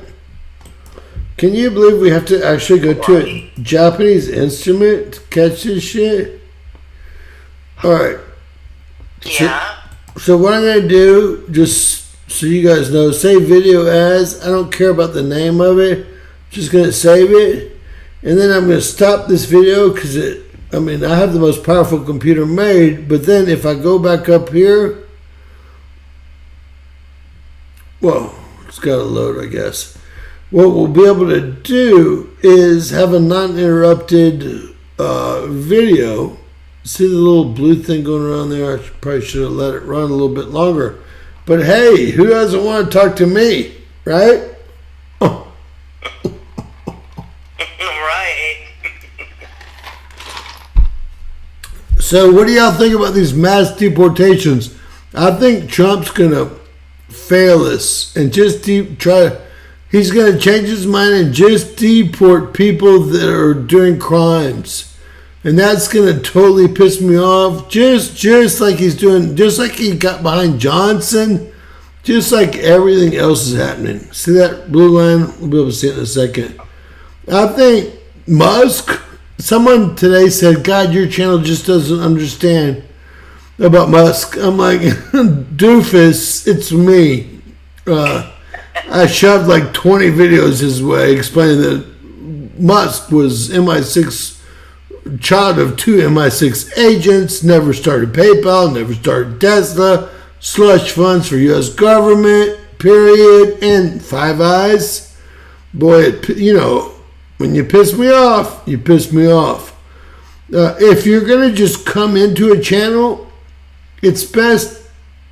Can you believe we have to actually go to a Japanese instrument to catch this shit? Alright. Yeah. So what I'm going to do, just so you guys know, save video as. I don't care about the name of it. Just going to save it. And then I'm going to stop this video because I have the most powerful computer made. But then if I go back up here, well, it's got to load, I guess. What we'll be able to do is have a non-interrupted video. See the little blue thing going around there? I probably should have let it run a little bit longer. But hey, who doesn't want to talk to me, right? Right. So what do y'all think about these mass deportations? I think Trump's going to fail us and just he's going to change his mind and just deport people that are doing crimes. And that's going to totally piss me off. Just like he's doing, just like he got behind Johnson, just like everything else is happening. See that blue line? We'll be able to see it in a second. I think Musk, someone today said, God, your channel just doesn't understand about Musk. I'm like, doofus, it's me. I shoved like 20 videos his way explaining that Musk was MI6, child of 2 MI6 agents, never started PayPal, never started Tesla, slush funds for U.S. government, period, and Five Eyes. Boy, when you piss me off, you piss me off. If you're going to just come into a channel, it's best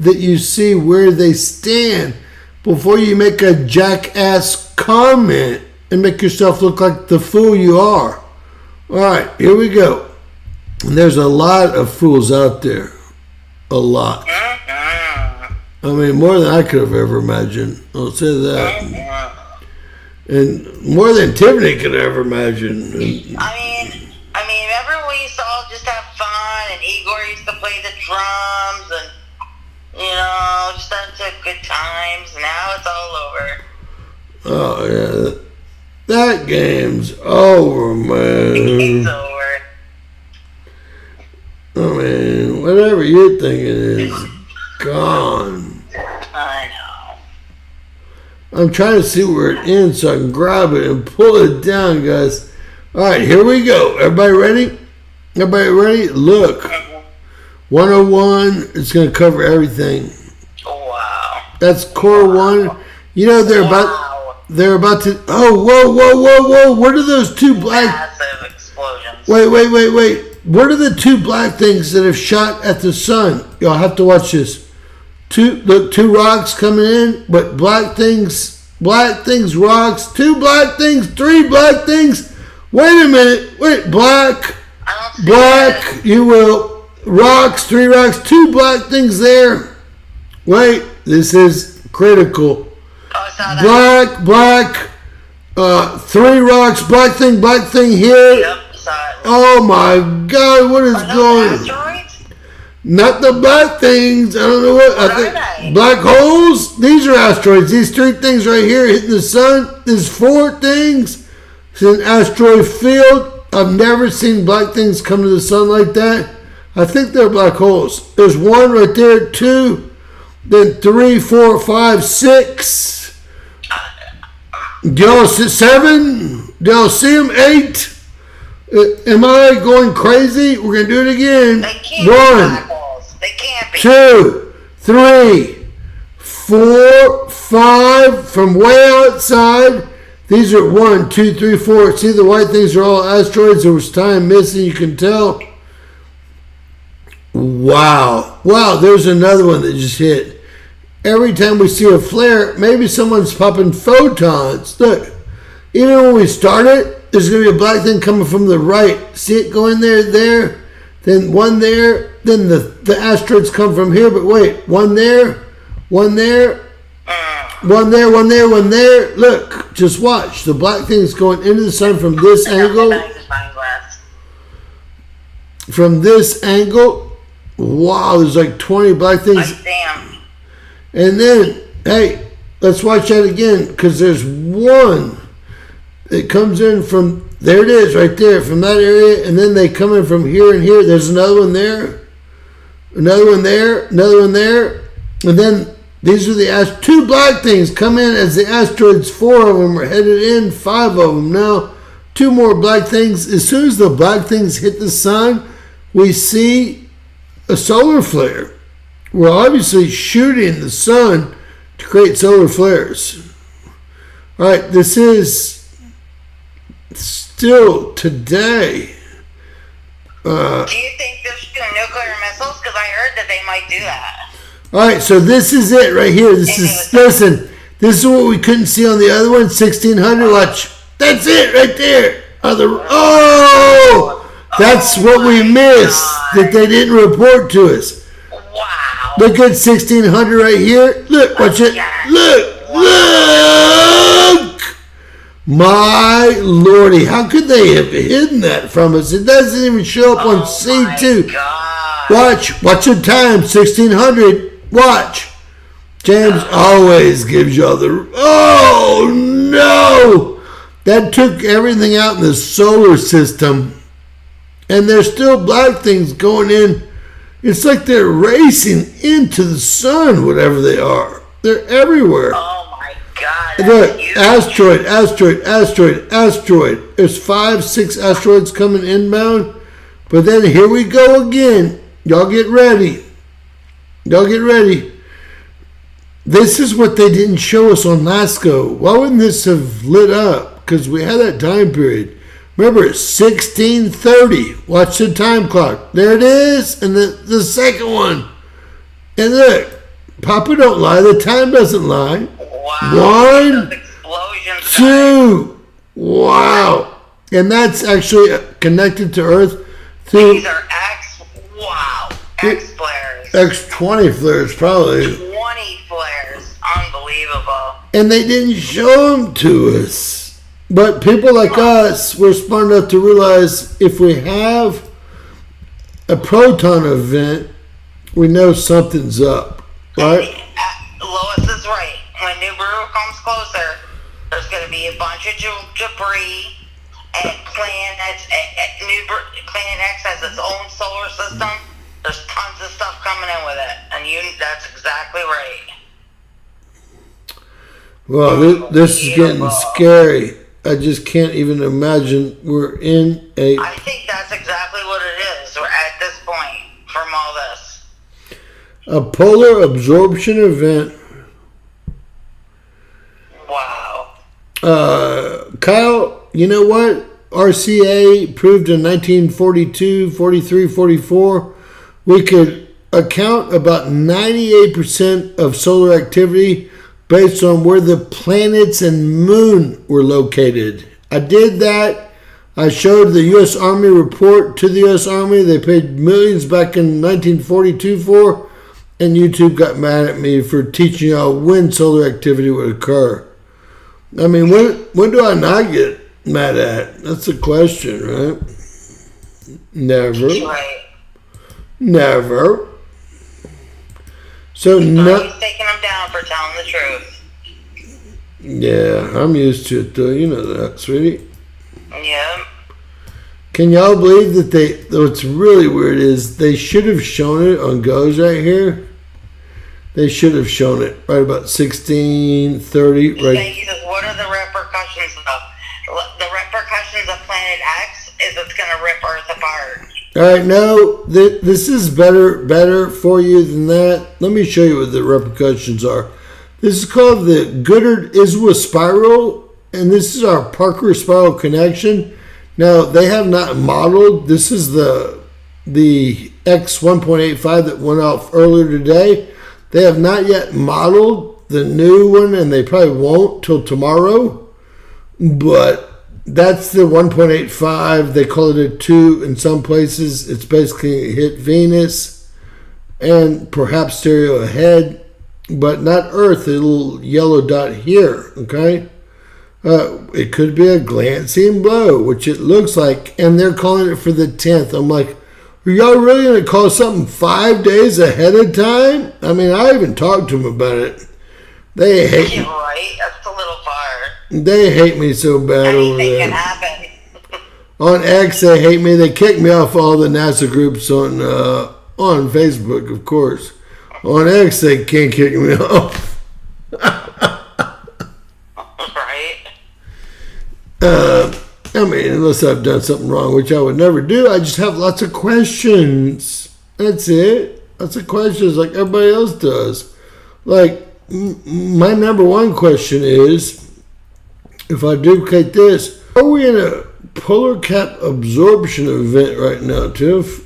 that you see where they stand before you make a jackass comment and make yourself look like the fool you are. All right, here we go. And there's a lot of fools out there. A lot. I mean, more than I could have ever imagined. I'll say that. And more than Tiffany could ever imagine. I mean, remember we used to all just have fun, and Igor used to play the drums, and just had good times. Now it's all over. Oh yeah, that game's over, man. It's over. I mean, whatever you're thinking is gone. I know. I'm trying to see where it ends so I can grab it and pull it down, guys. All right, here we go. Everybody ready? Everybody ready? Look. 101, it's going to cover everything. Wow. That's core 1. They're about to, whoa. What are those two black? Massive explosions. Wait. What are the two black things that have shot at the sun? Y'all have to watch this. Two rocks coming in, but black things, rocks, 2 black things, 3 black things. Wait a minute. Wait, black, you will. Rocks, 3 rocks, 2 black things there. Wait, this is critical. Black, 3 rocks, black thing here. Yep, saw it. Oh my God, what is going on? Asteroids? Not the black things. I don't know what I think. Are they? Black holes. These are asteroids. These 3 things right here hitting the sun. There's 4 things. It's an asteroid field. I've never seen black things come to the sun like that. I think they're black holes. There's 1 right there, 2, then 3, 4, 5, 6. Do y'all see 7? Do y'all see them? 8. Am I going crazy? We're gonna do it again. They can't be black 1, holes. They can't be. 2, 3, 4, 5 from way outside. These are 1, 2, 3, 4. See, the white things are all asteroids. There was time missing, you can tell. Wow. Wow, there's another one that just hit. Every time we see a flare, maybe someone's popping photons. Look, even when we start it, there's going to be a black thing coming from the right. See it going there, then 1 there, then the asteroids come from here, but wait, 1 there, 1 there, 1 there, 1 there, 1 there. Look, just watch. The black thing's going into the sun from this angle. From this angle. Wow, there's like 20 black things. Damn. And then, hey, let's watch that again, because there's 1 that comes in from, there it is, right there, from that area, and then they come in from here and here. There's another one there, another one there, another one there, and then these are the 2 black things come in as the asteroids. 4 of them are headed in, 5 of them now. 2 more black things. As soon as the black things hit the sun, we see a solar flare. We're obviously shooting the sun to create solar flares. All right, this is still today. Do you think they're shooting nuclear missiles? Because I heard that they might do that. All right, so this is it right here. This is what we couldn't see on the other one, 1600. Watch. That's it right there. That's what we missed that they didn't report to us. Wow. Look at 1600 right here. Look, watch it. Look. My lordy, how could they have hidden that from us? It doesn't even show up on C2. Watch your time, 1600. Watch. James always gives you all the... Oh, no. That took everything out in the solar system. And there's still black things going in. It's like they're racing into the sun, whatever they are. They're everywhere. Oh, my God. Look, asteroid. There's 5, 6 asteroids coming inbound. But then here we go again. Y'all get ready. This is what they didn't show us on LASCO. Why wouldn't this have lit up? Because we had that time period. Remember, it's 1630. Watch the time clock. There it is. And the second one. And look, Papa don't lie. The time doesn't lie. Wow. 1, 2. Wow. And that's actually connected to Earth through... These are X flares. X20 flares, probably. 20 flares. Unbelievable. And they didn't show them to us. But people like us, we're smart enough to realize if we have a proton event, we know something's up, right? Lois is right. When Nibiru comes closer, there's going to be a bunch of debris, and Planet X has its own solar system. There's tons of stuff coming in with it, and that's exactly right. Well, this is getting scary. I just can't even imagine we're in a... I think that's exactly what it is. We're at this point from all this. A polar absorption event. Wow. Kyle, you know what? RCA proved in 1942, 43, 44, we could account about 98% of solar activity based on where the planets and moon were located. I did that. I showed the U.S. Army report to the U.S. Army. They paid millions back in 1942 for, and YouTube got mad at me for teaching y'all when solar activity would occur. I mean, when do I not get mad at? That's the question, right? Never. Right. Never. So no. He's taking them down for telling the truth. Yeah, I'm used to it though. You know that, sweetie. Yeah. Can y'all believe that what's really weird is they should have shown it on GOES right here. They should have shown it right about 16:30. Right. Thank you. What are the repercussions of? The repercussions of Planet X is it's going to rip Earth apart. All right, no, this is better for you than that. Let me show you what the repercussions are. This is called the Goddard-Isewa spiral, and this is our Parker spiral connection. Now, they have not modeled. This is the X 1.85 that went off earlier today. They have not yet modeled the new one, and they probably won't till tomorrow. But that's the 1.85. They call it a 2 in some places. It's basically hit Venus and perhaps stereo ahead, but not Earth, a little yellow dot here, okay? It could be a glancing blow, which it looks like, and they're calling it for the 10th. I'm like, are y'all really going to call something 5 days ahead of time? I mean, I even talked to them about it. They hate me. Right, that's a little far. They hate me so bad over Anything there. can happen. On X, they hate me. They kicked me off all the NASA groups on Facebook, of course. On X, they can't kick me off. Right. I mean, unless I've done something wrong, which I would never do. I just have lots of questions. That's it. Lots of questions like everybody else does. Like, my number one question is, if I duplicate this, are we in a polar cap absorption event right now, Tiff?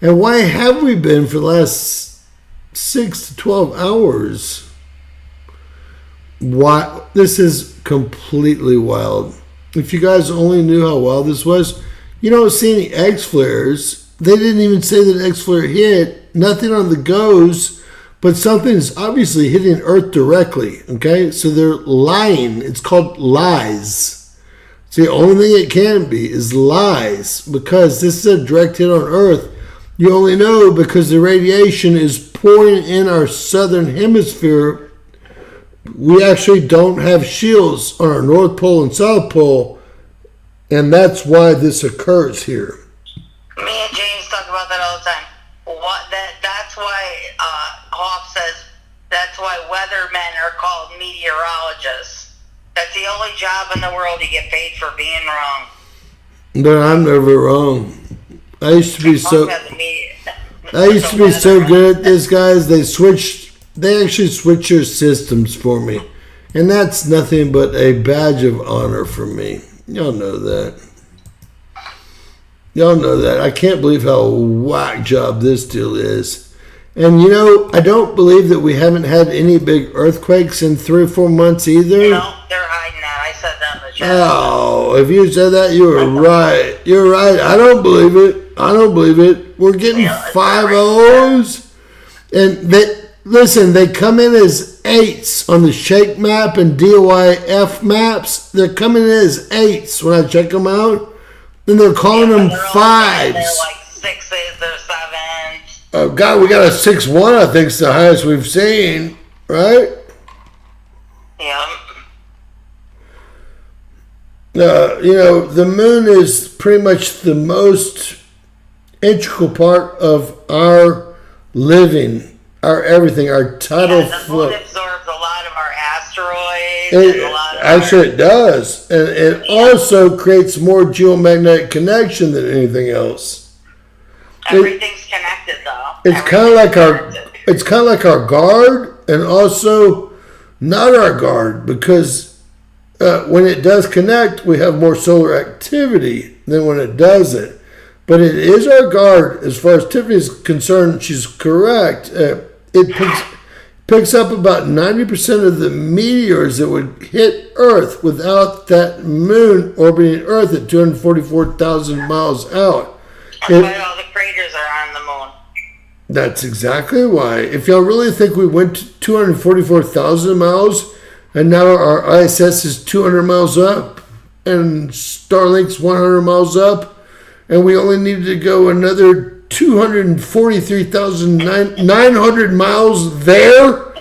And why have we been for the last 6 to 12 hours? Why? This is completely wild. If you guys only knew how wild this was, you don't see any X flares. They didn't even say that X flare hit. Nothing on the GOES, but something's obviously hitting Earth directly. Okay, so they're lying. It's called lies. It's the only thing it can be is lies, because this is a direct hit on Earth. You only know because the radiation is pouring in our southern hemisphere. We actually don't have shields on our North Pole and South Pole, and that's why this occurs here. Me and James talk about that all the time. That's why Hoff says that's why weathermen are called meteorologists. That's the only job in the world you get paid for being wrong. But I'm never wrong. I used to be so good at this, guys. They actually switch your systems for me. And that's nothing but a badge of honor for me. Y'all know that. Y'all know that. I can't believe how whack job this deal is. And you know, I don't believe that we haven't had any big earthquakes in 3 or 4 months either. No, they're hiding that. I said that in the chat. Oh, if you said that, you were right. You're right. I don't believe it. We're getting 5 O's. And they come in as 8s on the shake map and DOIF maps. They're coming in as 8s when I check them out. And they're calling them 5s. They're like 6s, they're 7s. Oh, God, we got a 6-1, I think it's the highest we've seen, right? Yeah. You know, the moon is pretty much the most integral part of our living, our everything, our tidal flow. The moon absorbs a lot of our asteroids. Actually, it does. And it also creates more geomagnetic connection than anything else. Everything's connected, though. It's kind of like our guard, and also not our guard, because when it does connect, we have more solar activity than when it doesn't. But it is our guard as far as Tiffany's concerned. She's correct. It picks up about 90% of the meteors that would hit Earth without that moon orbiting Earth at 244,000 miles out. That's why all the craters are on the moon. That's exactly why. If y'all really think we went to 244,000 miles and now our ISS is 200 miles up and Starlink's 100 miles up, and we only needed to go another 243,900 miles there,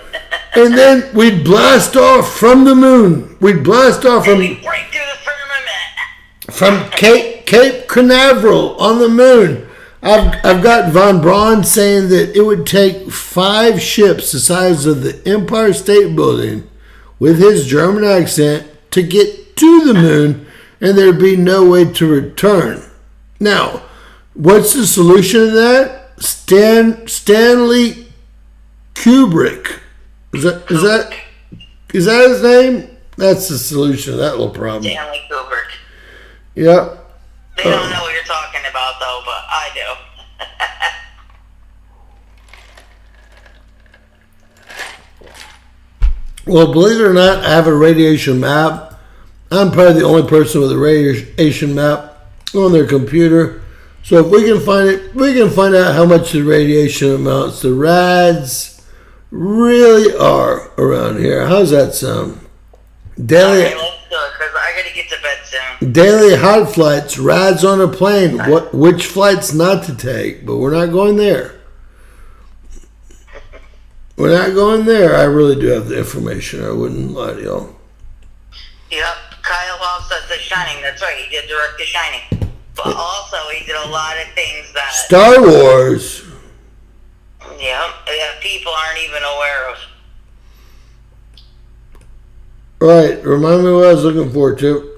and then we'd blast off from the moon. We'd blast off from We break through the firmament. from Cape Canaveral on the moon. I've got Von Braun saying that it would take 5 ships the size of the Empire State Building with his German accent to get to the moon, and there'd be no way to return. Now, what's the solution to that? Stanley Kubrick. Is that his name? That's the solution to that little problem. Stanley Kubrick. Yep. They don't know what you're talking about, though, but I do. Well, believe it or not, I have a radiation map. I'm probably the only person with a radiation map on their computer. So if we can find it, we can find out how much the radiation amounts, the rads really are around here. How's that sound? Daily, Okay, let's do it, because I got to get to bed soon. daily hot flights, rads on a plane. Which flights not to take? But we're not going there. We're not going there. I really do have the information. I wouldn't lie to y'all. Yep, Kyle Walsh does The Shining. That's right, he did direct The Shining. But also, he did a lot of things that Star Wars. that people aren't even aware of. Right. Remind me what I was looking for, too.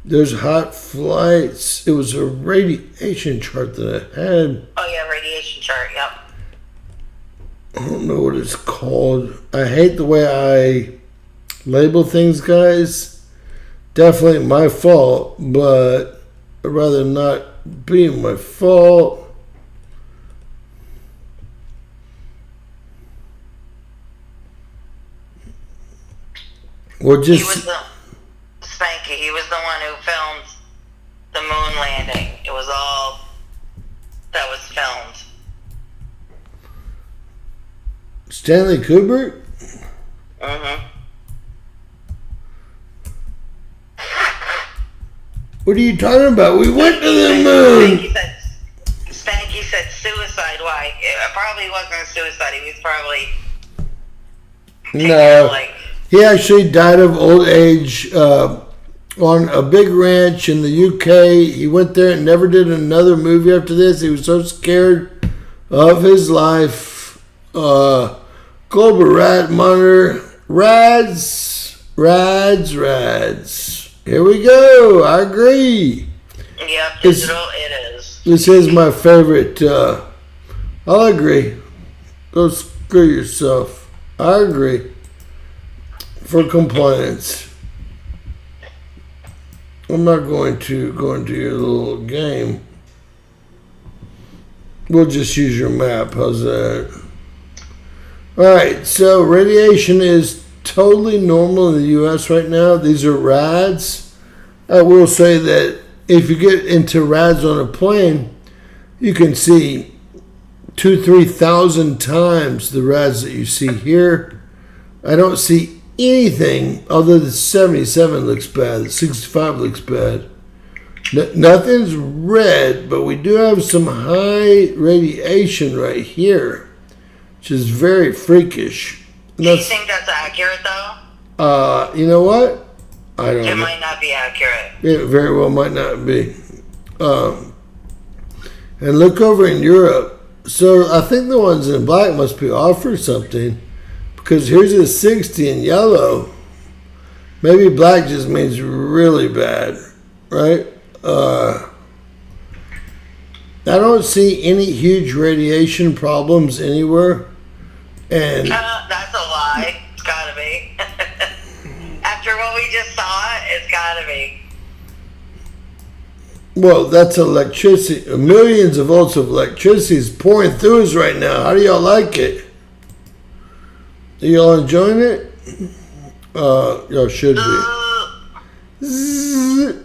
There's hot flights. It was a radiation chart that I had. Oh, yeah, radiation chart, yep. I don't know what it's called. I hate the way I label things, guys. Definitely my fault, but I'd rather not be my fault. Well, He was just the Spanky. He was the one who filmed the moon landing. It was all that was filmed. Stanley Kubrick. Mm-hmm. What are you talking about? We went to the moon. Spanky said suicide. Why? It probably wasn't suicide. He was probably No. like. He actually died of old age on a big ranch in the UK. He went there and never did another movie after this. He was so scared of his life. Global Rat Monitor. Rads. Here we go. I agree. Yep, digital it is. This is my favorite. I'll agree. Go screw yourself. I agree. For compliance. I'm not going to go into your little game. We'll just use your map. How's that? Alright, so radiation is totally normal in the US right now. These are rads. I will say that if you get into rads on a plane, you can see 2,000-3,000 times the rads that you see here. I don't see anything other than 77 looks bad. 65 looks bad. Nothing's red, but we do have some high radiation right here, which is very freakish. Do you think that's accurate, though? You know what? I don't know. It might not be accurate. It very well might not be. And look over in Europe. So I think the ones in black must be off or something. Because here's a 60 in yellow. Maybe black just means really bad, right? I don't see any huge radiation problems anywhere. And That's a lie. It's gotta be. After what we just saw, it's gotta be. well, that's electricity. Millions of volts of electricity is pouring through us right now. How do y'all like it? Are y'all enjoying it? Y'all should be. Zzz.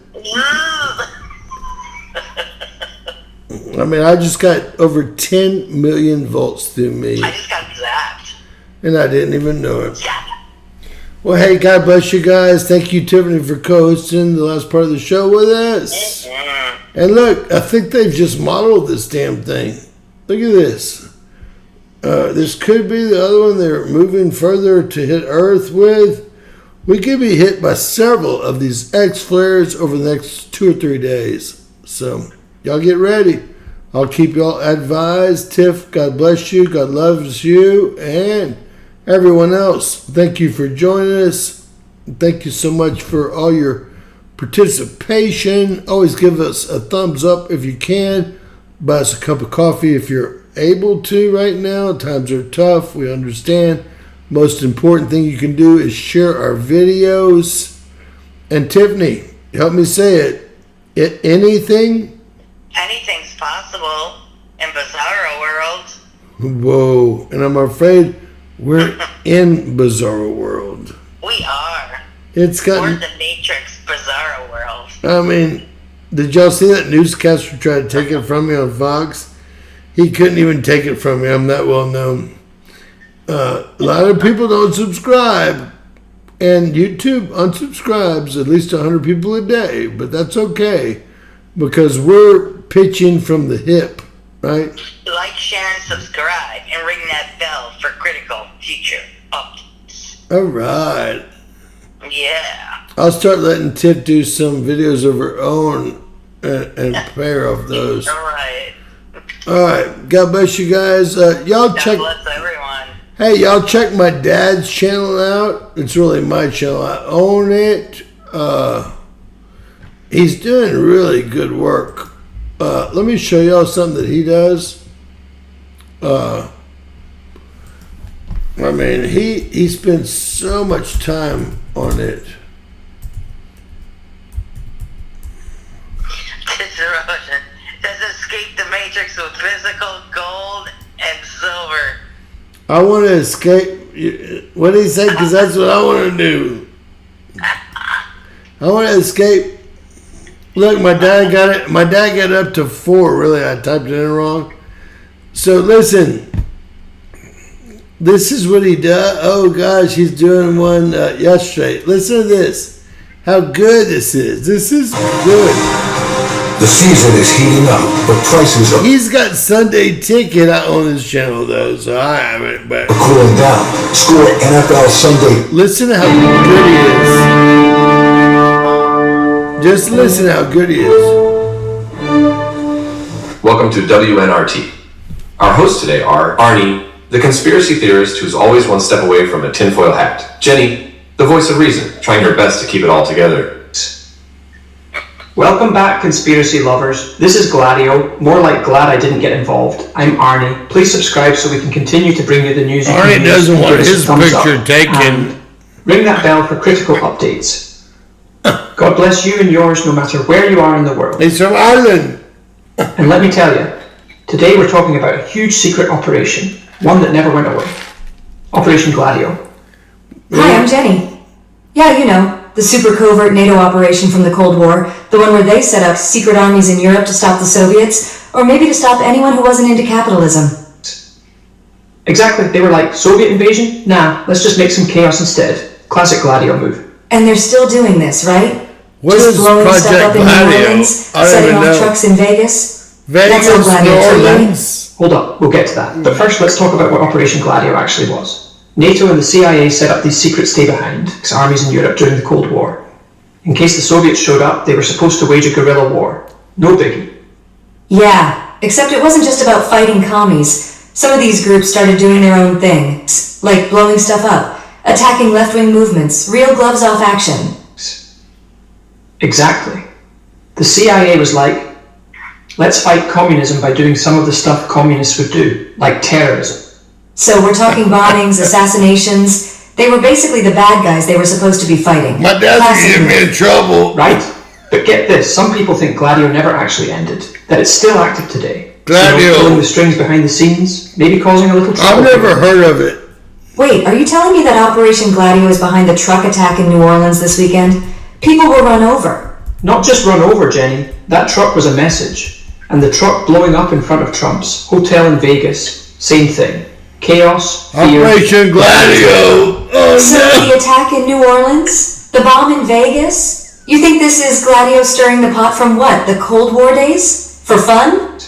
I mean, I just got over 10 million volts through me, I just got zapped. and I didn't even know it. Yeah. Well, hey, God bless you guys. Thank you, Tiffany, for co-hosting the last part of the show with us. And look, I think they've just modeled this damn thing. Look at this. This could be the other one they're moving further to hit Earth with. We could be hit by several of these X flares over the next 2 or 3 days. So, y'all get ready. I'll keep y'all advised. Tiff, God bless you. God loves you. And everyone else, thank you for joining us. Thank you so much for all your participation. Always give us a thumbs up if you can. Buy us a cup of coffee if you're able to right now. Times are tough. We understand. Most important thing you can do is share our videos. And Tiffany, help me say it. Anything? Anything's possible in Bizarro world. Whoa. And I'm afraid we're in Bizarro world. We are. It's got. We're the Matrix Bizarro world. I mean, did y'all see that newscaster try to take it from me on Fox? He couldn't even take it from me. I'm that well known. A lot of people don't subscribe. And YouTube unsubscribes at least 100 people a day. But that's okay. Because we're pitching from the hip, right? Like, share, and subscribe. And ring that bell for critical future updates. All right. Yeah. I'll start letting Tiff do some videos of her own and pair of those. All right. All right. God bless you guys. Y'all check. God bless everyone. Hey, y'all check my dad's channel out. It's really my channel. I own it. He's doing really good work. Let me show y'all something that he does. I mean, he spends so much time on it. Disruption. Just escape the Matrix with physical gold and silver. I want to escape. What did he say? Because that's what I want to do. I want to escape. Look, my dad got it. My dad got up to 4. Really, I typed it in wrong. So listen. This is what he does. Oh gosh, he's doing one yesterday. Listen to this. How good this is. This is good. The season is heating up, but prices are He's got Sunday Ticket out on his channel though, so I haven't. But cooling down. Score NFL Sunday. listen to how good he is. Just listen to how good he is. Welcome to WNRT. Our hosts today are Arnie, the conspiracy theorist who's always one step away from a tinfoil hat. Jenny, the voice of reason, trying her best to keep it all together. Welcome back, conspiracy lovers. This is Gladio, more like glad I didn't get involved. I'm Arnie. Please subscribe so we can continue to bring you the news. Arnie doesn't want his picture taken. And ring that bell for critical updates. God bless you and yours no matter where you are in the world. He's from Ireland. And let me tell you, today we're talking about a huge secret operation, one that never went away. Operation Gladio. Hi, I'm Jenny. Yeah, you know, the super covert NATO operation from the Cold War, the one where they set up secret armies in Europe to stop the Soviets, or maybe to stop anyone who wasn't into capitalism. Exactly, they were like, Soviet invasion? Nah, let's just make some chaos instead. Classic Gladio move. And they're still doing this, right? What Just is blowing Project stuff up in New Gladio? Orleans, I don't setting even off know. trucks in Vegas. Vegas, That's all Gladio New to you. Orleans. Hold up, we'll get to that. But first, let's talk about what Operation Gladio actually was. NATO and the CIA set up these secret stay-behind armies in Europe during the Cold War. In case the Soviets showed up, they were supposed to wage a guerrilla war. No biggie. Yeah, except it wasn't just about fighting commies. Some of these groups started doing their own thing, like blowing stuff up, attacking left-wing movements, real gloves-off action. Exactly. The CIA was like, let's fight communism by doing some of the stuff communists would do, like terrorism. So we're talking bombings, assassinations. They were basically the bad guys they were supposed to be fighting. My dad's Classic gonna get me in trouble. Right? But get this, some people think Gladio never actually ended, that it's still active today. Gladio. Pulling the strings behind the scenes, maybe causing a little trouble. I've never heard of it. Wait, are you telling me that Operation Gladio is behind the truck attack in New Orleans this weekend? People were run over. Not just run over, Jenny. That truck was a message. And the truck blowing up in front of Trump's hotel in Vegas, same thing. Chaos, fear. Operation Gladio. Oh So no. the attack in New Orleans? The bomb in Vegas? You think this is Gladio stirring the pot from what? The Cold War days? For fun?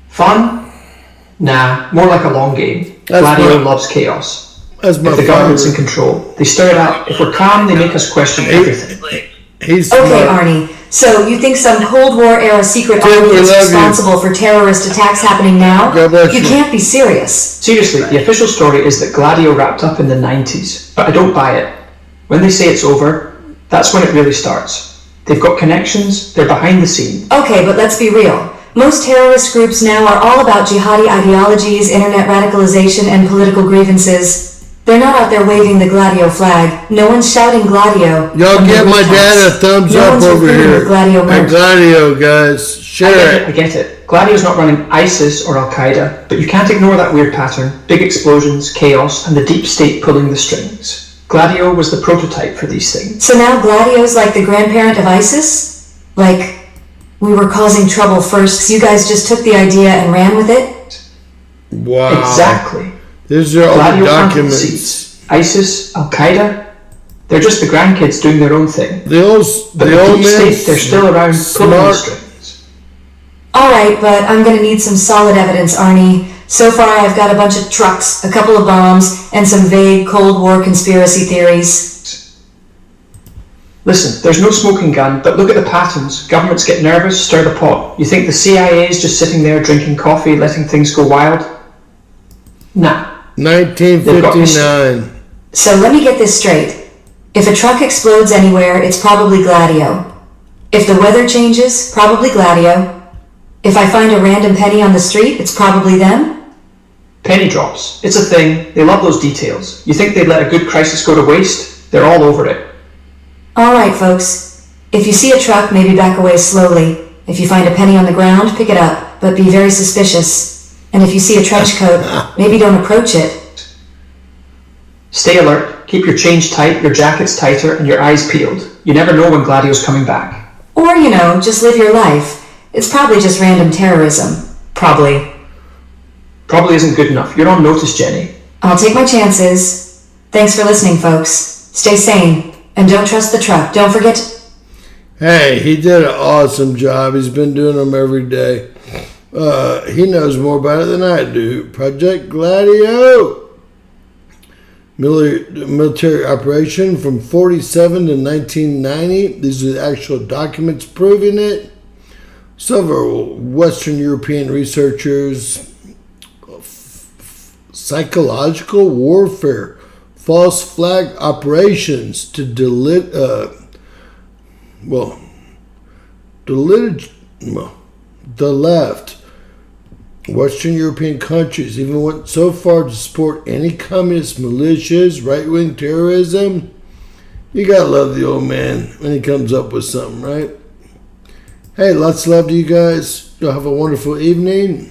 Fun? Nah, more like a long game. That's Gladio my- loves chaos. That's my If the government's in father. control, they stir it up. If we're calm, they make us question everything. He's Okay, smart. Arnie. So you think some Cold War era secret Tim, army we is love you. responsible for terrorist attacks happening now? God bless You you. can't be serious. Seriously, the official story is that Gladio wrapped up in the 90s, but I don't buy it. When they say it's over, that's when it really starts. They've got connections, they're behind the scene. Okay, but let's be real. Most terrorist groups now are all about jihadi ideologies, internet radicalization, and political grievances. They're not out there waving the Gladio flag. No one's shouting Gladio. Y'all from the give my rooftops. dad a thumbs No up one's over recruiting here. with Gladio And merch. Gladio, guys. Share I it. get it. Gladio's not running ISIS or Al-Qaeda, but you can't ignore that weird pattern. Big explosions, chaos, and the deep state pulling the strings. Gladio was the prototype for these things. So now Gladio's like the grandparent of ISIS? Like, we were causing trouble first, so you guys just took the idea and ran with it? Wow. Exactly. These are all the Gladio planted the documents. seeds. ISIS, Al-Qaeda, they're just the grandkids doing their own thing. The old But the old deep man. state, they're still around pulling the smart. strings. Alright, but I'm gonna need some solid evidence, Arnie. So far I've got a bunch of trucks, a couple of bombs, and some vague Cold War conspiracy theories. Listen, there's no smoking gun, but look at the patterns. Governments get nervous, stir the pot. You think the CIA is just sitting there drinking coffee, letting things go wild? Nah. 1959. So let me get this straight. If a truck explodes anywhere, it's probably Gladio. If the weather changes, probably Gladio. If I find a random penny on the street, it's probably them? Penny drops. It's a thing. They love those details. You think they'd let a good crisis go to waste? They're all over it. Alright, folks. If you see a truck, maybe back away slowly. If you find a penny on the ground, pick it up, but be very suspicious. And if you see a trench coat, maybe don't approach it. Stay alert. Keep your change tight, your jackets tighter, and your eyes peeled. You never know when Gladio's coming back. Or, just live your life. It's probably just random terrorism. Probably. Probably isn't good enough. You're on notice, Jenny. I'll take my chances. Thanks for listening, folks. Stay sane. And don't trust the truck. Don't forget to... Hey, he did an awesome job. He's been doing them every day. He knows more about it than I do. Project Gladio. Military operation from 47 to 1990. These are the actual documents proving it. Several Western European researchers. Psychological warfare. False flag operations to the left. Western European countries even went so far to support any communist militias, right-wing terrorism. You gotta love the old man when he comes up with something, right? Hey, lots of love to you guys. You'll have a wonderful evening.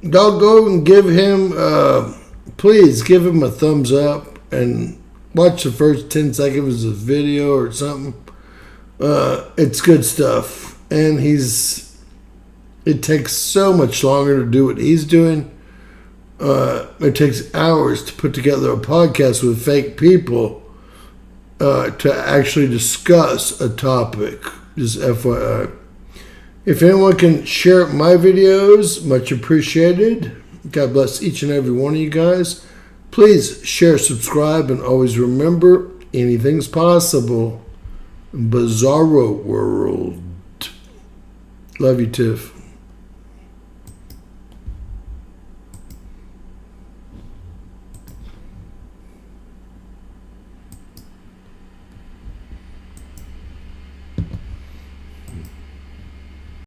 Y'all go and give him, please give him a thumbs up and watch the first 10 seconds of the video or something. It's good stuff. And it takes so much longer to do what he's doing. It takes hours to put together a podcast with fake people to actually discuss a topic. Just FYI. If anyone can share my videos, much appreciated. God bless each and every one of you guys. Please share, subscribe, and always remember, anything's possible. Bizarro world. Love you, Tiff.